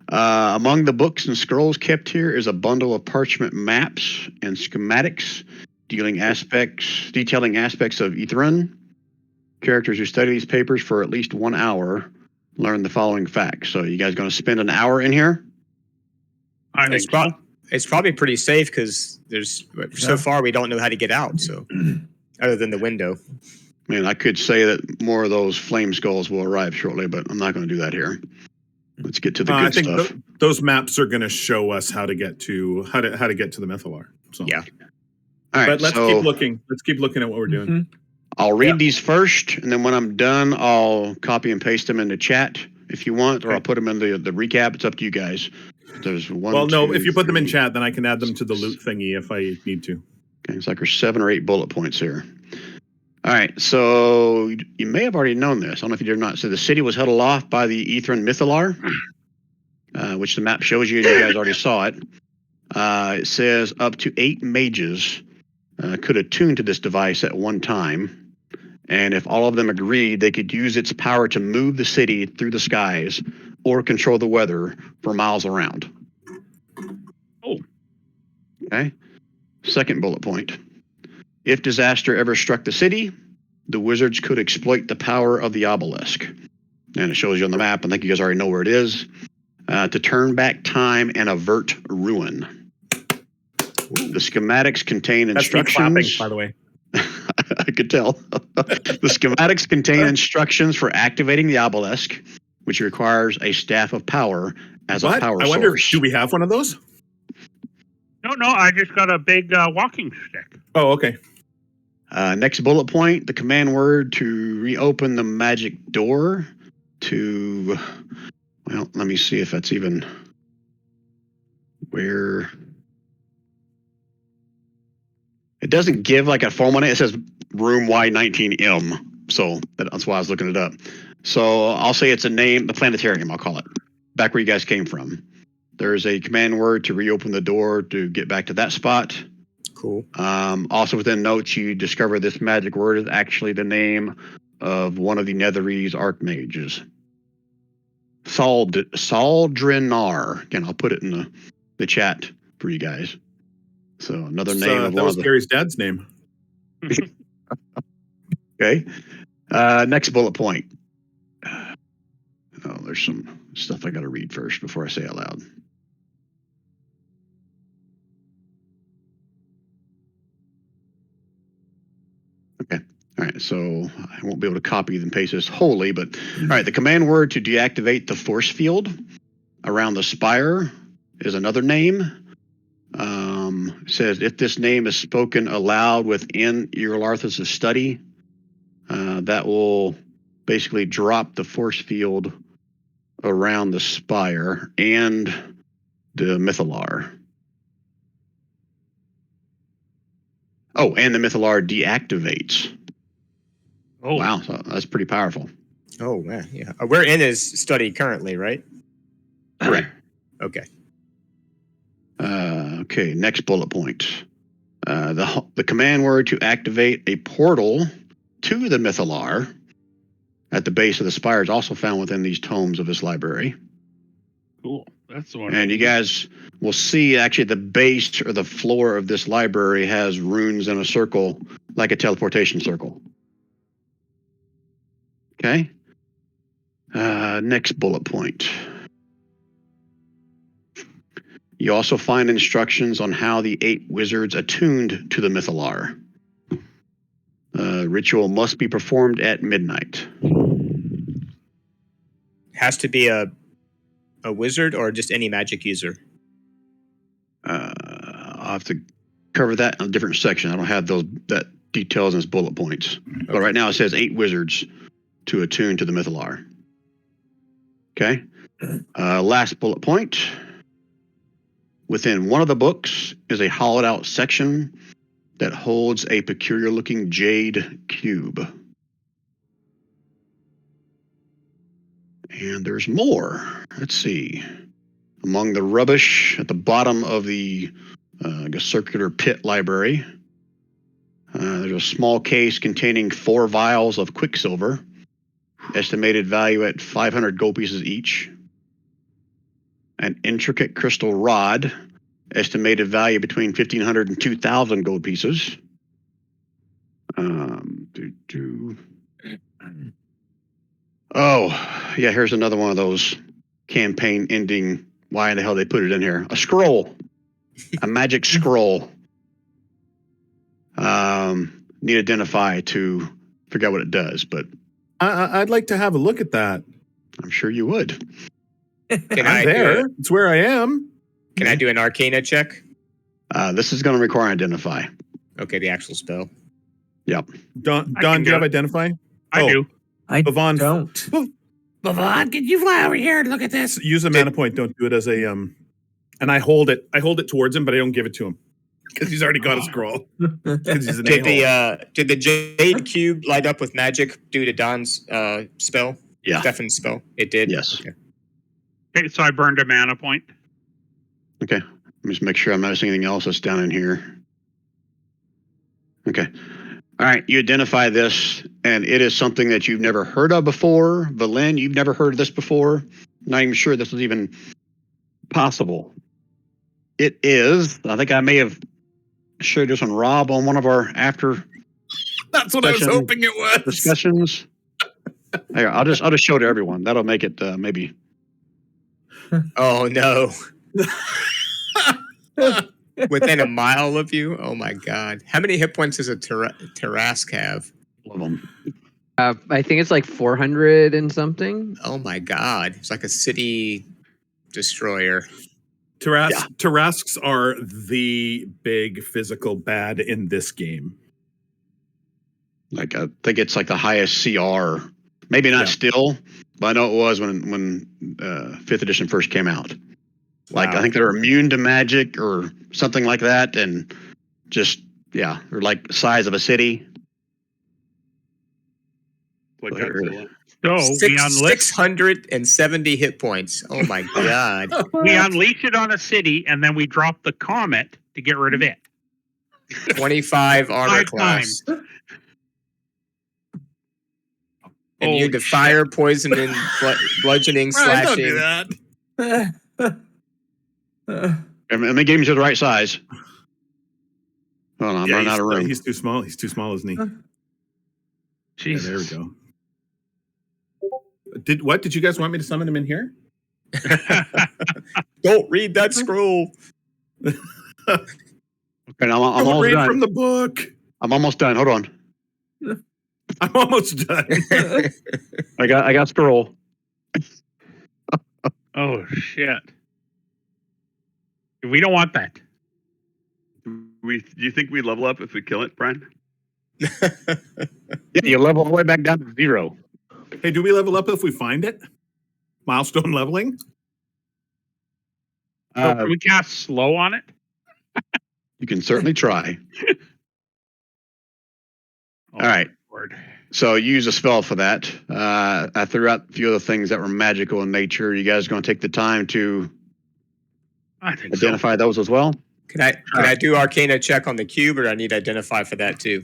Among the books and scrolls kept here is a bundle of parchment maps and schematics detailing aspects of Ithran. Characters who study these papers for at least 1 hour learn the following facts. So you guys going to spend an hour in here? I think so. It's probably pretty safe because so far we don't know how to get out. So other than the window. I mean, I could say that more of those flame skulls will arrive shortly, but I'm not going to do that here. Let's get to the I good think stuff. those maps are going to show us how to get to the Mythalar. So Yeah. All right, but let's so keep looking. Let's keep looking at what we're doing. Mhm. I'll read these first, and then when I'm done, I'll copy and paste them into chat if you want, or Okay. I'll put them in the recap. It's up to you guys. There's one. Well, no, 2, if you put them in 3. chat, then I can add them to the loot thingy if I need to. Okay, it's like there's 7 or 8 bullet points here. All right, so you may have already known this. I don't know if you did or not. So the city was held aloft by the Ithran Mythalar, which the map shows you, and you guys already saw it. It says up to 8 mages could attune to this device at one time. And if all of them agreed, they could use its power to move the city through the skies or control the weather for miles around. Oh. Okay. Second bullet point. If disaster ever struck the city, the wizards could exploit the power of the obelisk. And it shows you on the map, I think you guys already know where it is, to turn back time and avert ruin. The schematics contain That's me clapping, instructions. by the way. I could tell. The schematics contain instructions for activating the obelisk, which requires a staff of power as a power I wonder, source. do we have one of those? No, I just got a big walking stick. Oh, okay. Next bullet point, the command word to reopen the magic door to, well, let me see if that's even where. It doesn't give like a form on it. It says room Y19M. So that's why I was looking it up. So I'll say it's a name, the planetarium, I'll call it. Back where you guys came from. There's a command word to reopen the door to get back to that spot. Cool. Also within notes, you discover this magic word is actually the name of one of the Netherese archmages. Saldrinar. Again, I'll put it in the chat for you guys. So another name of That one was of the... Gary's dad's name. Okay. Next bullet point. Oh, there's some stuff I got to read first before I say it out loud. Okay. All right. So I won't be able to copy and paste this wholly, but all right. The command word to deactivate the force field around the spire is another name. It says if this name is spoken aloud within Iriolarthas' study, that will basically drop the force field around the spire and the Mythalar. Oh, and the Mythalar deactivates. Oh, Wow, so that's pretty powerful. Oh man, yeah. We're in his study currently, right? Correct. Okay. Okay, next bullet point. The command word to activate a portal to the Mythalar at the base of the spire is also found within these tomes of this library. Cool. That's the one. And you guys will see actually the base or the floor of this library has runes in a circle, like a teleportation circle. Okay. Next bullet point. You also find instructions on how the 8 wizards attuned to the Mythalar. Ritual must be performed at midnight. Has to be a wizard or just any magic user? I'll have to cover that in a different section. I don't have that details as bullet points. Okay. But right now it says 8 wizards to attune to the Mythalar. Okay. Last bullet point. Within one of the books is a hollowed out section that holds a peculiar looking jade cube. And there's more. Let's see. Among the rubbish at the bottom of the circular pit library, there's a small case containing 4 vials of quicksilver, estimated value at 500 gold pieces each. An intricate crystal rod, estimated value between 1,500 and 2,000 gold pieces. Oh, yeah, here's another one of those campaign ending. Why in the hell they put it in here? A scroll. A magic scroll. Need to identify to figure out what it does, but I'd like to have a look at that. I'm sure you would. Can I'm there. It's where I am. Can I do an Arcana check? This is going to require identify. Okay, the actual spell. Yep. Don, do you have identify? I do. I Bavon, don't. Bavon, can you fly over here and look at this? Use a mana point. Don't do it as a And I hold it. I hold it towards him, but I don't give it to him because he's already got a scroll. He's an Did a-hole. did the jade cube light up with magic due to Don's spell? Yeah. Stefan's spell. It did. Yes. Okay. Okay, so I burned a mana point. Okay. Let me just make sure I'm not missing anything else that's down in here. Okay. All right. You identify this, and it is something that you've never heard of before. Valen, you've never heard of this before. Not even sure this was even possible. It is. I think I may have showed this on Rob on one of our after. That's what I was hoping it was. Discussions. Here, I'll just show it to everyone. That'll make it maybe. Oh no. Within a mile of you? Oh my god. How many hit points does a Tarask have? Love them. I think it's like 400 and something. Oh my god. It's like a city destroyer. Tarasks are the big physical bad in this game. Like I think it's like the highest CR. Maybe not still, but I know it was when 5th edition first came out. Like I think they're immune to magic or something like that, and just they're like the size of a city. Like Godzilla. So we unleash 670 hit points. Oh my god. we unleash it on a city, and then we drop the comet to get rid of it. 25 armor 5 class. times. Immune to fire, poison, and bludgeoning, Right, don't slashing. do that. And they gave me to the right size. Oh, no, I'm running out of room. He's too small. He's too small, isn't he? Yeah, Jesus. there we go. Did you guys want me to summon him in here? Don't read that scroll. Okay, I'm Don't almost read done. from the book. I'm almost done. Hold on. I'm almost done. I got scroll. Oh shit. We don't want that. Do you think we level up if we kill it, Brian? Yeah, you level all the way back down to 0. Hey, do we level up if we find it? Milestone leveling? Can we cast slow on it? You can certainly try. Oh, All right. Lord. So you use a spell for that. I threw out a few other things that were magical in nature. You guys going to take the time to I think identify those as well? Can I do Arcana check on the cube, or do I need to identify for that too?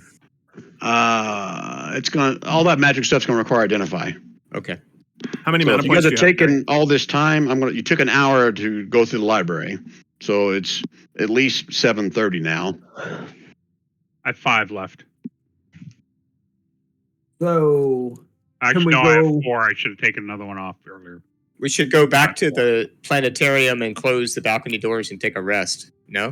it's gonna all that magic stuff's gonna require identify. Okay. How many So mana if you points guys do have you have, Gary? taken all this time, you took an hour to go through the library, so it's at least 7:30 now. I have 5 left. So Actually, we no, I have go- 4. I should have taken another one off earlier. We should go back to the planetarium and close the balcony doors and take a rest. No?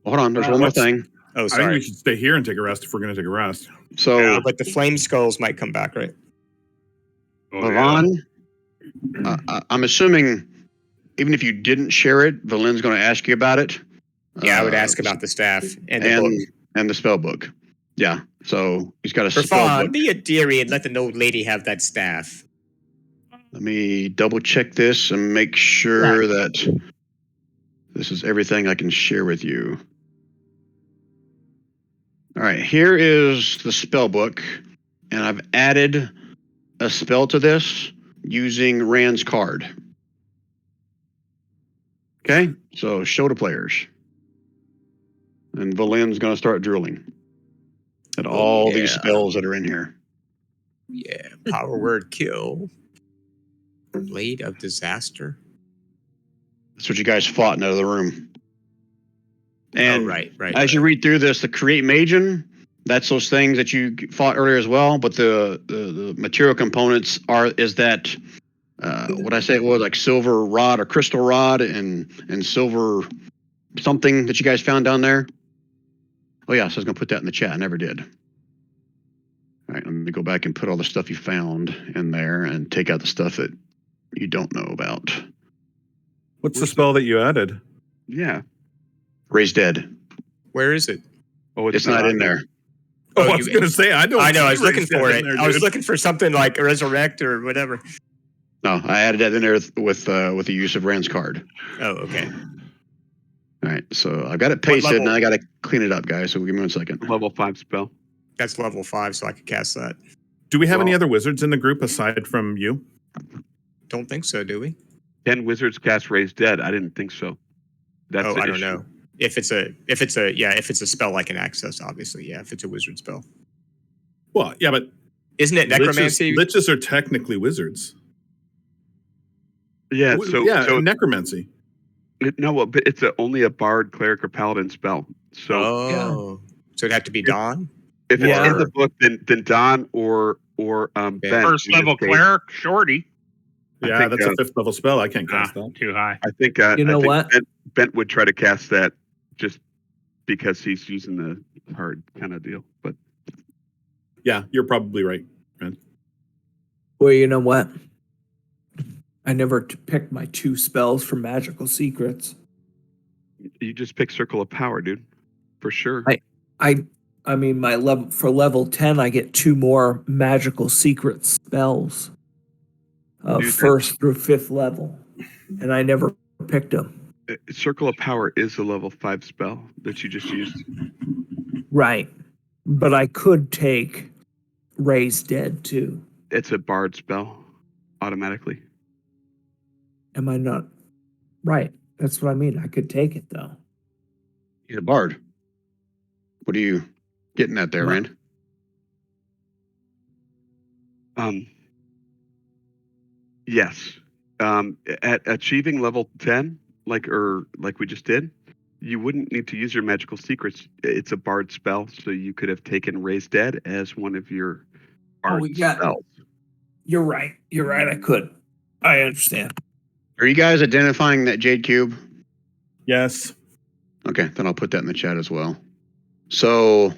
Well, hold on, there's one more what's- thing. Oh, I think we sorry. should stay here and take a rest if we're going to take a rest. So, Yeah. But the flame skulls might come back, right? Oh, yeah. Vaughn, I'm assuming even if you didn't share it, Valen's going to ask you about it. Yeah, I would ask about the staff and the book. and the spell book. Yeah, so he's got a spell Rafan, book. be a dearie and let the old lady have that staff. Let me double check this and make sure that this is everything I can share with you. All right, here is the spell book, and I've added a spell to this using Rand's card. Okay, so show to players. And Valen's going to start drooling at all these yeah. spells that are in here. Yeah, power word kill. Blade of disaster. That's what you guys fought in the other room. And right. as you read through this, the create Magian, that's those things that you fought earlier as well. But the material components is that what I say it was like silver rod or crystal rod and silver something that you guys found down there. Oh yeah, so I was gonna put that in the chat. I never did. All right, let me go back and put all the stuff you found in there and take out the stuff that you don't know about. What's the spell that you added? Yeah. Raise Dead. Where is it? Oh, It's not in there. Oh, Oh, I was you- going to say, I know. I know, I was see looking Raised Dead for in it. there, I was dude. looking for something like resurrect or whatever. No, I added that in there with the use of Rand's card. Oh, okay. All right, so I've got it pasted, and level? I got to clean it up, guys. So give me 1 second. Level 5 spell. That's level 5, so I could cast that. Do we have any Well- other wizards in the group aside from you? Don't think so, do we? Can wizards cast Raise Dead? I didn't think so. That's Oh, the I don't issue. know. If it's a spell I can access, obviously, yeah. If it's a wizard spell, Well, yeah, but isn't it necromancy? Liches are technically wizards. Yeah, so necromancy. but it's only a bard, cleric, or paladin spell. So So it'd have to be Dawn. if it's Yeah. in the book, then Don or Ben. First in this level case, clear, shorty. I Yeah, think, that's a 5th level spell. I can't cast that. Too high. I think You know I think what? Bent would try to cast that just because he's using the hard kind of deal. But Yeah, you're probably right. Well, you know what? I never picked my 2 spells from Magical Secrets. you just pick Circle of Power, dude, for sure. I mean, my level 10, I get 2 more Magical Secret spells, Dude, 1st through 5th level, and I never picked them. Circle of Power is a level 5 spell that you just used. Right, but I could take Raise Dead too. It's a bard spell automatically. Am I not right? That's what I mean. I could take it though. He's a bard. What are you getting at there, What? Rand? Yes. At achieving level 10, like we just did, you wouldn't need to use your magical secrets. It's a bard spell, so you could have taken Raise Dead as one of your bard spells. You're right. You're right. I could. I understand. Are you guys identifying that jade cube? Yes. Okay, then I'll put that in the chat as well. So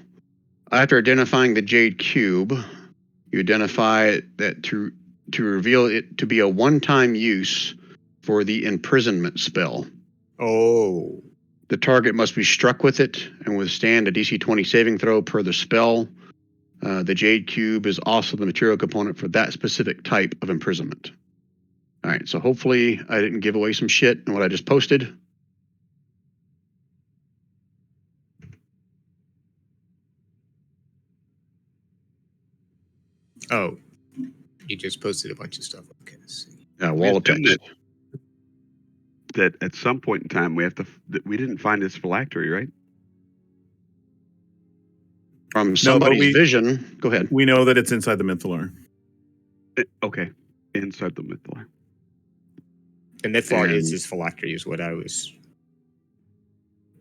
after identifying the jade cube, you identify that to reveal it to be a one-time use for the imprisonment spell. Oh. The target must be struck with it and withstand a DC 20 saving throw per the spell. The jade cube is also the material component for that specific type of imprisonment. All right, so hopefully I didn't give away some shit in what I just posted. Oh. You just posted a bunch of stuff. Okay, let's see. Yeah, wall of assume text. That at some point in time we didn't find his phylactery, right? From somebody's we- vision. Go ahead. We know that it's inside the Mythalar. Okay, inside the Mythalar. The Mythalar And- is his phylactery, is what I was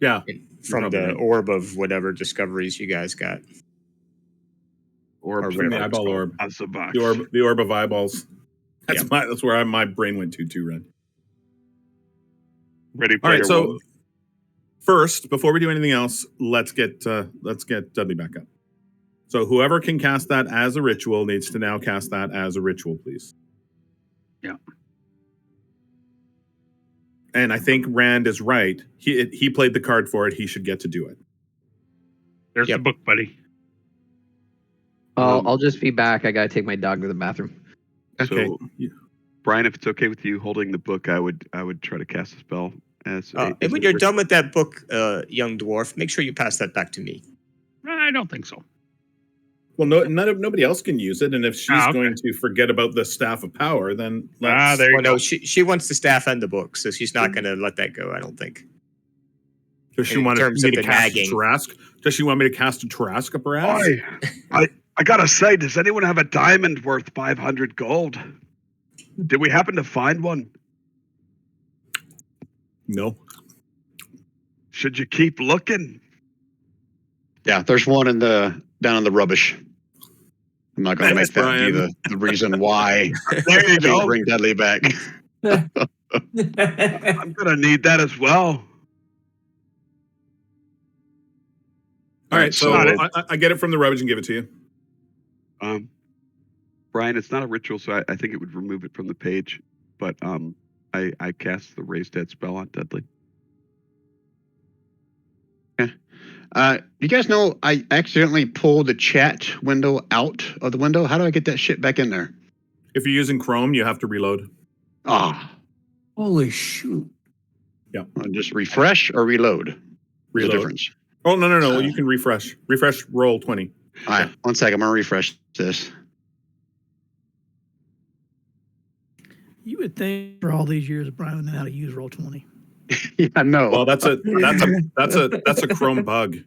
Yeah. from Probably the right. orb of whatever discoveries you guys got. Or Or From the whatever it's eyeball called. orb. as a box. The orb of eyeballs. That's Yeah. that's where my brain went to, Ren. Ready All right, player so one. first, before we do anything else, let's get Dudley back up. So whoever can cast that as a ritual needs to now cast that as a ritual, please. Yeah. And I think Rand is right. He played the card for it. He should get to do it. There's Yep. the book, buddy. I'll just be back. I gotta take my dog to the bathroom. Okay. So, Brian, if it's okay with you holding the book, I would try to cast a spell as. And when you're done with that book, young dwarf, make sure you pass that back to me. I don't think so. Well, nobody else can use it, and if she's okay. going to forget about the Staff of Power, then let's. There you Well, go. no, she wants the staff and the book, so she's not going to let that go, I don't think. Does she in want terms me of to the cast a nagging. Tarask? Does she want me to cast a Tarask up her ass? I gotta say, does anyone have a diamond worth 500 gold? Did we happen to find one? No. Should you keep looking? Yeah, there's one down in the rubbish. I'm not going to Thanks, make that be Brian. the reason why There you I go. bring Dudley back. I'm gonna need that as well. All right, so so- I get it from the rubbish and give it to you. Brian, it's not a ritual, so I think it would remove it from the page. But I cast the Raise Dead spell on Dudley. You guys know I accidentally pulled the chat window out of the window. How do I get that shit back in there? If you're using Chrome, you have to reload. Holy shoot. Just refresh or reload. There's a Reload. difference. Oh, no. You can refresh. Refresh, roll 20. All right, 1 second. I'm going to refresh this. You would think for all these years, Brian would know how to use Roll20. Yeah, no. Well, that's a Chrome bug.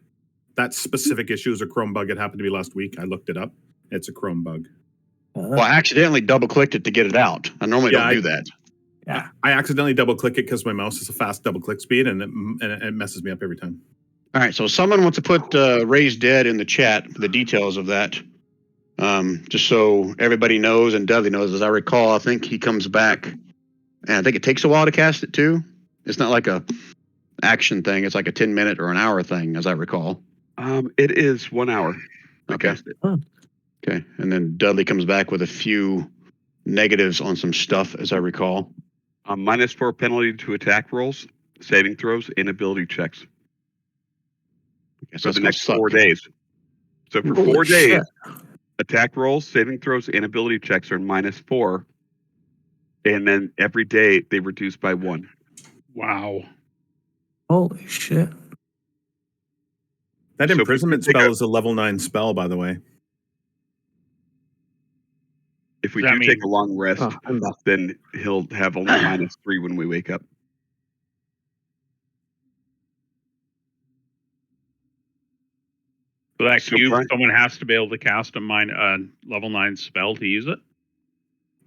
That specific issue is a Chrome bug. It happened to be last week. I looked it up. It's a Chrome bug. Well, I accidentally double-clicked it to get it out. I normally Yeah, don't do that. Yeah. I accidentally double-click it because my mouse is a fast double-click speed, and it messes me up every time. All right, so someone wants to put Raise Dead in the chat, the details of that, just so everybody knows and Dudley knows. As I recall, I think he comes back, and I think it takes a while to cast it too. It's not like a action thing. It's like a 10-minute or an hour thing, as I recall. It is 1 hour. I Okay. cast it. Okay, and then Dudley comes back with a few negatives on some stuff, as I recall. -4 penalty to attack rolls, saving throws, and ability checks Okay, so for it's the gonna next suck. 4 days. So for Holy 4 days, shit. attack rolls, saving throws, and ability checks are -4. And then every day they reduce by 1. Wow. Holy shit. That So if imprisonment you take spell a- is a level 9 spell, by the way. If we Does that do take mean- a long rest, Oh, I'm back. then he'll have only -3 when we wake up. So that So cube, Brian- someone has to be able to cast a level 9 spell to use it.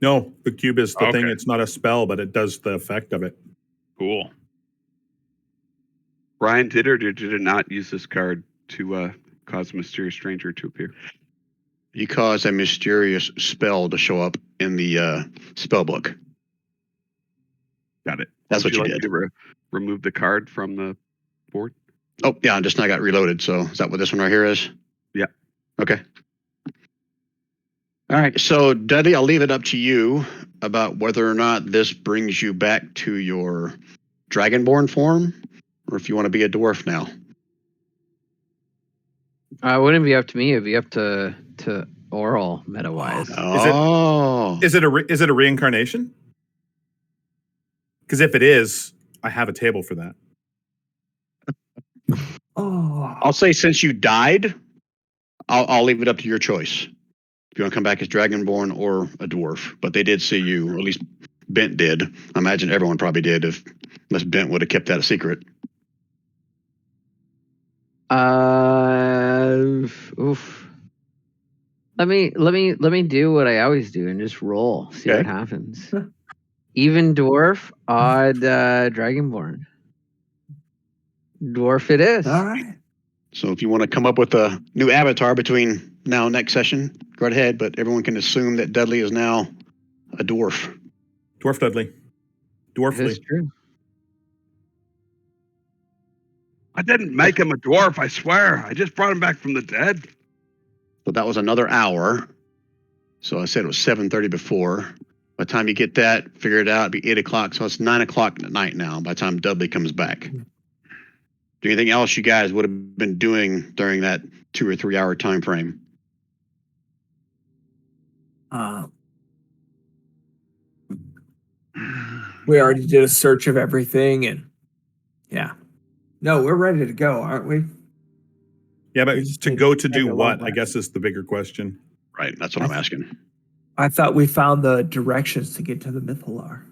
No, the cube is the thing. Okay. It's not a spell, but it does the effect of it. Cool. Brian did or did it not use this card to cause a mysterious stranger to appear? You cause a mysterious spell to show up in the spell book. Got it. That's Would what you like did. to remove the card from the board? Oh, yeah, I just now got reloaded. So is that what this one right here is? Yeah. Okay. All right. So, Dudley, I'll leave it up to you about whether or not this brings you back to your dragonborn form or if you want to be a dwarf now. It wouldn't be up to me. It'd be up to Oral meta-wise. Oh. Is it a reincarnation? Because if it is, I have a table for that. Oh. I'll say since you died, I'll leave it up to your choice. If you want to come back as dragonborn or a dwarf. But they did see you, or at least Bent did. I imagine everyone probably did unless Bent would have kept that a secret. Oof. Let me do what I always do and just roll. See Okay. what happens. Even dwarf, odd dragonborn. Dwarf it is. All right. So if you want to come up with a new avatar between now and next session, go ahead. But everyone can assume that Dudley is now a dwarf. Dwarf Dudley. That's Dwarfly. true. I didn't make him a dwarf, I swear. I just brought him back from the dead. So that was another hour. So I said it was 7:30 before. By the time you get that, figure it out, it'd be 8 o'clock. So it's 9 o'clock at night now by the time Dudley comes back. Do anything else you guys would have been doing during that 2 or 3 hour time frame? We already did a search of everything, and yeah. No, we're ready to go, aren't we? Yeah, but to go to do Take a what, long I guess is the bigger question. Right, that's what I'm asking. I thought we found the directions to get to the Mythalar.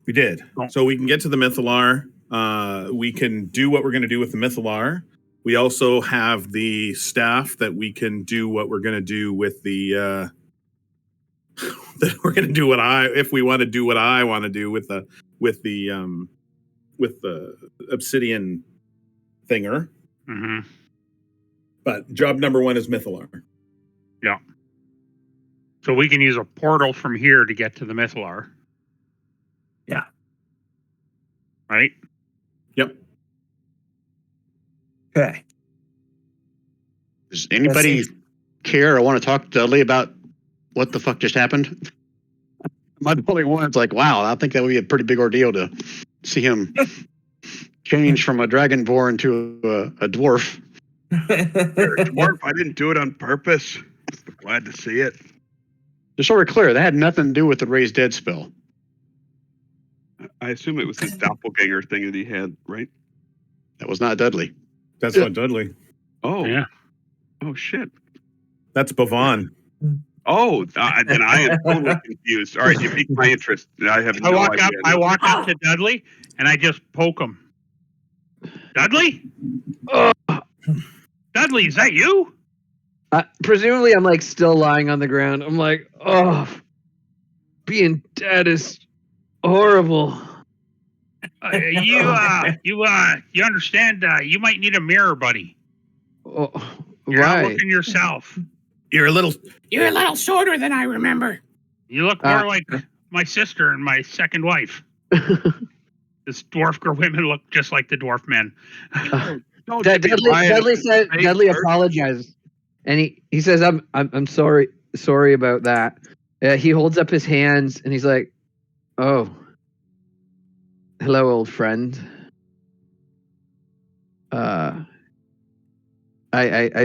We did. Oh. So we can get to the Mythalar. We can do what we're going to do with the Mythalar. We also have the staff that we can do what we're going to do with the... that we're going to do if we want to do what I want to do with the obsidian thinger. Mm-hmm. But job number 1 is Mythalar. Yeah. So we can use a portal from here to get to the Mythalar. Yeah. Right? Yep. Okay. Does anybody care or want to talk to Dudley about what the fuck just happened? Am I the only one? It's like, wow, I think that would be a pretty big ordeal to see him change from a dragonborn to a dwarf. You're a dwarf. I didn't do it on purpose. I'm glad to see it. Just so we're clear, that had nothing to do with the raise dead spell. I assume it was his doppelganger thing that he had, right? That was not Dudley. That's not Dudley. Oh. Yeah. Oh, shit. That's Bavon. Oh, then I am totally confused. All right, you piqued my interest. I have no idea. I walk up to Dudley and I just poke him. Dudley? Dudley, is that you? Presumably, I'm like still lying on the ground. I'm like, oh, being dead is horrible. You understand? You might need a mirror, buddy. Oh, You're not right. looking yourself. You're a little shorter than I remember. You look more like my sister and my second wife. This dwarf girl women look just like the dwarf men. Dudley apologizes, and he says, "I'm sorry about that." He holds up his hands and he's like, "Oh, hello, old friend. I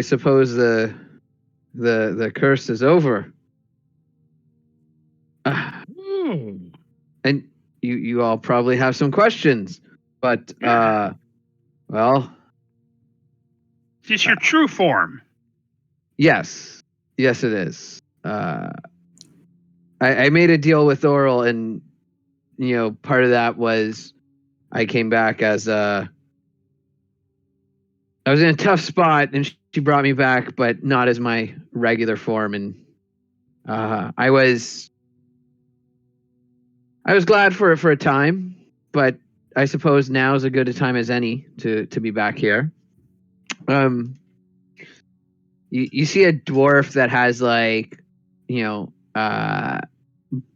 suppose the curse is over." And you all probably have some questions, but well, Is this your true form? yes, it is. I made a deal with Oral, and part of that was I came back as I was in a tough spot, and she brought me back, but not as my regular form, and I was glad for a time, but I suppose now is as good a time as any to be back here. You see a dwarf that has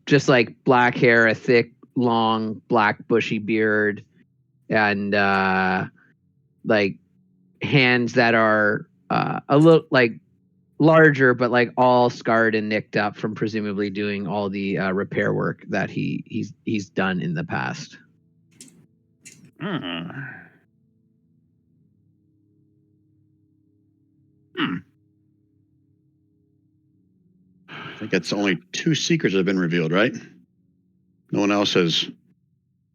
just like black hair, a thick, long, black, bushy beard, and like hands that are a little like larger, but like all scarred and nicked up from presumably doing all the repair work that he's done in the past. I think it's only 2 secrets that have been revealed, right? No one else has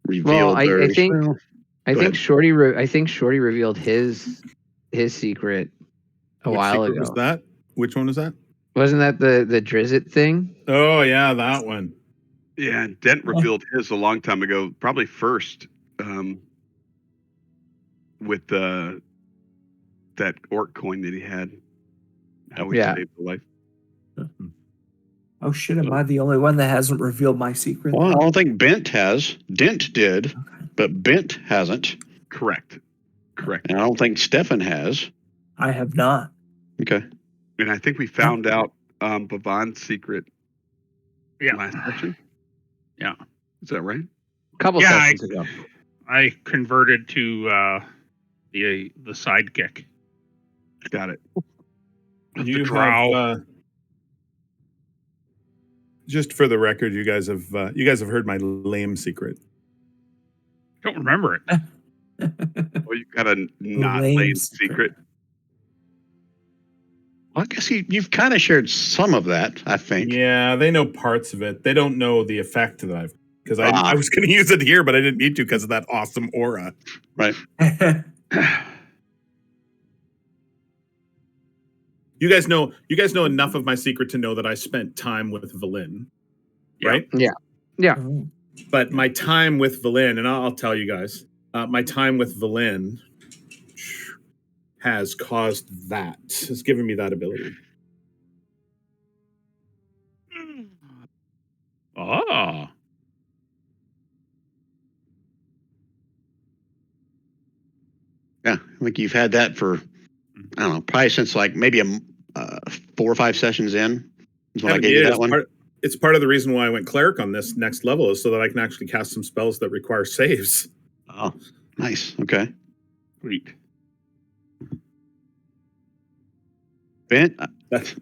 revealed. Well, I think ahead. Shorty revealed his secret a while ago. Was that? Which one was that? Wasn't that the Drizzt thing? Oh yeah, that one. Yeah, and Dent revealed his a long time ago, probably first with that orc coin that he had. how we Yeah. saved the life. Oh shit! Am I the only one that hasn't revealed my secret? Well, I don't think Bent has. Dent did, but Bent hasn't. Correct. And I don't think Stefan has. I have not. Okay. And I think we found out Bavon's secret Yeah. last session. Yeah. Is that right? Couple Yeah, sessions ago. I converted to the sidekick. Got it. You drow. have, just for the record, you guys have heard my lame secret. Don't remember it. Well, you got a not Lame lame secret. secret. Well, I guess you've kind of shared some of that, I think. Yeah, they know parts of it. They don't know the effect that I've, because I Ah. was going to use it here, but I didn't need to because of that awesome aura. Right. You guys know enough of my secret to know that I spent time with Valin, right? Yeah. But my time with Valin, and I'll tell you guys, my time with Valin has caused that. Has given me that ability. Oh. Yeah. I think you've had that for, I don't know, probably since like maybe 4 or 5 sessions in. Is when I gave you that one. It's part of the reason why I went cleric on this next level is so that I can actually cast some spells that require saves. Oh, nice. Okay. Sweet. Bent, That's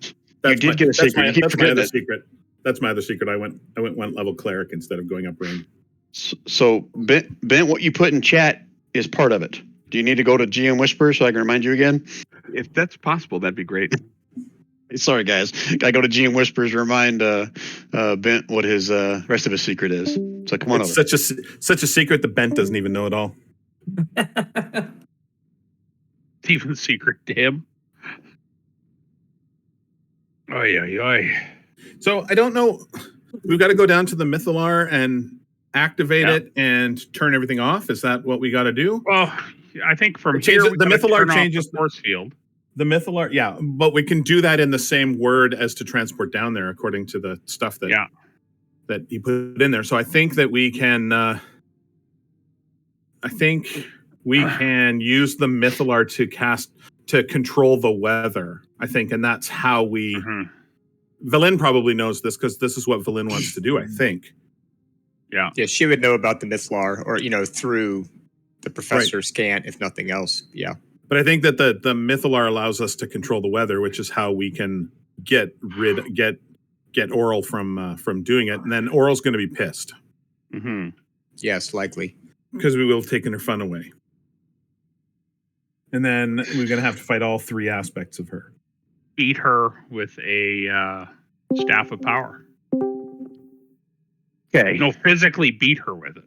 you did get a secret. You keep that's my forgetting other it. secret. That's my other secret. I went 1 level cleric instead of going up range. So, Bent, what you put in chat is part of it. Do you need to go to GM Whisper so I can remind you again? If that's possible, that'd be great. Sorry, guys. I go to GM Whispers to remind Bent what his rest of his secret is. So come on It's over. such a secret that Bent doesn't even know it all. Even secret to him. Oy, oy, oy. So I don't know. We've got to go down to the Mythalar and activate Yeah. it and turn everything off. Is that what we got to do? Well, I think from It changes- here we the gotta Mythalar turn off changes- the force field. The Mythalar, yeah, but we can do that in the same word as to transport down there, according to the stuff that Yeah. that he put in there. So I think that we can. I think we can use the Mythalar to control the weather. I think, and that's how we. Mhm. Valin probably knows this because this is what Valin wants to do. I think. Yeah. Yeah, she would know about the Mythlar, or through the Professor Scant, if nothing else. Yeah. But I think that the Mythalar allows us to control the weather, which is how we can get Oral from doing it. And then Oral's going to be pissed Mm-hmm. Yes, likely. because we will have taken her fun away. And then we're going to have to fight all 3 aspects of her. Beat her with a staff of power. Okay. No, physically beat her with it.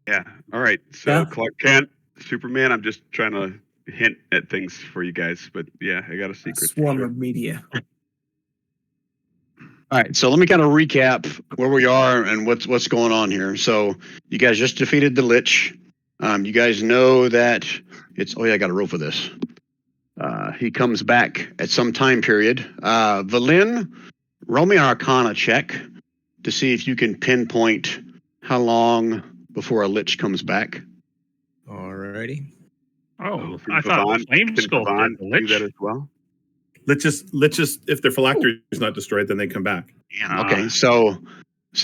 Yeah. All right. So Yeah. Clark Kent, Superman. I'm just trying to hint at things for you guys, but yeah, I got a secret. for Swarm sure. of media. All right, so let me kind of recap where we are and what's going on here. So you guys just defeated the Lich. You guys know that it's. Oh yeah, I got to roll for this. He comes back at some time period. Valin, roll me an Arcana check to see if you can pinpoint how long before a Lich comes back. Alrighty. Oh, Can I thought Bavon- Flame can Skull Bavon did the do Lich. that as well? Let's just if their phylactery is not destroyed, then they come back. Yeah. Okay, so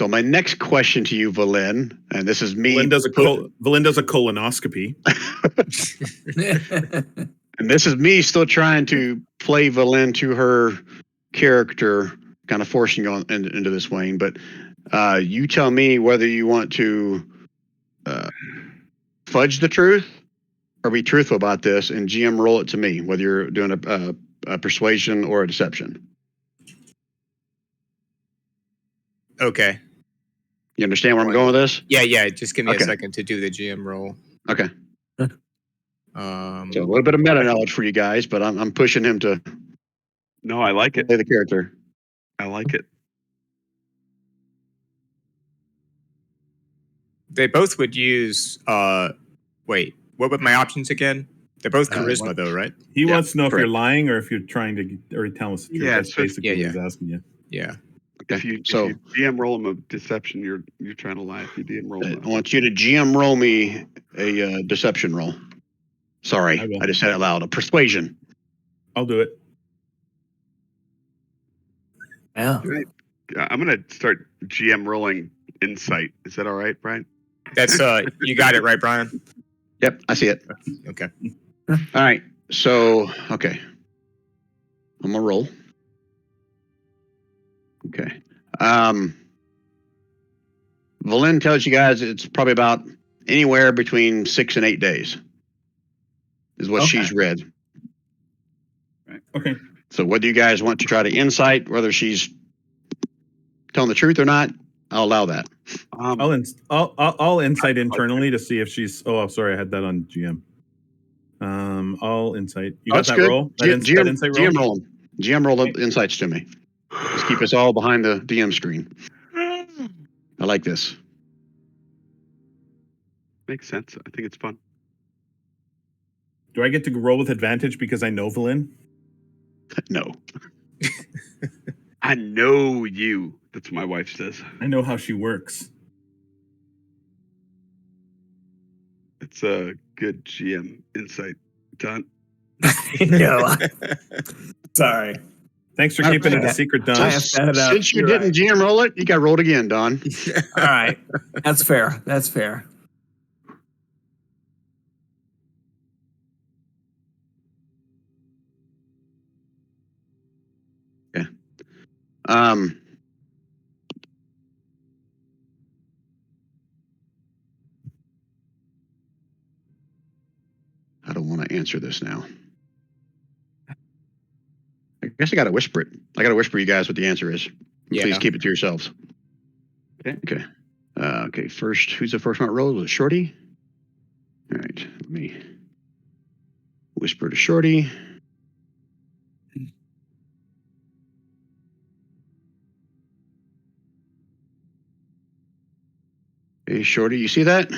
my next question to you, Valin, and this is me. Valin does a colonoscopy. And this is me still trying to play Valin to her character, kind of forcing you into this, Wayne. But you tell me whether you want to fudge the truth or be truthful about this, and GM roll it to me, whether you're doing a persuasion or a deception. Okay. You understand where I'm going with this? Yeah. Just give me Okay. a second to do the GM roll. Okay. Um, So a little bit of meta knowledge for you guys, but I'm pushing him to No, I like it. play the character. I like it. they both would use. Wait, what were my options again? They're both Uh, charisma, though, right? He Yeah, wants to know if you're correct. lying or if you're trying to or tell us the truth. Yeah, That's so- basically what he's asking you. Yeah. If you So DM roll him a deception, you're trying to lie. If you DM roll I him, want you to GM roll me a deception roll. Sorry, I will. I just said it loud. A persuasion. I'll do it. Yeah. I'm gonna start GM rolling insight. Is that all right, Brian? That's you got it right, Brian. Yep, I see it. Okay. All right. So, okay. I'm gonna roll. Okay. Valen tells you guys it's probably about anywhere between 6 and 8 days. Is what Okay. she's read. Okay. So, whether you guys want to try to insight whether she's telling the truth or not, I'll allow that. I'll insight internally to see if she's. Oh, sorry, I had that on GM. I'll insight. You got That's that good. roll? That GM, insight roll? GM roll them. GM roll the insights to me. Just keep us all behind the DM screen. I like this. Makes sense. I think it's fun. Do I get to roll with advantage because I know Valen? No. I know you. That's what my wife says. I know how she works. It's a good GM insight. Done. No. Sorry. Thanks for keeping it a secret, Don. I have set it up. Since you You're didn't GM roll it, you got rolled again, Don. All right. That's fair. That's fair. Um, I don't want to answer this now. I guess I got to whisper it. I got to whisper you guys what the answer is. Yeah. Please keep it to yourselves. Okay. Okay. Okay. First, who's the first one that rolled? Was it Shorty? All right. Let me whisper to Shorty. Hey, Shorty, you see that?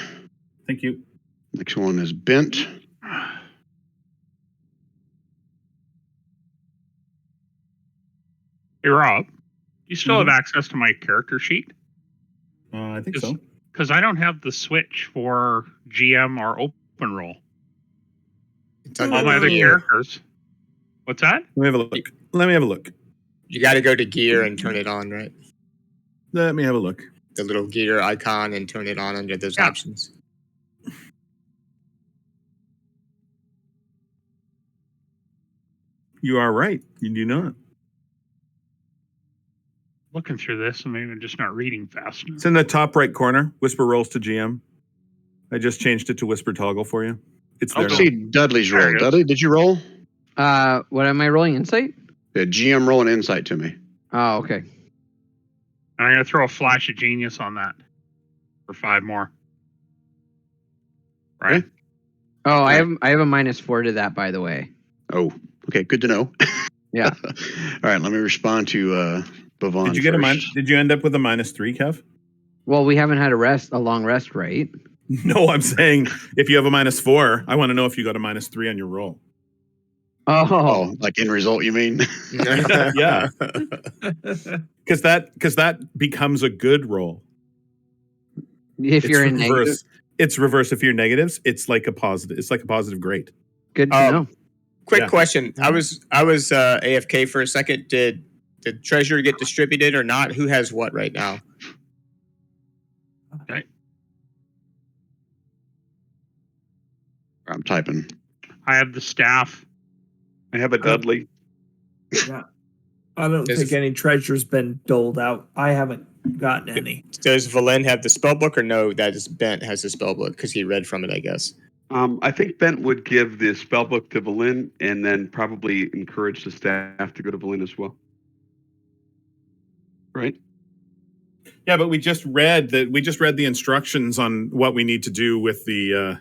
Thank you. Next one is Bent. Hey, Rob, you still Mhm. have access to my character sheet? I think so. Because I don't have the switch for GM or open roll. It's All under my other gear. characters. What's that? Let me have a look. Let me have a look. You got to go to gear and turn it on, right? Let me have a look. The little gear icon and turn it on under those Yeah. options. You are right. You do not. Looking through this, and maybe I'm just not reading fast enough. It's in the top right corner. Whisper rolls to GM. I just changed it to whisper toggle for you. It's there. Okay. now. See Dudley's There roll. it is. Dudley, did you roll? What am I rolling? Insight? Yeah, GM roll an insight to me. Oh, okay. And I'm going to throw a flash of genius on that for 5 more. Right? Okay. Oh, Right. I have a -4 to that, by the way. Oh, okay. Good to know. Yeah. All right. Let me respond to Bavon. Did you get first. Did you end up with a -3, Kev? Well, we haven't had a long rest, right? No, I'm saying if you have a -4, I want to know if you got a -3 on your roll. Oh, Oh, like in result, you mean? Yeah. Because that becomes a good roll. if you're in negative, reverse. It's reverse. If you're negatives, it's like a positive. It's like a positive grade. good to know. Quick Yeah. question. I was AFK for a second. Did the treasure get distributed or not? Who has what right now? I'm typing. I have the staff. I have a Dudley. I don't Does- think any treasure's been doled out. I haven't gotten any. Does Valen have the spell book or no? That is Bent has the spell book because he read from it, I guess. I think Bent would give the spell book to Valen and then probably encourage the staff to go to Valen as well. Right? Yeah, but we just read the instructions on what we need to do with the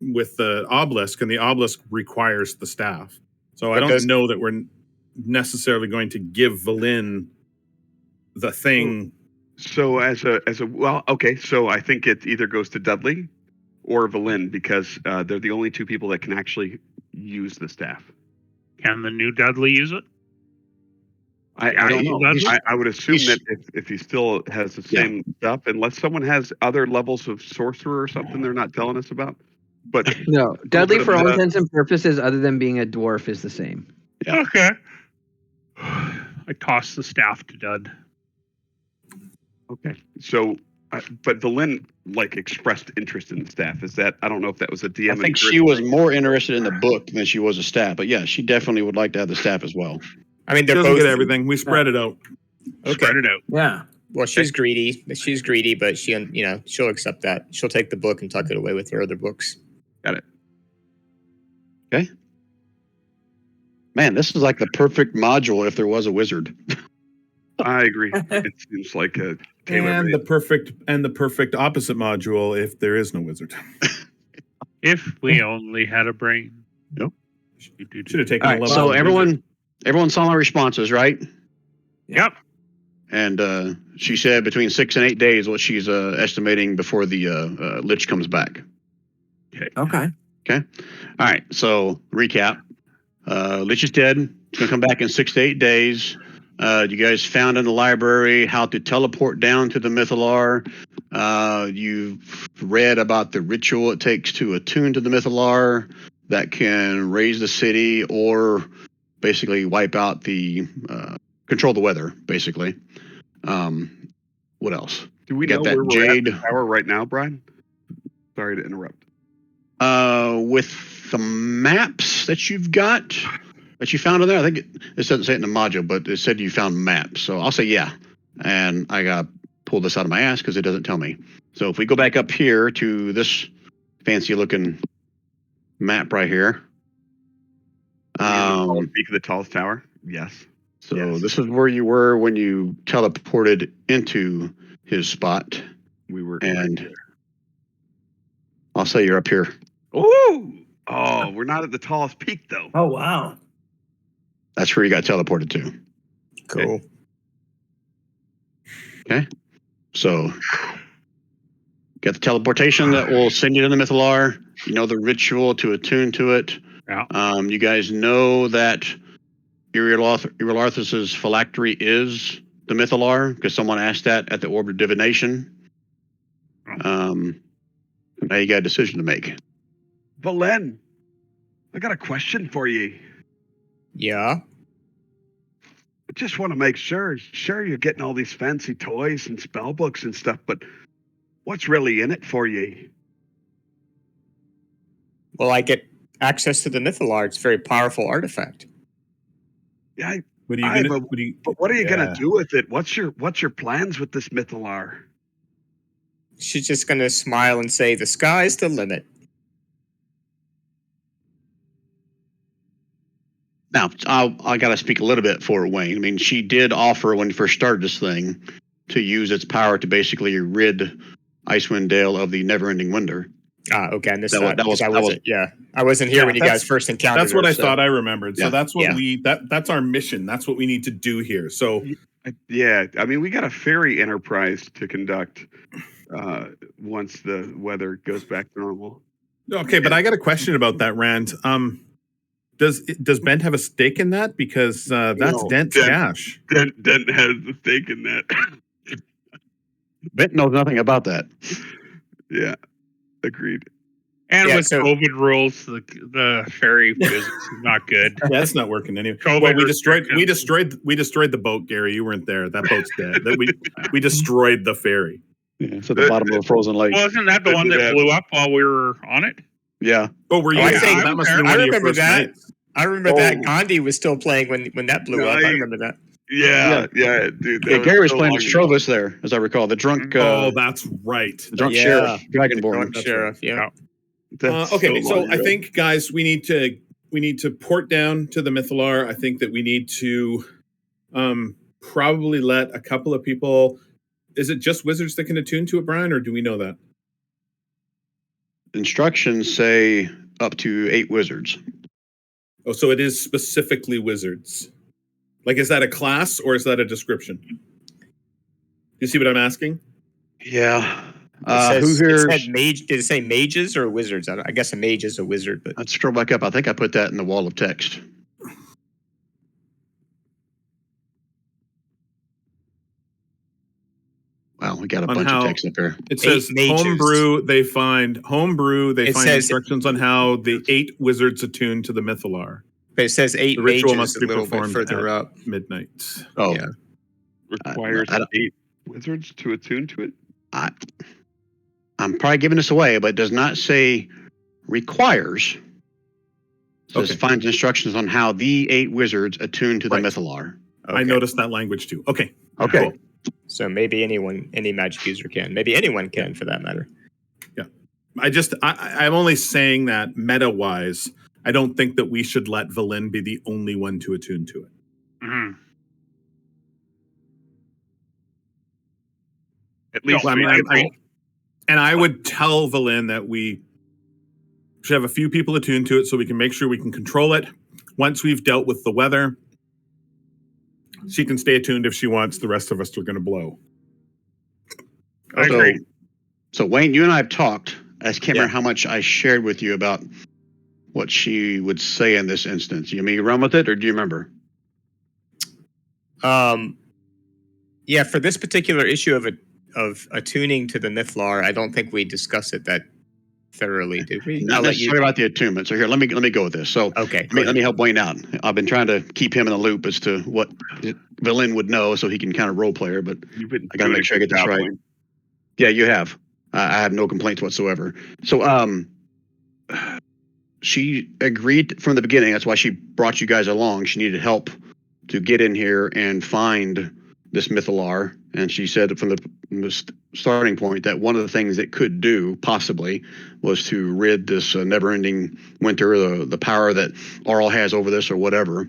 with the obelisk, and the obelisk requires the staff. So I But don't know that we're necessarily going to give Valen the thing So okay. So I think it either goes to Dudley or Valin because they're the only two people that can actually use the staff. Can the new Dudley use it? I don't know. Dudley? I would assume he's- that if he still has the same stuff, unless someone has other levels of sorcerer or something they're not telling us about. But No, Dudley, bit for of all a- intents and purposes, other than being a dwarf, is the same. Yeah. Okay. I tossed the staff to Dud. okay, so but Valin expressed interest in the staff. Is that I don't know if that was a DM. I think she was more interested in the book than she was a staff. But yeah, she definitely would like to have the staff as well. I mean, She they're doesn't both get everything. We spread it out. Okay. Spread it out. Yeah. Well, she's greedy. She's greedy, but she'll accept that. She'll take the book and tuck it away with her other books. Man, this is like the perfect module if there was a wizard. I agree. It seems like a tailor And the perfect opposite module if there is no wizard. If we only had a brain. Yep. Should have taken All a right, level. so of everyone saw my responses, right? Yep. And she said between 6 and 8 days what she's estimating before the lich comes back. Okay. All right, so recap. Lich is dead. It's going to come back in 6 to 8 days. You guys found in the library how to teleport down to the Mythalar. You've read about the ritual it takes to attune to the Mythalar that can raise the city or basically wipe out control the weather, basically. What else? Do we Got know that where we're jade. at the tower right now, Brian? Sorry to interrupt. With the maps that you've got, that you found in there, I think it doesn't say it in the module, but it said you found maps. So I'll say yeah. And I got to pull this out of my ass because it doesn't tell me. So if we go back up here to this fancy looking map right here. Peak of the tallest tower? Yes. So Yes. this is where you were when you teleported into his spot. We were And I'll say you're up here. Ooh! Oh, we're not at the tallest peak though. Oh wow. That's where you got teleported to. Cool. So, got the teleportation that will send you to the Mythalar. You know the ritual to attune to it. Yeah. You guys know that Iriolarthas' phylactery is the Mythalar because someone asked that at the Orb of Divination. Now you got a decision to make. Valen, I got a question for you. Yeah. I just want to make sure. Sure, you're getting all these fancy toys and spell books and stuff, but what's really in it for you? Well, I get access to the Mythalar. It's a very powerful artifact. Yeah, What are I you know, gonna? but what are you Yeah. gonna do with it? What's your plans with this Mythalar? She's just going to smile and say, the sky's the limit. Now, I got to speak a little bit for Wayne. I mean, she did offer when you first started this thing to use its power to basically rid Icewind Dale of the never-ending winter. Okay, I missed That that. was- because that was- I wasn't here Yeah, when you that's- guys first encountered That's what her, I so- thought I remembered. So Yeah. that's what Yeah. that's our mission. That's what we need to do here. So Yeah, I mean, we got a ferry enterprise to conduct once the weather goes back to normal. okay, but I got a question about that, Rand. Does Bent have a stake in that? Because that's No, Dent's Dent- cash. Dent has the stake in that. Bent knows nothing about that. Yeah, agreed. And Yeah, with so- COVID rules, the ferry business is not good. Yeah, that's not working anyway. COVID Well, we restrictions. destroyed the boat, Gary. You weren't there. That boat's dead. We destroyed the ferry. Yeah, it's at the bottom of a frozen lake. Wasn't that the one that blew up while we were on it? Yeah. Oh, were you? Oh, I there? think- that must have been I one of your remember first that. nights. I remember that Oh. Gandhi was still playing when that blew up. I remember that. Yeah, dude. that Yeah, Gary was so playing long with ago. Strovus there, as I recall. The drunk, Oh, that's right. the drunk Yeah. sheriff, Dragonborn. Drunk sheriff, yeah. That's Okay, so long I ago. think, guys, we need to port down to the Mythalar. I think that we need to probably let a couple of people. Is it just wizards that can attune to it, Brian, or do we know that? Instructions say up to 8 wizards. Oh, so it is specifically wizards. Like, is that a class or is that a description? You see what I'm asking? Yeah. It Who says, it here's? said mage. Did it say mages or wizards? I guess a mage is a wizard, but Let's scroll back up. I think I put that in the wall of text. Wow, we got a On bunch how- of text up here. It says mages. homebrew. They find It says- instructions on how the 8 wizards attune to the Mythalar. but it says 8 The ritual mages must a be little bit performed further at up. midnight. Oh, Yeah. Requires I don't- 8 wizards to attune to it. I'm probably giving this away, but it does not say requires. It says Okay. finds instructions on how the 8 wizards attune to the Right. Mythalar. I noticed that language too. Okay. Okay. Cool. So maybe any magic user can. Maybe anyone can, for that matter. I'm only saying that meta-wise, I don't think that we should let Valen be the only one to attune to it. Mhm. At least I mean, I and I would tell Valen that we should have a few people attuned to it so we can make sure we can control it. Once we've dealt with the weather, she can stay attuned if she wants. The rest of us are going to blow. I So- agree. So Wayne, you and I have talked. I just can't Yeah. remember how much I shared with you about what she would say in this instance. You mean you run with it, or do you remember? Yeah, for this particular issue of attuning to the Mythlar, I don't think we discussed it that thoroughly, did we? Not I'll let you. necessarily about the attunement. So here, let me go with this. So Okay. let me help Wayne out. I've been trying to keep him in the loop as to what Valen would know, so he can kind of role play her. But You've been I gotta doing make sure I a get this good job, right. Wayne. Yeah, you have. I have no complaints whatsoever. So, she agreed from the beginning. That's why she brought you guys along. She needed help to get in here and find this Mythalar. And she said from the starting point that one of the things it could do, possibly, was to rid this never-ending winter, the power that Arl has over this or whatever.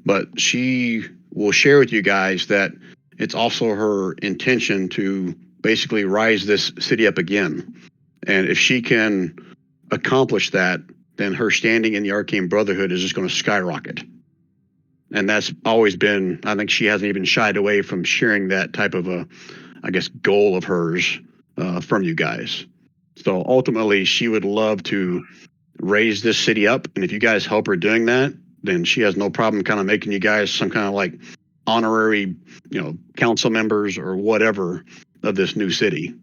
But she will share with you guys that it's also her intention to basically rise this city up again. And if she can accomplish that, then her standing in the Arcane Brotherhood is just going to skyrocket. And that's always been, I think she hasn't even shied away from sharing that type of a, I guess, goal of hers from you guys. So ultimately, she would love to raise this city up. And if you guys help her doing that, then she has no problem kind of making you guys some kind of like honorary, council members or whatever of this new city.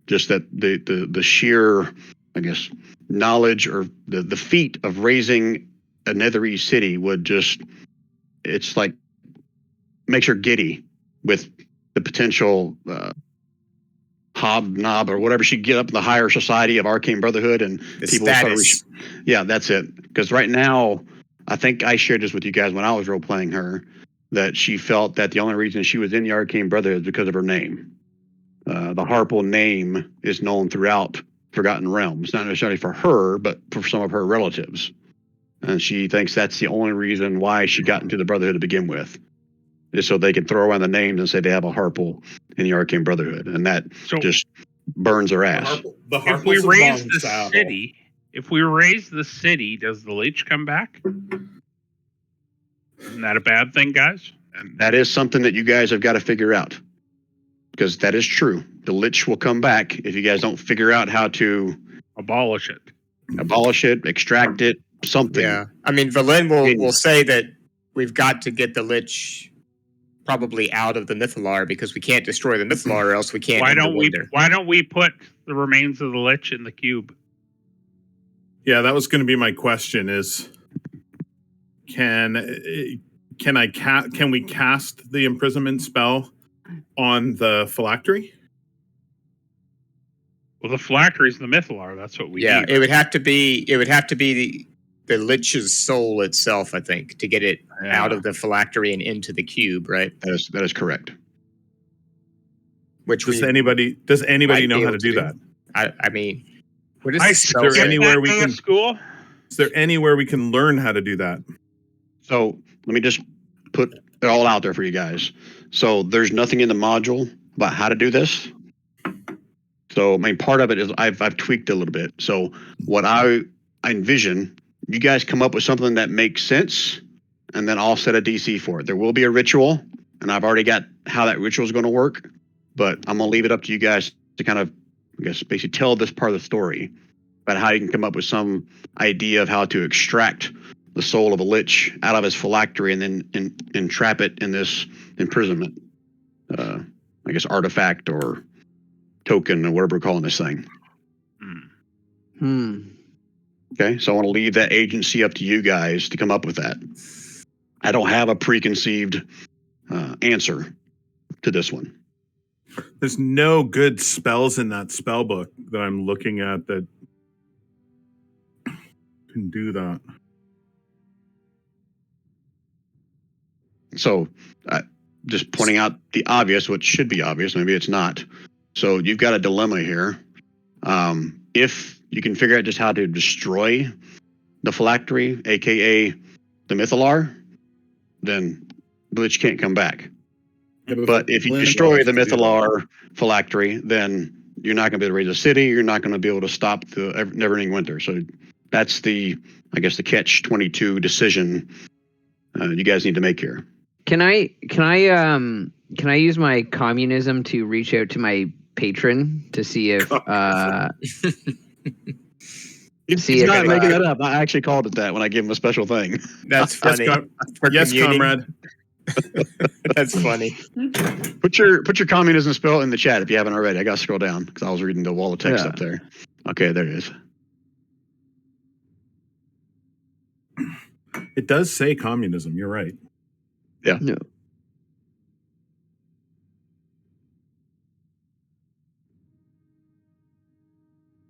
Just that the sheer, I guess, knowledge or the feat of raising a Netherese city would just, it's like, makes her giddy with the potential hobnob or whatever she'd get up in the higher society of Arcane Brotherhood, and The people would start status. yeah, that's it. Because right now, I think I shared this with you guys when I was role playing her, that she felt that the only reason she was in the Arcane Brotherhood is because of her name. The Harple name is known throughout Forgotten Realms, not necessarily for her, but for some of her relatives. And she thinks that's the only reason why she got into the Brotherhood to begin with, is so they can throw around the names and say they have a Harple in the Arcane Brotherhood, and that So just burns her ass. if we raise the city, does the Lich come back? Isn't that a bad thing, guys? And that is something that you guys have got to figure out, because that is true. The Lich will come back if you guys don't figure out how to Abolish it. abolish it, extract it, something. Yeah. I mean, Valen will say that we've got to get the Lich probably out of the Mythalar because we can't destroy the Mythalar or else we can't Why end the don't we? winter. Why don't we put the remains of the Lich in the cube? Yeah, that was going to be my question: is can we cast the imprisonment spell on the phylactery? Well, the phylactery's in the Mythalar. That's what we Yeah, need. it would have to be the Lich's soul itself, I think, to get it out of the phylactery and into the cube, right? That is correct. Which Does we anybody might know be how able to do that? I mean, what is I this spell there skipped say? anywhere that we day can- of school. Is there anywhere we can learn how to do that? So let me just put it all out there for you guys. So there's nothing in the module about how to do this. So I mean, part of it is I've tweaked a little bit. So what I envision, you guys come up with something that makes sense, and then I'll set a DC for it. There will be a ritual, and I've already got how that ritual is going to work. but I'm gonna leave it up to you guys to kind of, I guess, basically tell this part of the story about how you can come up with some idea of how to extract the soul of a lich out of his phylactery and then entrap it in this imprisonment. I guess artifact or token or whatever we're calling this thing. Okay, so I want to leave that agency up to you guys to come up with that. I don't have a preconceived answer to this one. There's no good spells in that spell book that I'm looking at that can do that. So just pointing out the obvious, which should be obvious, maybe it's not. So you've got a dilemma here. If you can figure out just how to destroy the phylactery, aka the Mythalar, then the lich can't come back. Yeah, But if you destroy the Mythalar phylactery, then you're not going to be able to raise a city. You're not going to be able to stop the never-ending winter. So that's the catch-22 decision you guys need to make here. Can I use my communism to reach out to my patron to see if He's not making that up. I actually called it that when I gave him a special thing. That's funny. Yes, comrade. That's funny. Put your communism spell in the chat if you haven't already. I got to scroll down because I was reading the wall of text up there. Okay, there it is. It does say communism. You're right. Yeah. No.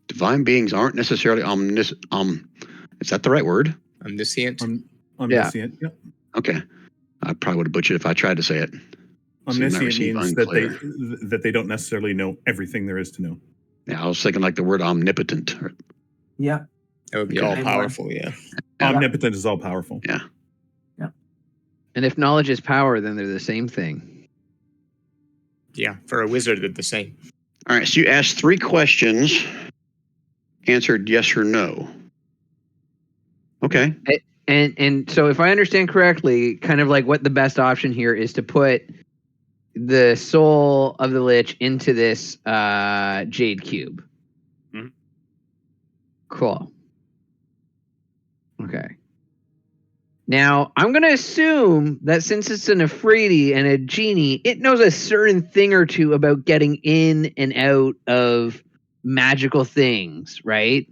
Divine beings aren't necessarily omniscient. Is that the right word? Omniscient. Omniscient. Yeah. Okay. I probably would have butchered if I tried to say it. Omniscient means that they don't necessarily know everything there is to know. Yeah, I was thinking like the word omnipotent. Yeah. That would be all powerful, yeah. Omnipotent is all powerful. Yeah. And if knowledge is power, then they're the same thing. Yeah, for a wizard, they're the same. All right, so you asked 3 questions, answered yes or no. Okay. And so if I understand correctly, kind of like what the best option here is to put the soul of the lich into this jade cube. Mhm. Cool. Okay. Now, I'm going to assume that since it's an Afridi and a genie, it knows a certain thing or two about getting in and out of magical things, right?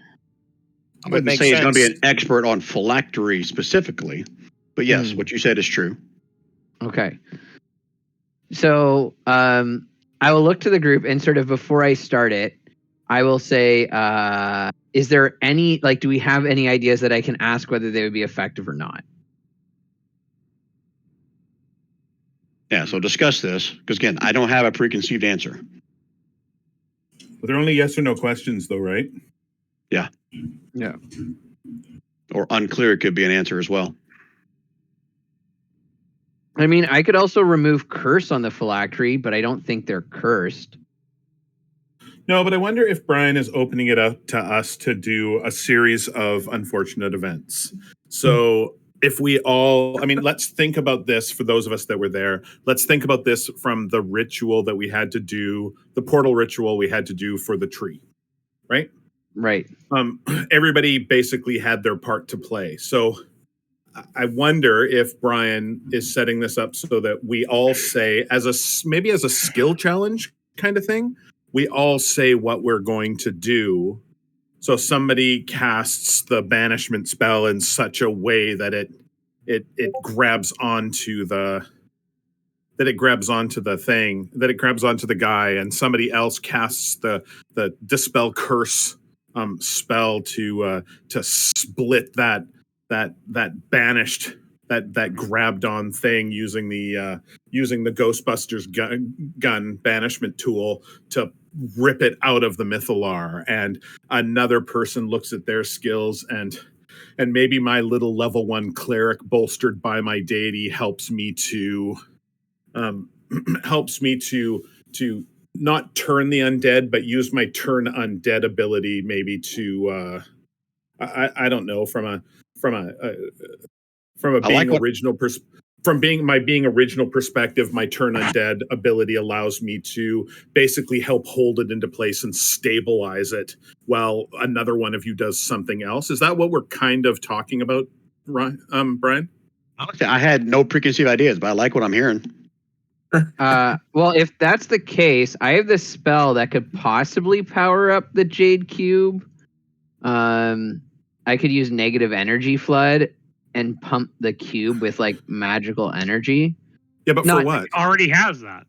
I wouldn't say he's going to be an expert on phylactery specifically, but yes, what you said is true. Okay. So I will look to the group and sort of before I start it, I will say, is there any, like, do we have any ideas that I can ask whether they would be effective or not? Yeah, so discuss this, because again, I don't have a preconceived answer. But they're only yes or no questions, though, right? Yeah. Yeah. Or unclear, it could be an answer as well. I mean, I could also remove curse on the phylactery, but I don't think they're cursed. No, but I wonder if Brian is opening it up to us to do a series of unfortunate events. So if we all, I mean, let's think about this for those of us that were there. Let's think about this from the ritual that we had to do, the portal ritual we had to do for the tree, right? Right. Everybody basically had their part to play. So I wonder if Brian is setting this up so that we all say, maybe as a skill challenge kind of thing, we all say what we're going to do. So somebody casts the banishment spell in such a way that it grabs onto the thing, that it grabs onto the guy, and somebody else casts the dispel curse spell to split that banished that grabbed on thing using the Ghostbusters gun banishment tool to rip it out of the Mythalar, and another person looks at their skills and maybe my little level 1 cleric bolstered by my deity helps me to not turn the undead, but use my turn undead ability maybe to I don't know, from a being original from being original perspective, my turn undead ability allows me to basically help hold it into place and stabilize it while another one of you does something else. Is that what we're kind of talking about, Brian? Honestly, I had no preconceived ideas, but I like what I'm hearing. Well, if that's the case, I have this spell that could possibly power up the Jade Cube. I could use negative energy flood and pump the cube with like magical energy. Yeah, but for what? Already has that.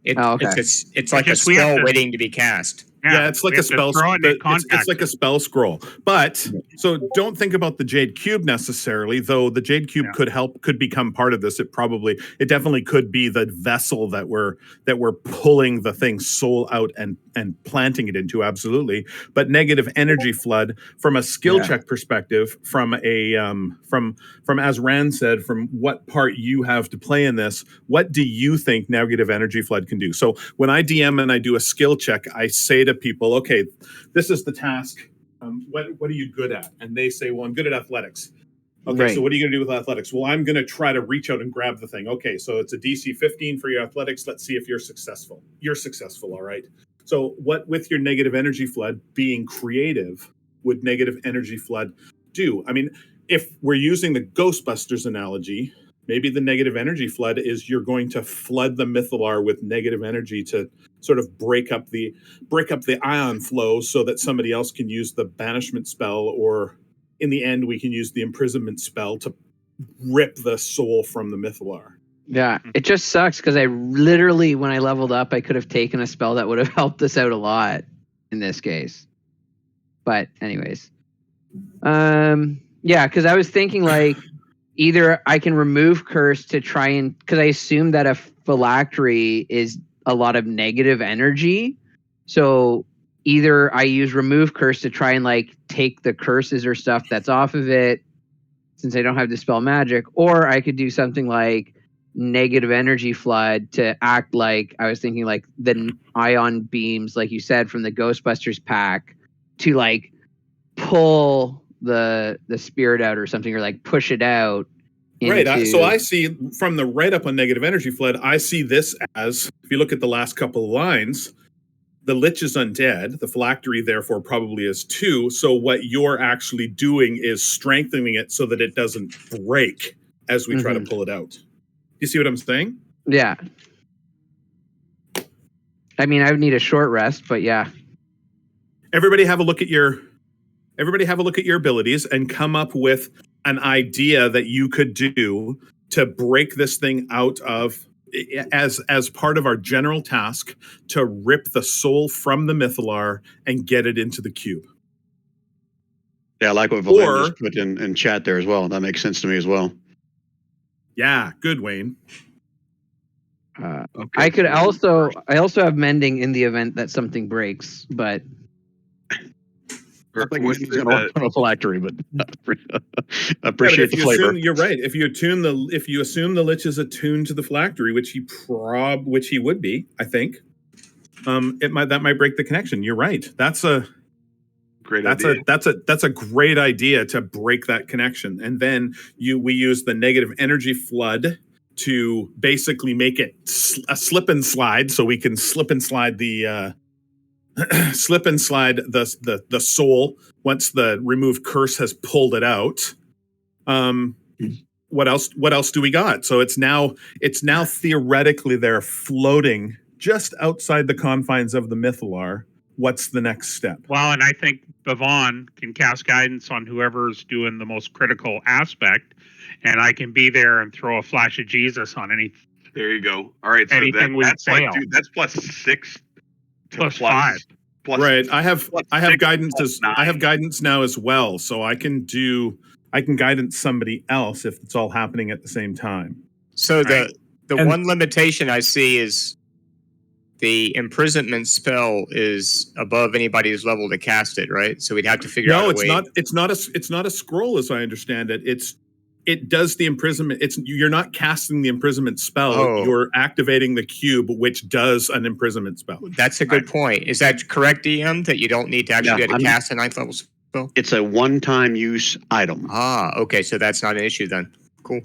Okay. It's like a just we have spell to- waiting to be cast. Yeah, it's like we a have to spell. throw it and It's contact like a it. spell scroll. But so don't think about the Jade Cube necessarily, though. The Jade Cube could become part of this. It definitely could be the vessel that we're pulling the thing's soul out and planting it into. Absolutely. But negative energy flood from a skill check perspective, from as Rand said, from what part you have to play in this, what do you think negative energy flood can do? So when I DM and I do a skill check, I say to people, okay, this is the task. What are you good at? And they say, well, I'm good at athletics. Okay, Right. so what are you going to do with athletics? Well, I'm going to try to reach out and grab the thing. Okay, so it's a DC 15 for your athletics. Let's see if you're successful. You're successful, all right. So what with your negative energy flood being creative would negative energy flood do? I mean, if we're using the Ghostbusters analogy, maybe the negative energy flood is you're going to flood the Mythalar with negative energy to sort of break up the ion flow so that somebody else can use the banishment spell, or in the end we can use the imprisonment spell to rip the soul from the Mythalar. Yeah, it just sucks because I literally, when I leveled up, I could have taken a spell that would have helped us out a lot in this case. But anyways, yeah, because I was thinking like either I can remove curse to try and, because I assume that a phylactery is a lot of negative energy, so either I use remove curse to try and like take the curses or stuff that's off of it, since I don't have dispel magic, or I could do something like negative energy flood to act like, I was thinking like the ion beams, like you said, from the Ghostbusters pack to like pull the spirit out or something, or like push it out. Right. So I see from the write up on negative energy flood, I see this as, if you look at the last couple of lines, the Lich is undead. The phylactery, therefore, probably is 2. So what you're actually doing is strengthening it so that it doesn't break as we try to pull it out. You see what I'm saying? Yeah. I mean, I would need a short rest, but yeah. Everybody have a look at your abilities and come up with an idea that you could do to break this thing out of, as part of our general task, to rip the soul from the Mythalar and get it into the cube. Yeah, I like what Valentin just put in chat there as well. That makes sense to me as well. Yeah, good, Wayne. Okay, I could also have mending in the event that something breaks, but I think What's he's going to work on a phylactery, but I Yeah, appreciate but the flavor. You're right. If you assume the Lich is attuned to the phylactery, which he would be, I think, that might break the connection. You're right. That's a great idea. That's a great idea to break that connection. And then we use the negative energy flood to basically make it a slip and slide, so we can slip and slide the the soul once the remove curse has pulled it out. What else do we got? So it's now theoretically they're floating just outside the confines of the Mythalar. What's the next step? Well, and I think Bavon can cast guidance on whoever's doing the most critical aspect, and I can be there and throw a flash of Jesus on any. There you go. All right, so Anything we that's like, fail. dude, that's +6 to Plus 5. Right. I have guidance I have 9. guidance now as well, so I can guidance somebody else if it's all happening at the same time. So Right. the one limitation I see is the imprisonment spell is above anybody's level to cast it, right? So we'd have to figure out a way. No, it's not a scroll as I understand it. It does the imprisonment. You're not casting the imprisonment spell. Oh. You're activating the cube, which does an imprisonment spell. That's a good point. Is that correct, DM? That you don't need to actually be able to cast a 9th level spell? It's a one-time use item. Ah, okay. So that's not an issue then. Cool.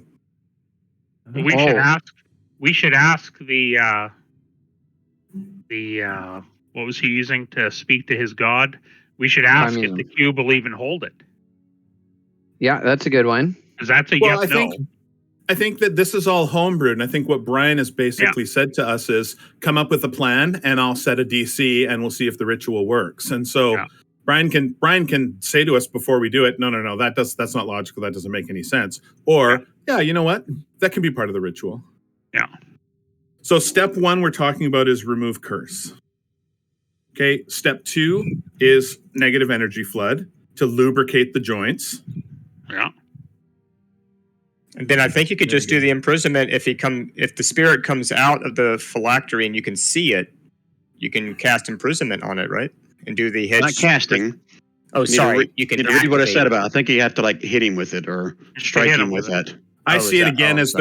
We should ask. We should ask the what was he using to speak to his god? We should ask if the cube will even hold it. Yeah, that's a good one. Because that's a Well, yes no. I think that this is all homebrewed, and I think what Brian has basically said to us is come up with a plan, and I'll set a DC, and we'll see if the ritual works. And so Brian can say to us before we do it, no, that's not logical. That doesn't make any sense. Or you know what, that can be part of the ritual. Yeah. So step 1 we're talking about is remove curse. Okay. Step 2 is negative energy flood to lubricate the joints. Yeah. And then I think you could just do the imprisonment if the spirit comes out of the phylactery and you can see it, you can cast imprisonment on it, right? And do the hit. Not casting. Oh, sorry. You can read what I said about it. I think you have to like hit him with it or strike him with that. I see it again as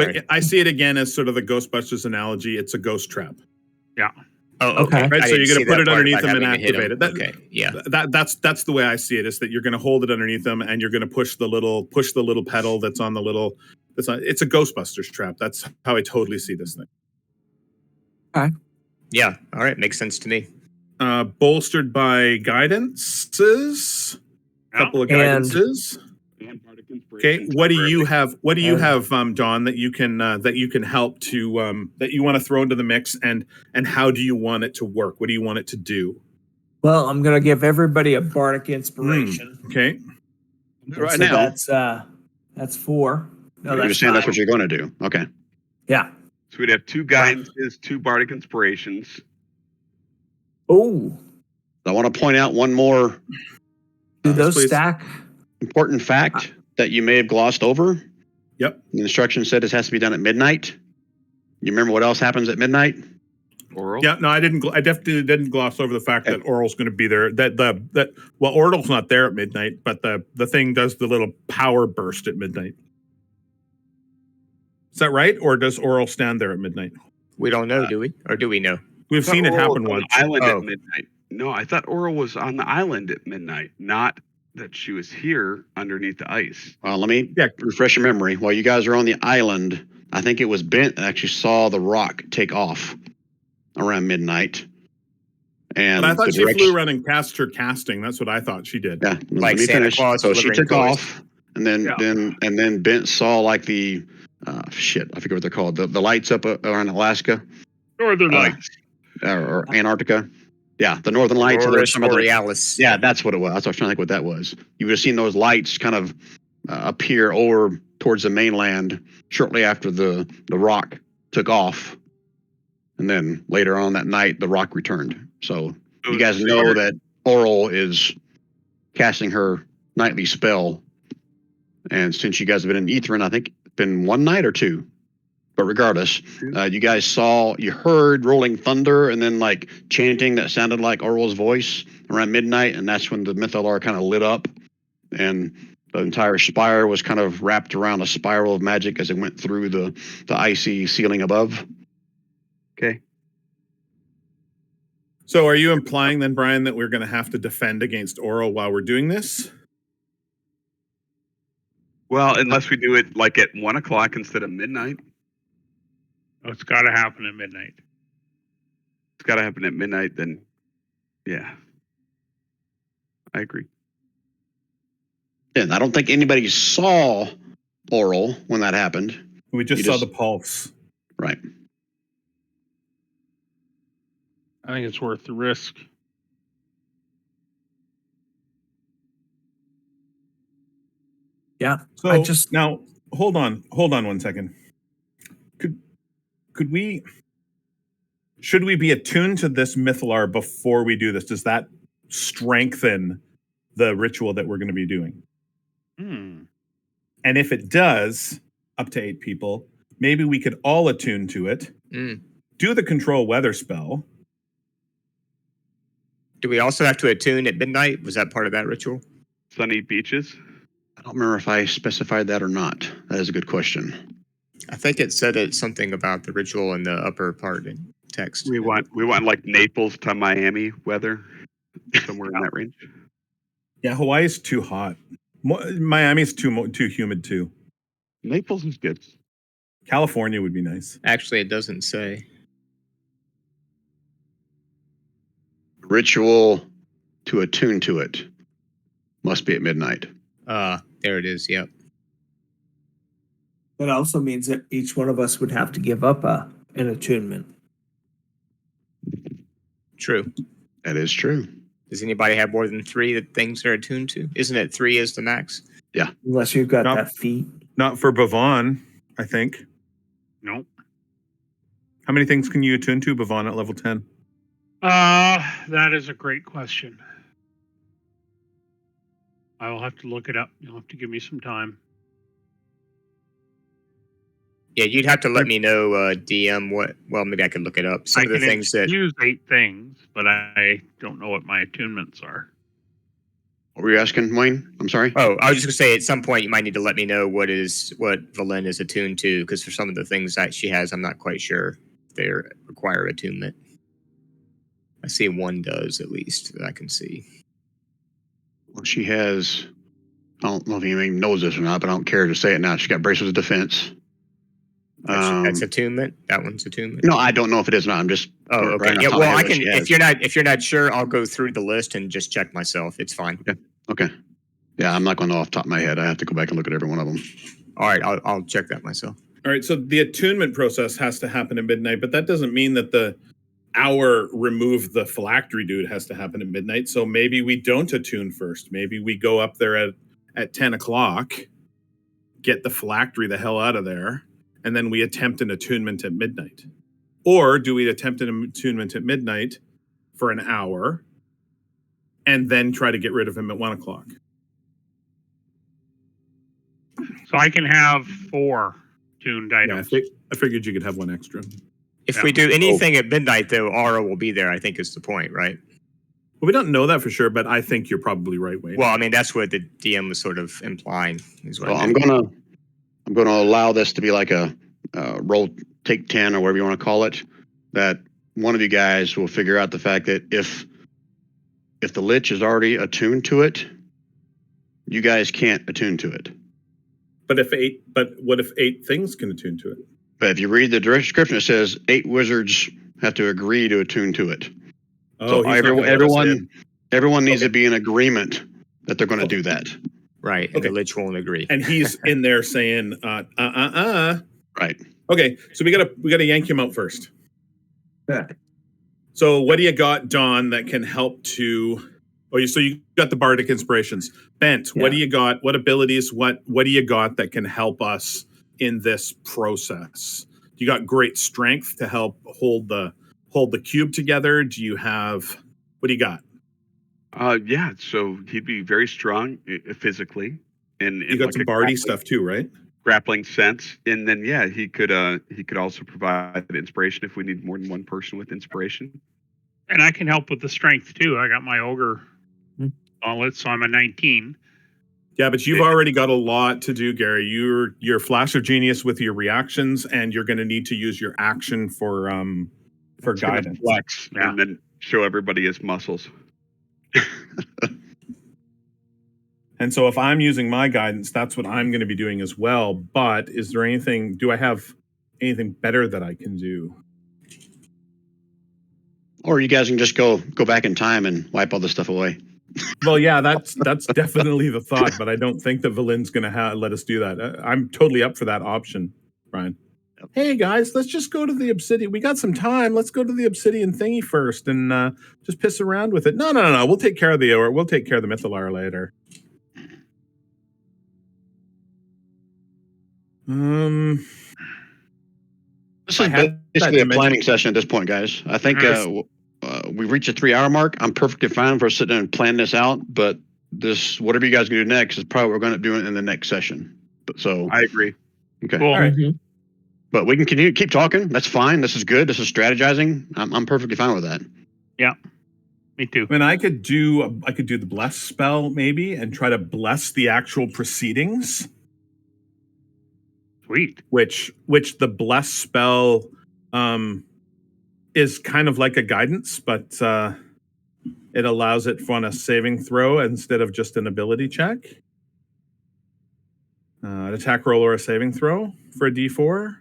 sort of the Ghostbusters analogy. It's a ghost trap. Yeah. Oh, okay. Right. So you're going to put it underneath them and activate it. Okay. Yeah. That's the way I see it. Is that you're going to hold it underneath them and you're going to push the little pedal that's on the little. It's a Ghostbusters trap. That's how I totally see this thing. Okay. Yeah. All right. Makes sense to me. Bolstered by guidances. A couple of guidances. Okay. What do you have? What do you have, Dawn, that you can help to that you want to throw into the mix, and how do you want it to work? What do you want it to do? Well, I'm gonna give everybody a bardic inspiration. Okay. Right now, that's 4. No, you understand that's what you're going to do. Okay. Yeah. So we'd have 2 guidances, 2 bardic inspirations. Oh. I want to point out one more. Do those stack? Important fact that you may have glossed over. Yep. The instruction said this has to be done at midnight. You remember what else happens at midnight? Oral? Yeah, no, I definitely didn't gloss over the fact that Oral's going to be there. Well, Oral's not there at midnight, but the thing does the little power burst at midnight. Is that right? Or does Oral stand there at midnight? We don't know, do we? Or do we know? We've seen it happen once. Island at midnight. No, I thought Oral was on the island at midnight, not that she was here underneath the ice. Well, let me refresh your memory. While you guys are on the island, I think it was Bent that actually saw the rock take off around midnight. And but I thought she flew running past her casting. That's what I thought she did. Yeah, like Santa Claus. So she took off, and then Bent saw like the I forget what they're called. The lights up around Alaska, Northern Lights, or Antarctica. Yeah, the Northern Lights. Borealis. Yeah, that's what it was. I was trying to think what that was. You would have seen those lights kind of appear over towards the mainland shortly after the rock took off. And then later on that night, the rock returned. So you guys know that Oral is casting her nightly spell. And since you guys have been in Etherin, I think it's been 1 night or 2. But regardless, you guys you heard rolling thunder and then like chanting that sounded like Oral's voice around midnight. And that's when the Mythalar kind of lit up. And the entire spire was kind of wrapped around a spiral of magic as it went through the icy ceiling above. Okay. So are you implying then, Brian, that we're going to have to defend against Oral while we're doing this? Well, unless we do it like at 1 o'clock instead of midnight. Oh, it's got to happen at midnight. It's got to happen at midnight, then yeah. I agree. Yeah, I don't think anybody saw Oral when that happened. We just saw the pulse. Right. I think it's worth the risk. Yeah. So now hold on 1 second. Should we be attuned to this Mythalar before we do this? Does that strengthen the ritual that we're going to be doing? And if it does, up to 8 people, maybe we could all attune to it, do the control weather spell. Do we also have to attune at midnight? Was that part of that ritual? Sunny beaches? I don't remember if I specified that or not. That is a good question. I think it said something about the ritual in the upper part in text. We want like Naples to Miami weather, somewhere in that range. Yeah, Hawaii's too hot. Miami's too humid too. Naples is good. California would be nice. Actually, it doesn't say. Ritual to attune to it must be at midnight. There it is. Yep. That also means that each one of us would have to give up an attunement. True. That is true. Does anybody have more than 3 that things are attuned to? Isn't it 3 is the max? Unless you've got No. that feat. Not for Bavon, I think. Nope. How many things can you attune to, Bavon, at level 10? That is a great question. I will have to look it up. You'll have to give me some time. Yeah, you'd have to let me know, DM, what... Well, maybe I could look it up. Some I of the can things that... use 8 things, but I don't know what my attunements are. What were you asking, Wayne? I'm sorry. Oh, I was just going to say, at some point, you might need to let me know what Valen is attuned to, because for some of the things that she has, I'm not quite sure if they require attunement. I see 1 does, at least, that I can see. Well, she has, I don't know if anybody knows this or not, but I don't care to say it now. She's got Bracelets of Defense. That's attunement? That one's attunement? No, I don't know if it is or not. I'm just. Oh, okay. right Yeah, off the top of well, my I head can. what she If you're not sure, I'll go through the list and just check myself. It's fine. Okay. Yeah, I'm not going to know off the top of my head. I have to go back and look at every one of them. All right, I'll check that myself. All right, so the attunement process has to happen at midnight, but that doesn't mean that the hour remove the phylactery dude has to happen at midnight. So maybe we don't attune first. Maybe we go up there at 10 o'clock, get the phylactery the hell out of there, and then we attempt an attunement at midnight. Or do we attempt an attunement at midnight for an hour and then try to get rid of him at 1 o'clock? So I can have 4 tuned items. Yeah, I figured you could have 1 extra. If we do anything at midnight, though, Aura will be there, I think is the point, right? Well, we don't know that for sure, but I think you're probably right, Wayne. Well, I mean, that's what the DM was sort of implying. Is what Well, I I'm meant. gonna allow this to be like a roll take 10 or whatever you want to call it. That one of you guys will figure out the fact that if the Lich is already attuned to it, you guys can't attune to it. But what if 8 things can attune to it? But if you read the description, it says 8 wizards have to agree to attune to it. Oh, So he's not gonna let us in. everyone needs Okay. to be in agreement that they're going to do that. Right, and Okay. the Lich won't agree. And he's in there saying, Right. Okay, so we gotta yank him out first. Yeah. So what do you got, Don, that can help to? Oh, so you got the bardic inspirations. Bent, what do you got? What abilities? What do you got that can help us in this process? You got great strength to help hold the cube together. Do you have? What do you got? Yeah, so he'd be very strong physically, and You got like some a bardy stuff too, right? grappling sense, and then yeah, he could also provide inspiration if we need more than one person with inspiration. And I can help with the strength, too. I got my Ogre gauntlet, so I'm a 19. Yeah, but you've already got a lot to do, Gary. You're flash of genius with your reactions, and you're going to need to use your action for It's gonna guidance. flex, Yeah. and then show everybody his muscles. And so if I'm using my guidance, that's what I'm going to be doing as well. But is there anything? Do I have anything better that I can do? Or you guys can just go back in time and wipe all this stuff away. Well, yeah, that's definitely the thought, but I don't think that Valin's going to let us do that. I'm totally up for that option, Brian. Hey guys, let's just go to the obsidian. We got some time. Let's go to the obsidian thingy first and just piss around with it. No. We'll take care of the Mythalar later. This I is had that basically a dimension. planning session at this point, guys. I think we've reached a 3-hour mark. I'm perfectly fine for sitting and planning this out, but this, whatever you guys can do next, is probably what we're going to do in the next session. But so, I agree. okay. Cool. All right. But we can continue, keep talking. That's fine. This is good. This is strategizing. I'm perfectly fine with that. Me too. I mean, I could do the bless spell maybe and try to bless the actual proceedings, Sweet. which the bless spell is kind of like a guidance, but it allows it on a saving throw instead of just an ability check. An attack roll or a saving throw for a D4.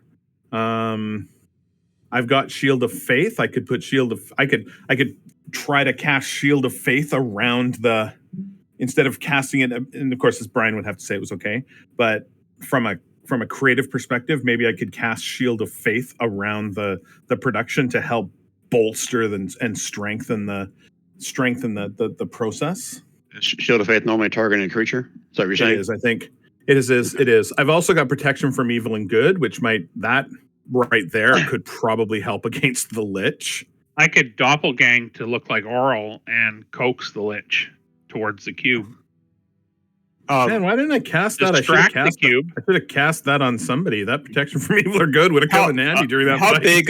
I've got Shield of Faith. I could put I could try to cast Shield of Faith around the, instead of casting it, and of course, as Brian would have to say it was okay, but from a creative perspective, maybe I could cast Shield of Faith around the production to help bolster and strengthen the process. Shield of Faith normally targeting a creature. Is that what you're saying? It is, I think. It is. I've also got protection from evil and good, which that right there could probably help against the Lich. I could doppelgang to look like Oral and coax the Lich towards the cube. Man, why didn't I cast that? Distract the cube. I should have cast that on somebody. That protection from evil or good would have come in handy during that how fight.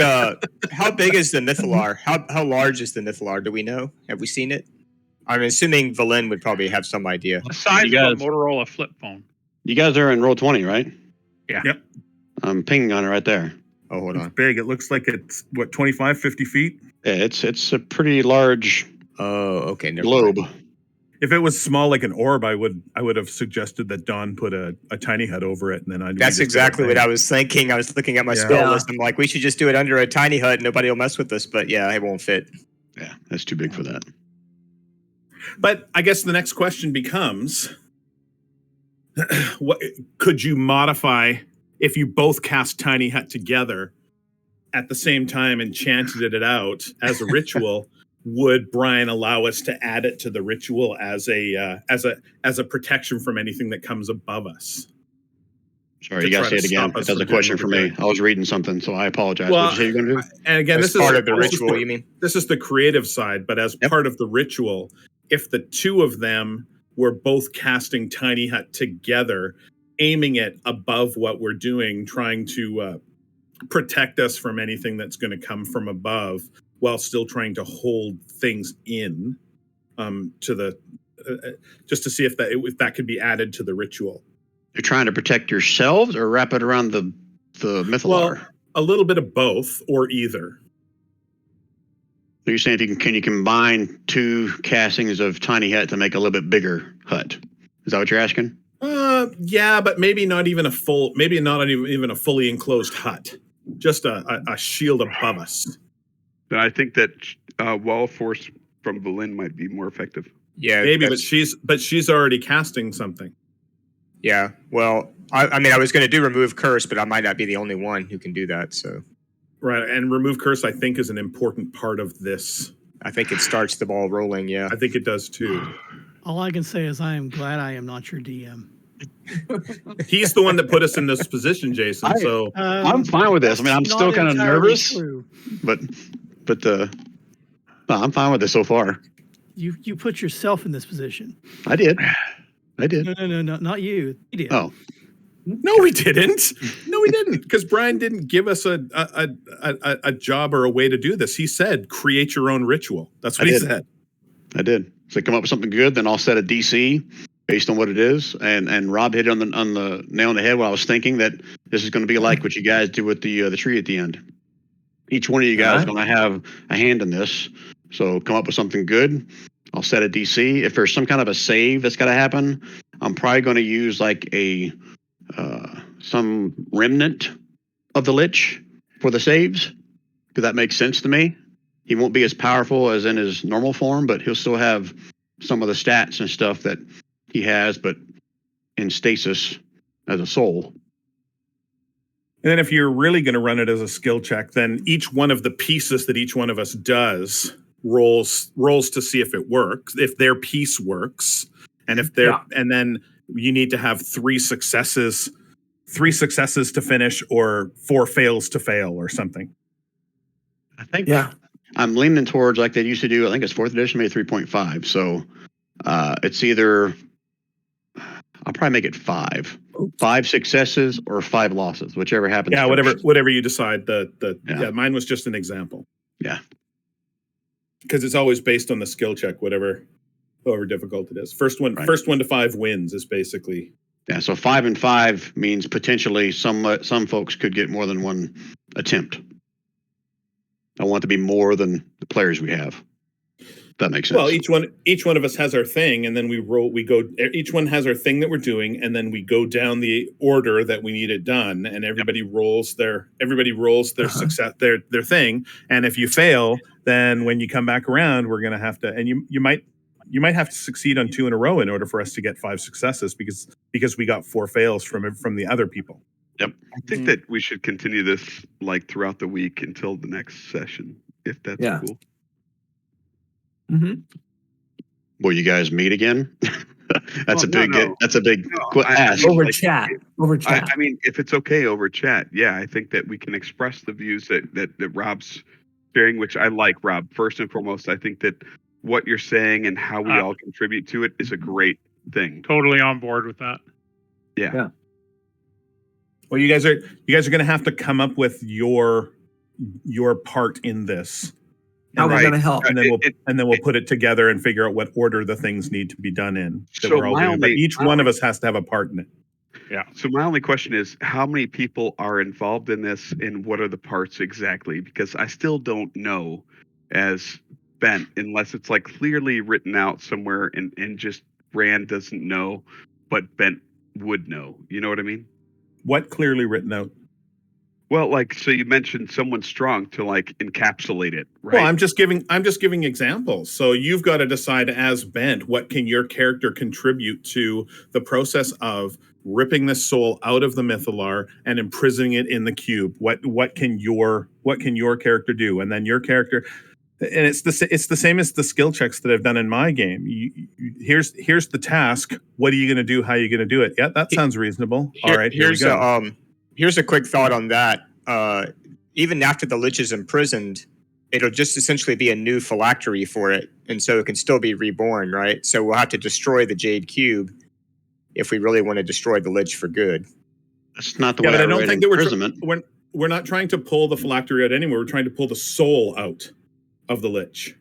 How big is the Mythalar? How large is the Mythalar? Do we know? Have we seen it? I'm assuming Valen would probably have some idea. The size of a Motorola flip phone. You guys are in roll 20, right? Yeah. Yep. I'm pinging on it right there. Oh, hold on. It's big. It looks like it's, 25, 50 feet? Yeah, it's a pretty large Oh, okay. Never globe. mind. If it was small like an orb, I would have suggested that Dawn put a tiny hut over it, and then I'd. That's exactly what I was thinking. I was looking at my spell list. I'm like, we should just do it under a tiny hut. Nobody will mess with us. But yeah, it won't fit. Yeah, that's too big for that. But I guess the next question becomes, what could you modify if you both cast tiny hut together at the same time and chanted it out as a ritual? Would Brian allow us to add it to the ritual as a protection from anything that comes above us? Sorry, you gotta say it again. That's a question for me. I was reading something, so I apologize. What did you say you're gonna do? And again, this is part of the ritual. You mean this is the creative side, but as part of the ritual, if the two of them were both casting tiny hut together, aiming it above what we're doing, trying to protect us from anything that's going to come from above, while still trying to hold things in, to the just to see if that could be added to the ritual. You're trying to protect yourselves or wrap it around the Mythalar? Well, a little bit of both, or either. So you're saying can you combine two castings of tiny hut to make a little bit bigger hut? Is that what you're asking? Yeah, but maybe not even a fully enclosed hut. Just a shield above us. But I think that wall force from Valen might be more effective. Yeah, maybe, but she's already casting something. Yeah, well, I mean, I was going to do remove curse, but I might not be the only one who can do that. So, right, and remove curse, I think, is an important part of this. I think it starts the ball rolling. Yeah, I think it does too. All I can say is I am glad I am not your DM. He's the one that put us in this position, Jason. I'm fine with this. I mean, I'm still kind of nervous, but I'm fine with this so far. You put yourself in this position. I did. No, not you. He did. Oh, no, we didn't. No, we didn't. Because Brian didn't give us a job or a way to do this. He said, create your own ritual. That's what he said. I did. So come up with something good, then I'll set a DC based on what it is. And Rob hit it on the nail on the head when I was thinking that this is going to be like what you guys do with the tree at the end. Each one of you guys is going to have a hand in this. So come up with something good. I'll set a DC. If there's some kind of a save that's got to happen, I'm probably going to use like some remnant of the Lich for the saves, because that makes sense to me. He won't be as powerful as in his normal form, but he'll still have some of the stats and stuff that he has, but in stasis as a soul. And then if you're really going to run it as a skill check, then each one of the pieces that each one of us does rolls to see if it works, if their piece works, and if they're and then you need to have three successes to finish, or 4 fails to fail, or something. I think I'm leaning towards like they used to do. I think it's 4th edition, maybe 3.5. So it's either I'll probably make it 5 successes or 5 losses, whichever happens. Yeah, first. whatever you decide. Mine was just an example. Yeah, because it's always based on the skill check, however difficult it is. First one to 5 wins is basically. Yeah, so 5 and 5 means potentially some folks could get more than one attempt. I want it to be more than the players we have. That makes sense. Well, each one of us has our thing, and then we roll. We go. Each one has our thing that we're doing, and then we go down the order that we need it done, and everybody rolls their success their thing. And if you fail, then when you come back around, we're gonna have to. And you might have to succeed on 2 in a row in order for us to get 5 successes because we got 4 fails from the other people. I think that we should continue this like throughout the week until the next session, if that's cool. Mm-hmm. Will you guys meet again? That's a big ask. Over chat. I mean, if it's okay over chat, yeah, I think that we can express the views that Rob's sharing, which I like, Rob. First and foremost, I think that what you're saying and how we all contribute to it is a great thing. Totally on board with that. Yeah. Well, you guys are going to have to come up with your part in this. How we're going to help, and then we'll put it together and figure out what order the things need to be done in. But each one of us has to have a part in it. Yeah. So my only question is, how many people are involved in this, and what are the parts exactly? Because I still don't know as Bent, unless it's like clearly written out somewhere, and just Rand doesn't know, but Bent would know. You know what I mean? What clearly written out? Well, like, so you mentioned someone strong to like encapsulate it, right? Well, I'm just giving examples. So you've got to decide as Bent, what can your character contribute to the process of ripping the soul out of the Mythalar and imprisoning it in the cube? What can your character do? And then your character, and it's the same as the skill checks that I've done in my game. Here's the task. What are you going to do? How are you going to do it? Yeah, that sounds reasonable. All right, here we go. Here's a quick thought on that. Even after the Lich is imprisoned, it'll just essentially be a new phylactery for it, and so it can still be reborn, right? So we'll have to destroy the Jade Cube if we really want to destroy the Lich for good. That's not the way I don't think that imprisonment. We're not trying to pull the phylactery out anymore. We're trying to pull the soul out of the Lich.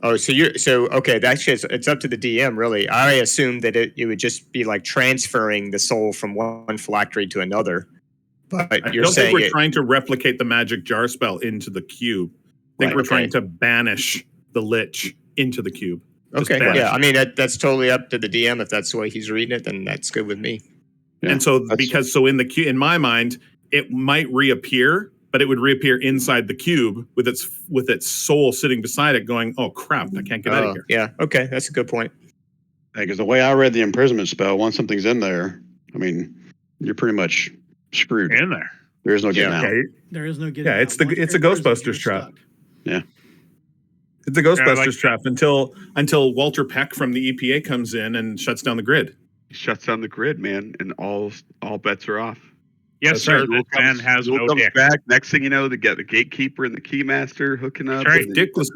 Oh, okay. Actually, it's up to the DM, really. I assumed that it would just be like transferring the soul from one phylactery to another. But you're saying we're trying to replicate the magic jar spell into the cube. I think we're trying to banish the Lich into the cube. Okay, yeah. I mean, that's totally up to the DM. If that's the way he's reading it, then that's good with me. Yeah, and so in the cube, in my mind, it might reappear, but it would reappear inside the cube with its soul sitting beside it, going, "Oh crap, I can't get out of here." Yeah. Okay, that's a good point. Because the way I read the imprisonment spell, once something's in there, I mean, you're pretty much screwed in there. There is no getting out. There is no getting out. Yeah, it's a Ghostbusters trap. Yeah. It's a Ghostbusters trap until Walter Peck from the EPA comes in and shuts down the grid. He shuts down the grid, man, and all bets are off. Yes, that's sir. Right. This man has no dick. Back. Next thing you know, they get the gatekeeper and the keymaster hooking up. Right.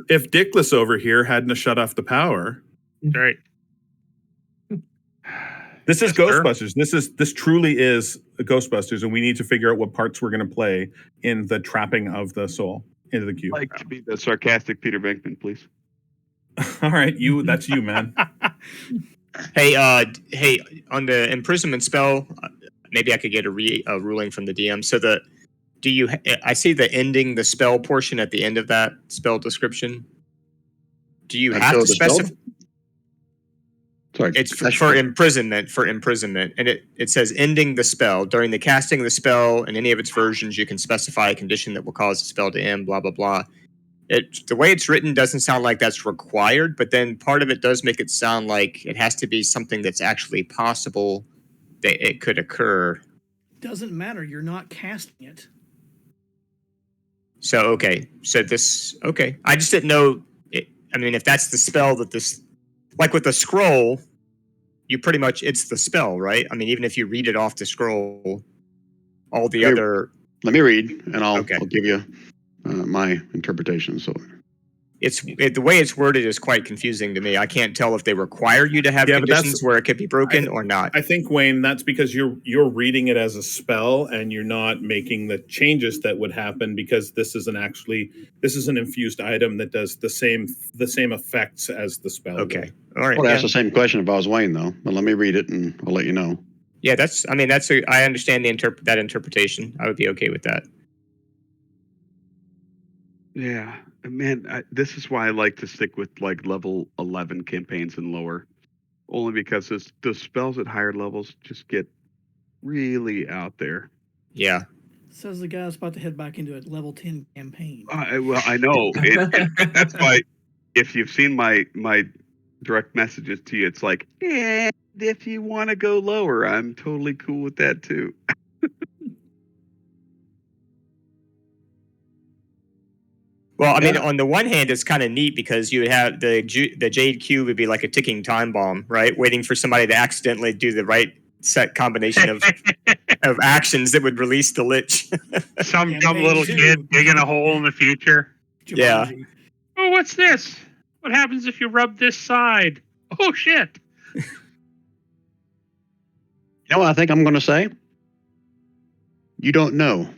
If Dickless over here hadn't shut off the power. Right. This is Ghostbusters. Sir. This truly is Ghostbusters, and we need to figure out what parts we're going to play in the trapping of the soul into the cube. I'd like to be the sarcastic Peter Venkman, please. All right, that's you, man. Hey, on the imprisonment spell, maybe I could get a ruling from the DM. So I see the ending the spell portion at the end of that spell description. Do you have to specify? Sorry, it's for imprisonment. And it says ending the spell. During the casting of the spell in any of its versions, you can specify a condition that will cause the spell to end, blah, blah, blah. The way it's written doesn't sound like that's required, but then part of it does make it sound like it has to be something that's actually possible that it could occur. Doesn't matter. You're not casting it. So, okay. I just didn't know. I mean, if that's the spell that this... Like with the scroll, you pretty much, it's the spell, right? I mean, even if you read it off the scroll, all the other... Let me read, and I'll give you my interpretation. So the way it's worded is quite confusing to me. I can't tell if they require you to have conditions where it could be broken or not. I think, Wayne, that's because you're reading it as a spell and you're not making the changes that would happen, because this is an infused item that does the same effects as the spell. Okay. All right. I would ask the same question if I was Wayne, though. But let me read it and I'll let you know. Yeah, I understand that interpretation. I would be okay with that. Yeah, man, this is why I like to stick with like level 11 campaigns and lower, only because those spells at higher levels just get really out there. Yeah. Says the guy that's about to head back into a level 10 campaign. Well, I know, and that's why if you've seen my direct messages to you, it's like, and if you want to go lower, I'm totally cool with that too. Well, I mean, on the one hand, it's kind of neat because you would have the Jade Cube would be like a ticking time bomb, right? Waiting for somebody to accidentally do the right set combination of actions that would release the Lich. Some dumb Campaign little 2. kid digging a hole in the future. Yeah. Jumanji. Oh, what's this? What happens if you rub this side? Oh, shit. You know what I think I'm going to say? You don't know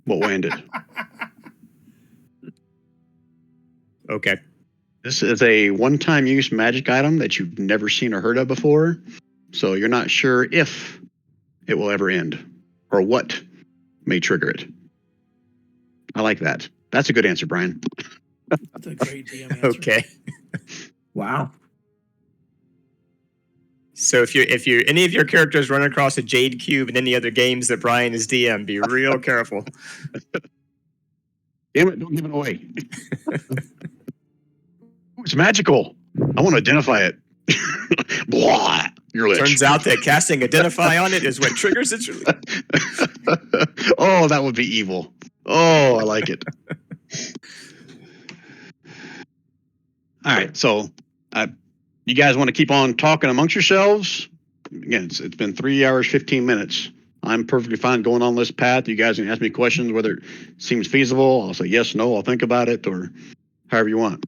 what way ended. Okay. This is a one-time use magic item that you've never seen or heard of before, so you're not sure if it will ever end or what may trigger it. I like that. That's a good answer, Brian. That's a great DM answer. Okay. Wow. So if you any of your characters run across a Jade Cube in any other games that Brian is DM, be real careful. Damn it, don't give it away. It's magical. I want to identify it. Blah, you're Lich. Turns out that casting Identify on it is what triggers it. Oh, that would be evil. Oh, I like it. All right, so you guys want to keep on talking amongst yourselves? Again, it's been 3 hours, 15 minutes. I'm perfectly fine going on this path. You guys can ask me questions, whether it seems feasible. I'll say yes, no, I'll think about it, or however you want.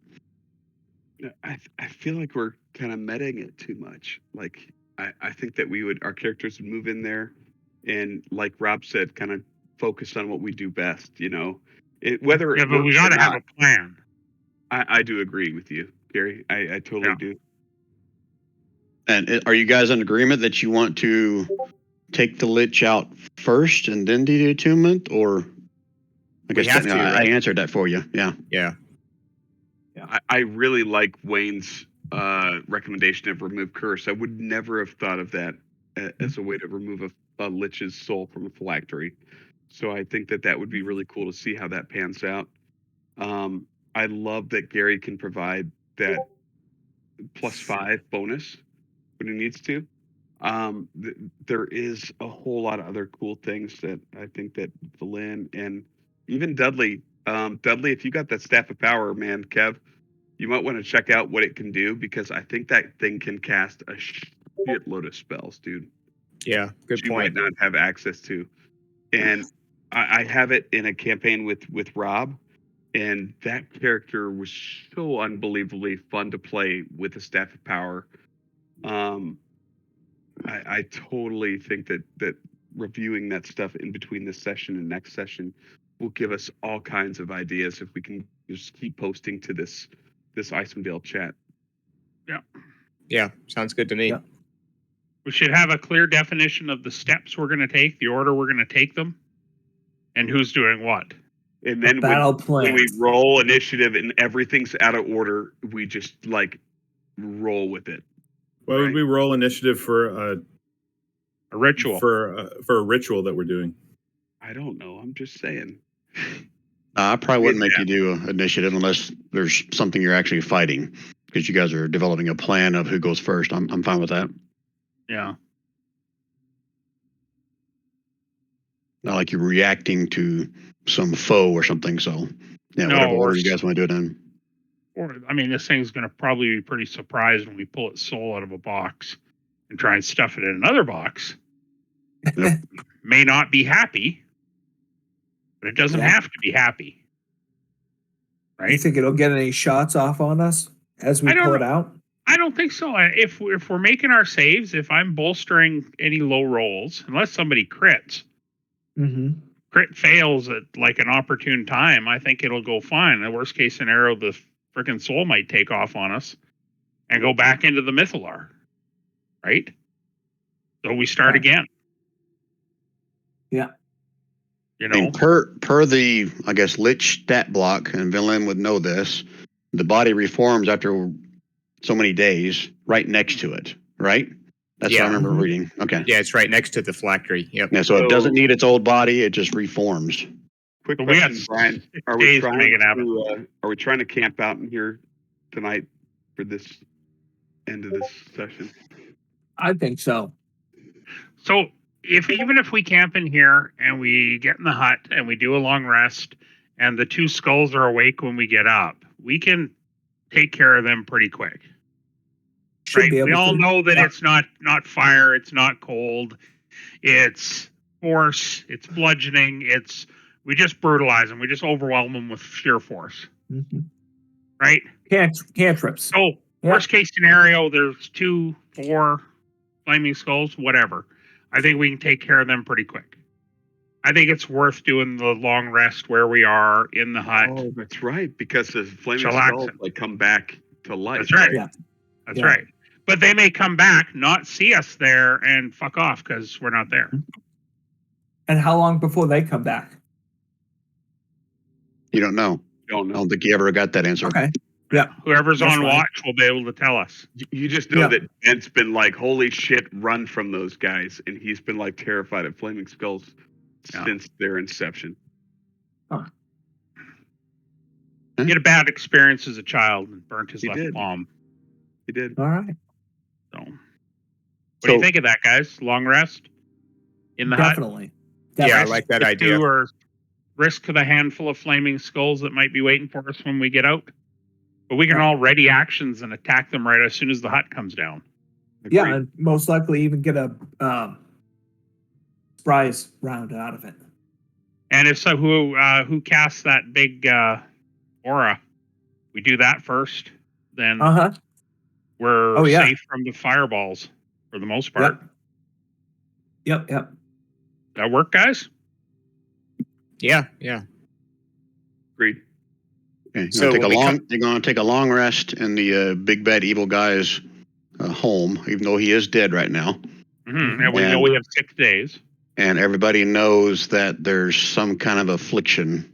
I feel like we're kind of metaing it too much. Like I think that our characters would move in there, and like Rob said, kind of focus on what we do best. You know, whether Yeah, it but we works got or to have not. a plan. I do agree with you, Gary. I totally Yeah. do. And are you guys in agreement that you want to take the Lich out first and then do the attunement, or I guess have to, I right? answered that for you. Yeah. Yeah. I really like Wayne's recommendation of remove curse. I would never have thought of that as a way to remove a Lich's soul from a phylactery. So I think that would be really cool to see how that pans out. I love that Gary can provide that +5 bonus when he needs to. There is a whole lot of other cool things that I think that Valin and even Dudley, if you got that staff of power, man, Kev, you might want to check out what it can do, because I think that thing can cast a shitload of spells, dude. Yeah. Good You point. might not have access to. And I have it in a campaign with Rob, and that character was so unbelievably fun to play with the staff of power. I totally think that reviewing that stuff in between this session and next session will give us all kinds of ideas if we can just keep posting to this Icewind chat. Yeah. Sounds good to me. Yeah. We should have a clear definition of the steps we're going to take, the order we're going to take them, and who's doing what. And then Battle when we plan. roll initiative and everything's out of order, we just like roll with it. Why would we roll initiative for A ritual. for a ritual that we're doing? I don't know. I'm just saying. I probably wouldn't make you do an initiative unless there's something you're actually fighting, because you guys are developing a plan of who goes first. I'm fine with that. Yeah. Not like you're reacting to some foe or something. So, yeah, No, whatever or order you guys want to do it in. Or, I mean, this thing's going to probably be pretty surprised when we pull its soul out of a box and try and stuff it in another box. Yep. May not be happy, but it doesn't Yeah. have to be happy. You Right? think it'll get any shots off on us as we I don't pull it know. out? I don't think so. If we're making our saves, if I'm bolstering any low rolls, unless somebody crits, Mm-hmm. crit fails at like an opportune time, I think it'll go fine. The worst case scenario, the freaking soul might take off on us and go back into the Mythalar. Right? So we start Right. again. Yeah. You I mean, know, per the, I guess, Lich stat block, and Villain would know this, the body reforms after so many days right next to it, right? That's what I Yeah. remember reading. Okay. Yeah, it's right next to the phylactery. Yep. Yeah, so it doesn't need its old body, it just reforms. Quick but we got question, Brian. 6 Are we days to trying make it happen. to are we trying to camp out in here tonight for this end of this session? I think so. So even if we camp in here and we get in the hut and we do a long rest and the two skulls are awake when we get up, we can take care of them pretty quick. Should Right? be able We all to. know that Yeah. it's not fire, it's not cold, it's force, it's bludgeoning, we just brutalize them, we just overwhelm them with sheer force. Mhm. Right? Cantrips. So Yeah. worst case scenario, there's 2, 4 flaming skulls, whatever. I think we can take care of them pretty quick. I think it's worth doing the long rest where we are in the hut. Oh, that's right, because the flaming Chillaxing. skulls like come back to life. That's right. Yeah. That's Yeah. right. But they may come back, not see us there, and fuck off because we're not there. And how long before they come back? You don't know. Don't I know. don't think you ever got that answer. Okay. Yeah. Whoever's That's on fine. watch will be able to tell us. You just know Yeah. that Bent's been like, holy shit, run from those guys. And he's been like terrified of flaming skulls Yeah. since their inception. He had a bad experience as a child and burnt his He left did. palm. He did. All right. So, what do you So- think of that, guys? Long rest in the hut. Definitely. Yeah, I Definitely. like that If idea. you or risk the handful of flaming skulls that might be waiting for us when we get out. But we can all ready actions and attack them right as soon as the hut comes down. Yeah, Agreed. and most likely even get a surprise round out of it. And if so, who casts that big aura? We do that first, then Uh-huh. we're Oh, yeah. safe from the fireballs for the most part. Yep. That work, guys? Yeah. Agreed. Okay, So when we you're going to take a long rest in the big bad evil guy's home, even though he is dead right now. Mm-hmm. And we And- know we have 6 days. And everybody knows that there's some kind of affliction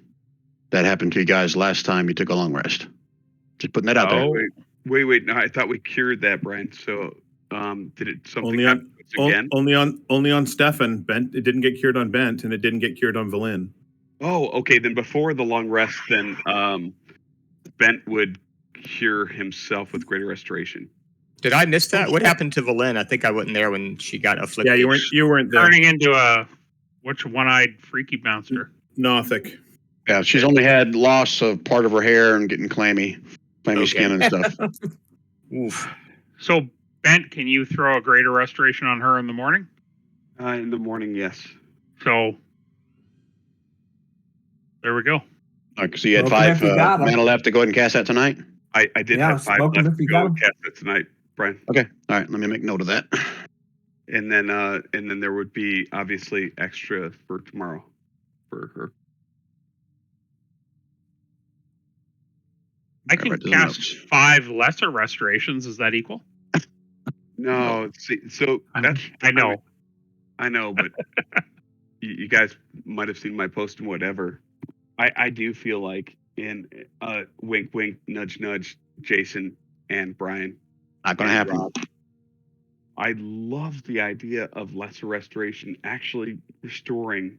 that happened to you guys last time you took a long rest. Just putting that out there. Oh, Wait. No, I thought we cured that, Brian. So, did it something Only on- happen to us again? Only on Stefan. Bent. It didn't get cured on Bent, and it didn't get cured on Valin. Oh, okay. Then before the long rest, then Bent would cure himself with greater restoration. Did I miss that? What happened to Valin? I think I wasn't there when she got afflicted. Yeah, you weren't there. turning into a one-eyed freaky bouncer. Nothic. Yeah, she's only had loss of part of her hair and getting clammy skin and stuff. Oof. So, Bent, can you throw a greater restoration on her in the morning? In the morning, yes. So, there we go. So you had Smoke 'em 5 if you got 'em. mana left to go ahead and cast that tonight? I did Yeah, have 5 smoke 'em left if to you got go 'em. cast it tonight, Brian. Okay. All right. Let me make note of that. And then there would be obviously extra for tomorrow for her. I can Right to the cast notes. 5 lesser restorations. Is that equal? No, see, so that's I know. I know, but you guys might have seen my post and whatever. I do feel like in wink, wink, nudge, nudge, Jason and Brian. Not going to and happen. Rob, I love the idea of lesser restoration actually restoring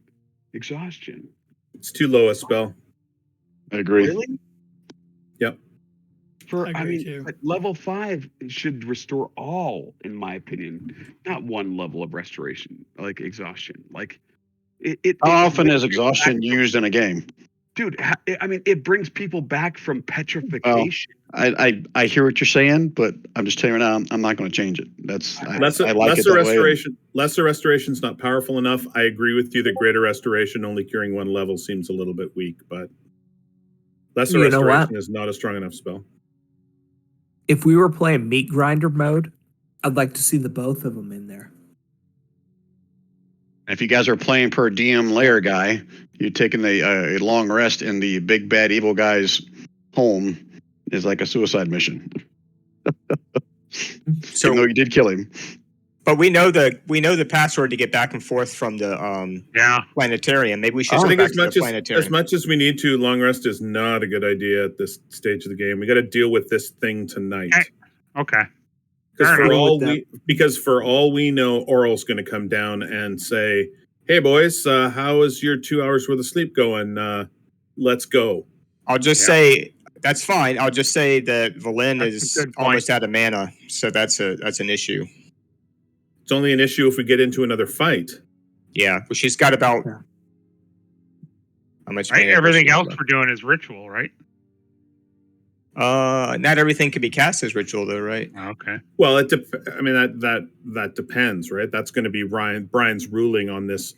exhaustion. It's too low a spell. I agree. Really? Yep. I agree too. But level 5 should restore all, in my opinion, not one level of restoration, like exhaustion. Like it How often brings is people exhaustion back used in a game? dude? I mean, it brings people back from petrification. I hear what you're saying, but I'm just telling you right now, I'm not going to change it. I like Lesser it that way. restoration. Lesser restoration's not powerful enough. I agree with you that greater restoration only curing 1 level seems a little bit weak, but lesser You know restoration what? is not a strong enough spell. If we were playing meat grinder mode, I'd like to see the both of them in there. If you guys are playing per DM layer guy, you're taking a long rest in the big bad evil guy's home is like a suicide mission. So, Even though you did kill him. But we know the password to get back and forth from the Yeah. planetarium. Maybe we should I go think back as to the much as planetarium. much as we need to, long rest is not a good idea at this stage of the game. We got to deal with this thing tonight. Okay. Because Fair for enough. all we know, Oral's going to come down and say, "Hey boys, how is your 2 hours worth of sleep going? Let's go." I'll just say that's fine. I'll just say that Valen That's a is good point. almost out of mana, so that's an issue. It's only an issue if we get into another fight. Yeah, well, she's got about Yeah. how much? Right? mana does Everything she have else left? we're doing is ritual, right? Not everything can be cast as ritual, though, right? Okay. Well, I mean that depends, right? That's going to be Brian's ruling on this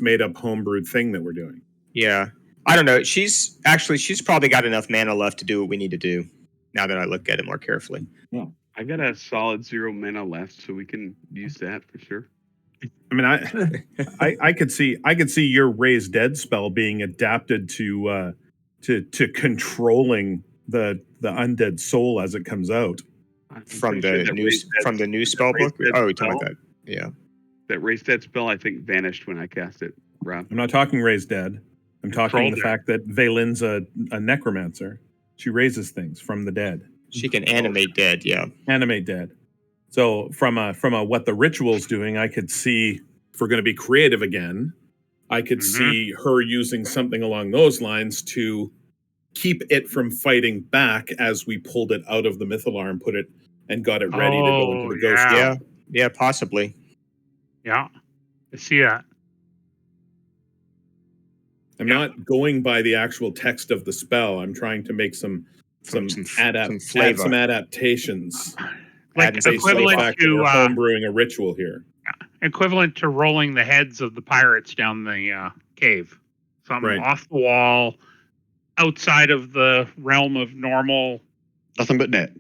made up homebrewed thing that we're doing. Yeah, I don't know. She's probably got enough mana left to do what we need to do. Now that I look at it more carefully. I got a solid 0 mana left, so we can use that for sure. I mean, I could see your Raise Dead spell being adapted to controlling the undead soul as it comes out. I'm From pretty sure the that new Raise Dead- spell Raise book. Dead Oh, you're talking about spell? that? Yeah. That Raise Dead spell, I think, vanished when I cast it, Rob. I'm not talking Raise Dead. I'm talking Control the dead. fact that Valen's a necromancer. She raises things from the dead. She can animate dead. Yeah. Animate dead. So from a what the ritual's doing, I could see, if we're going to be creative again, I could see her using something along those lines to keep it from fighting back as we pulled it out of the Mythalar and put it and got it ready to go into the ghost. yeah. realm. Yeah, possibly. Yeah. I see that. I'm not going by the actual text of the spell. I'm trying to make some flavor. adaptations. Like Add some Based on the equivalent fact that to we're homebrewing a ritual here. rolling the heads of the pirates down the cave. Something Right. off the wall, outside of the realm of normal, Nothing but net.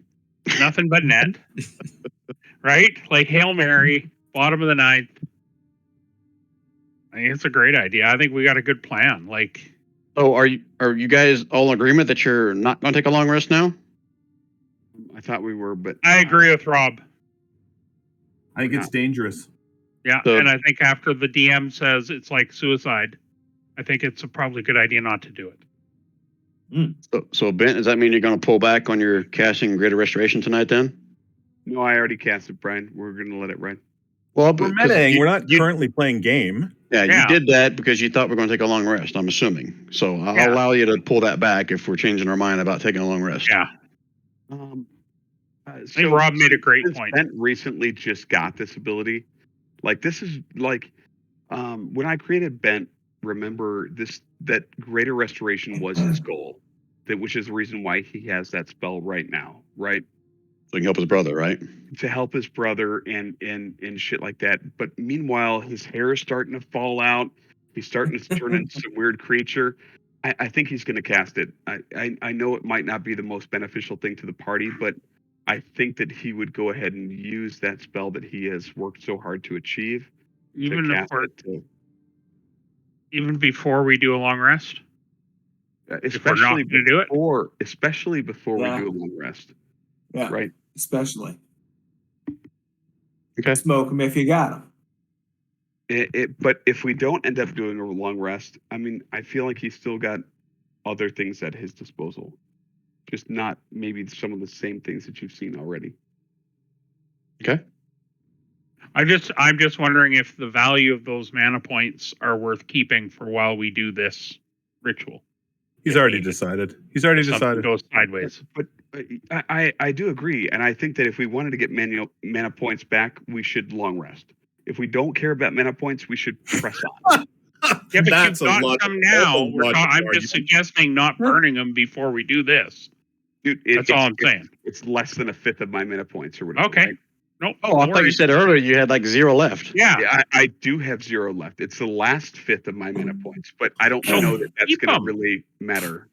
nothing but net. Right? Like Hail Mary, bottom of the ninth. I think it's a great idea. I think we got a good plan. Like, So are you guys all in agreement that you're not going to take a long rest now? I thought we were, but I agree with Rob. I think it's dangerous. Yeah, So- and I think after the DM says it's like suicide, I think it's probably a good idea not to do it. So Ben, does that mean you're going to pull back on your casting Greater Restoration tonight then? no, I already cast it, Brian. We're going to let it ride. Well, We're 'cause metaing. We're not you- currently playing game. Yeah, Yeah. you did that because you thought we are going to take a long rest, I'm assuming. So I'll Yeah. allow you to pull that back if we're changing our mind about taking a long rest. Yeah, I I think Rob made a great point. Ben recently just got this ability. Like, this is like when I created Bent, remember that Greater Restoration was his goal. Which is the reason why he has that spell right now, right? So he can help his brother, right? To help his brother and shit like that. But meanwhile, his hair is starting to fall out. He's starting to turn into some weird creature. I think he's going to cast it. I know it might not be the most beneficial thing to the party, but I think that he would go ahead and use that spell that he has worked so hard to achieve. Even to if cast we're, it to, even before we do a long rest, if we're not especially going to do it. before Yeah. we do a long rest, Yeah, right? especially. Okay. Smoke them if you got them. But if we don't end up doing a long rest, I mean, I feel like he's still got other things at his disposal, just not maybe some of the same things that you've seen already. Okay. I'm just wondering if the value of those mana points are worth keeping for while we do this ritual. He's already decided. He's already Something decided. goes sideways. But I do agree, and I think that if we wanted to get mana points back, we should long rest. If we don't care about mana points, we should press on. Yeah, but That's you've a got logic- some that's now. a logical I'm argument. just suggesting not burning them before we do this. Dude, That's all I'm saying. It's less than a fifth of my mana points or whatever. Okay. Right? Nope. Oh, I thought you said earlier you had like 0 left. Yeah. Yeah, I do have 0 left. It's the last fifth of my mana points, but I don't So know that that's keep going to 'em. really matter.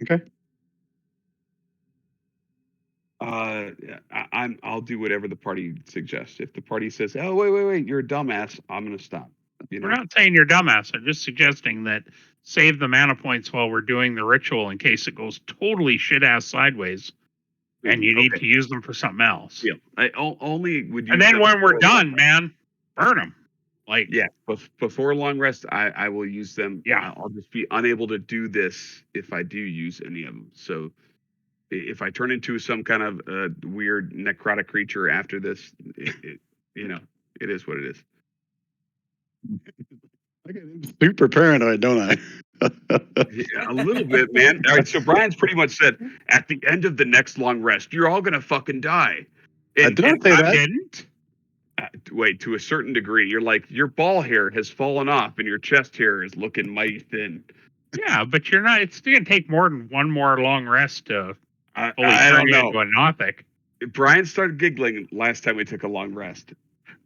Okay. I'll do whatever the party suggests. If the party says, "Oh, wait, you're a dumbass," I'm going to stop. You know? We're not saying you're dumbass. I'm just suggesting that save the mana points while we're doing the ritual in case it goes totally shit ass sideways. and you need Okay. to use them for something else. Yeah, I only would use And then them when we're before long done, man, burn them. Like, Yeah, before long rest, I will use them. Yeah. I'll just be unable to do this if I do use any of them. So if I turn into some kind of weird necrotic creature after this, it it is what it is. I get super paranoid, don't I? Yeah, a little bit, man. All right, so Brian's pretty much said at the end of the next long rest, you're all gonna fucking die. I did not say I that. didn't. Wait, to a certain degree, you're like your ball hair has fallen off and your chest hair is looking mighty thin. Yeah, but you're not. It's going to take more than one more long rest to I turn don't you know. into a Nothic. Brian started giggling last time we took a long rest.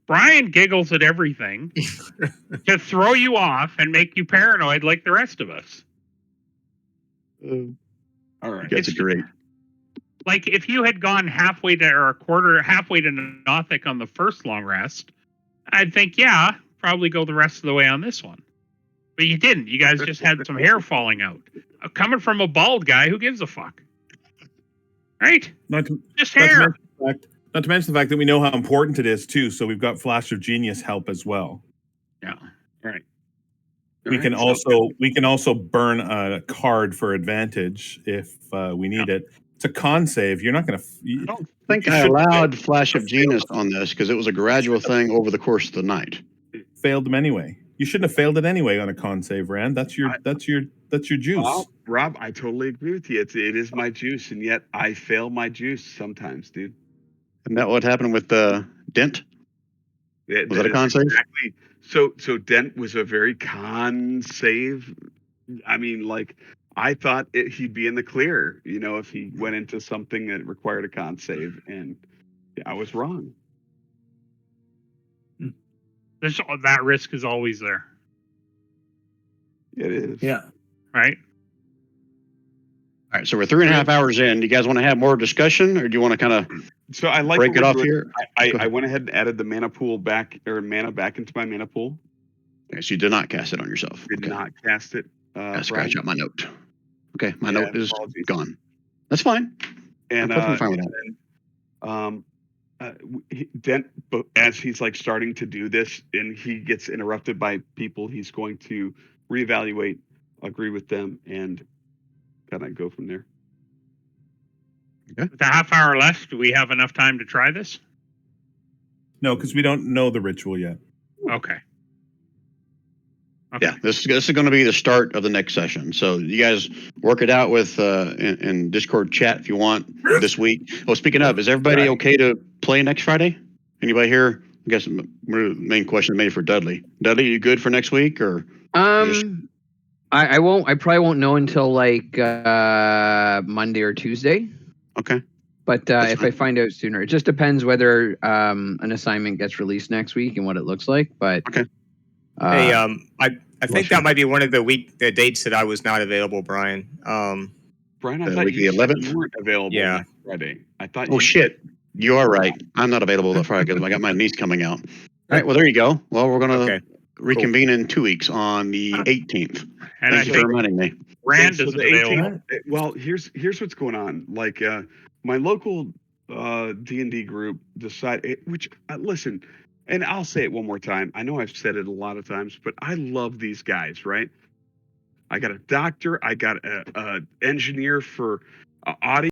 Brian giggles at everything to throw you off and make you paranoid like the rest of us. All right. That's great. Like if you had gone halfway to Nothic on the first long rest, I'd think, yeah, probably go the rest of the way on this one. But you didn't. You guys just had some hair falling out. Coming from a bald guy, who gives a fuck? Right? Just hair. Not to mention the fact that we know how important it is too. So we've got Flash of Genius help as well. Yeah. All right. We can also burn a card for advantage if we need it. It's a con save. You're not going to. I don't think I allowed Flash of Genius on this because it was a gradual thing over the course of the night. Failed them anyway. You shouldn't have failed it anyway on a con save, Rand. That's your juice. Rob, I totally agree with you. It is my juice, and yet I fail my juice sometimes, dude. Isn't that what happened with Dent? Was that a con save? Exactly. So Dent was a very con save. I mean, like I thought he'd be in the clear, if he went into something that required a con save, and I was wrong. That risk is always there. It is. Yeah. Right? All right, so we're 3.5 hours in. Do you guys want to have more discussion, or do you want to kind of So I like break what it we're off doing. here? I went ahead and added the mana back into my mana pool. Okay, so you did not cast it on yourself. Did not cast it. I scratch Brian. out my note. Okay, my note is apologies. gone. That's fine. And I'm perfectly fine with that. Dent, as he's like starting to do this, and he gets interrupted by people, he's going to reevaluate, agree with them, and kind of go from there. With a half hour left, do we have enough time to try this? No, because we don't know the ritual yet. Okay. Yeah, this is going to be the start of the next session. So you guys work it out with in Discord chat if you want this week. Oh, speaking of, is everybody okay to play next Friday? Anybody here? I guess the main question made for Dudley. Dudley, you good for next week or? I won't. I probably won't know until like Monday or Tuesday. Okay. But if I find out sooner, it just depends whether an assignment gets released next week and what it looks like. But okay. Hey, I think that might be one of the dates that I was not available, Brian. Brian, I The thought week of you the said 11th? you weren't available Yeah. next Friday. I thought. Oh shit, you are right. I'm not available that Friday because I got my niece coming out. All right. Well, there you go. Well, we're gonna reconvene in 2 weeks on the 18th. And Thank you for reminding me. Rand So is the available. 18th, well, here's what's going on. Like my local D&D group decided, which listen, and I'll say it one more time. I know I've said it a lot of times, but I love these guys, right? I got a doctor, I got a engineer for audio.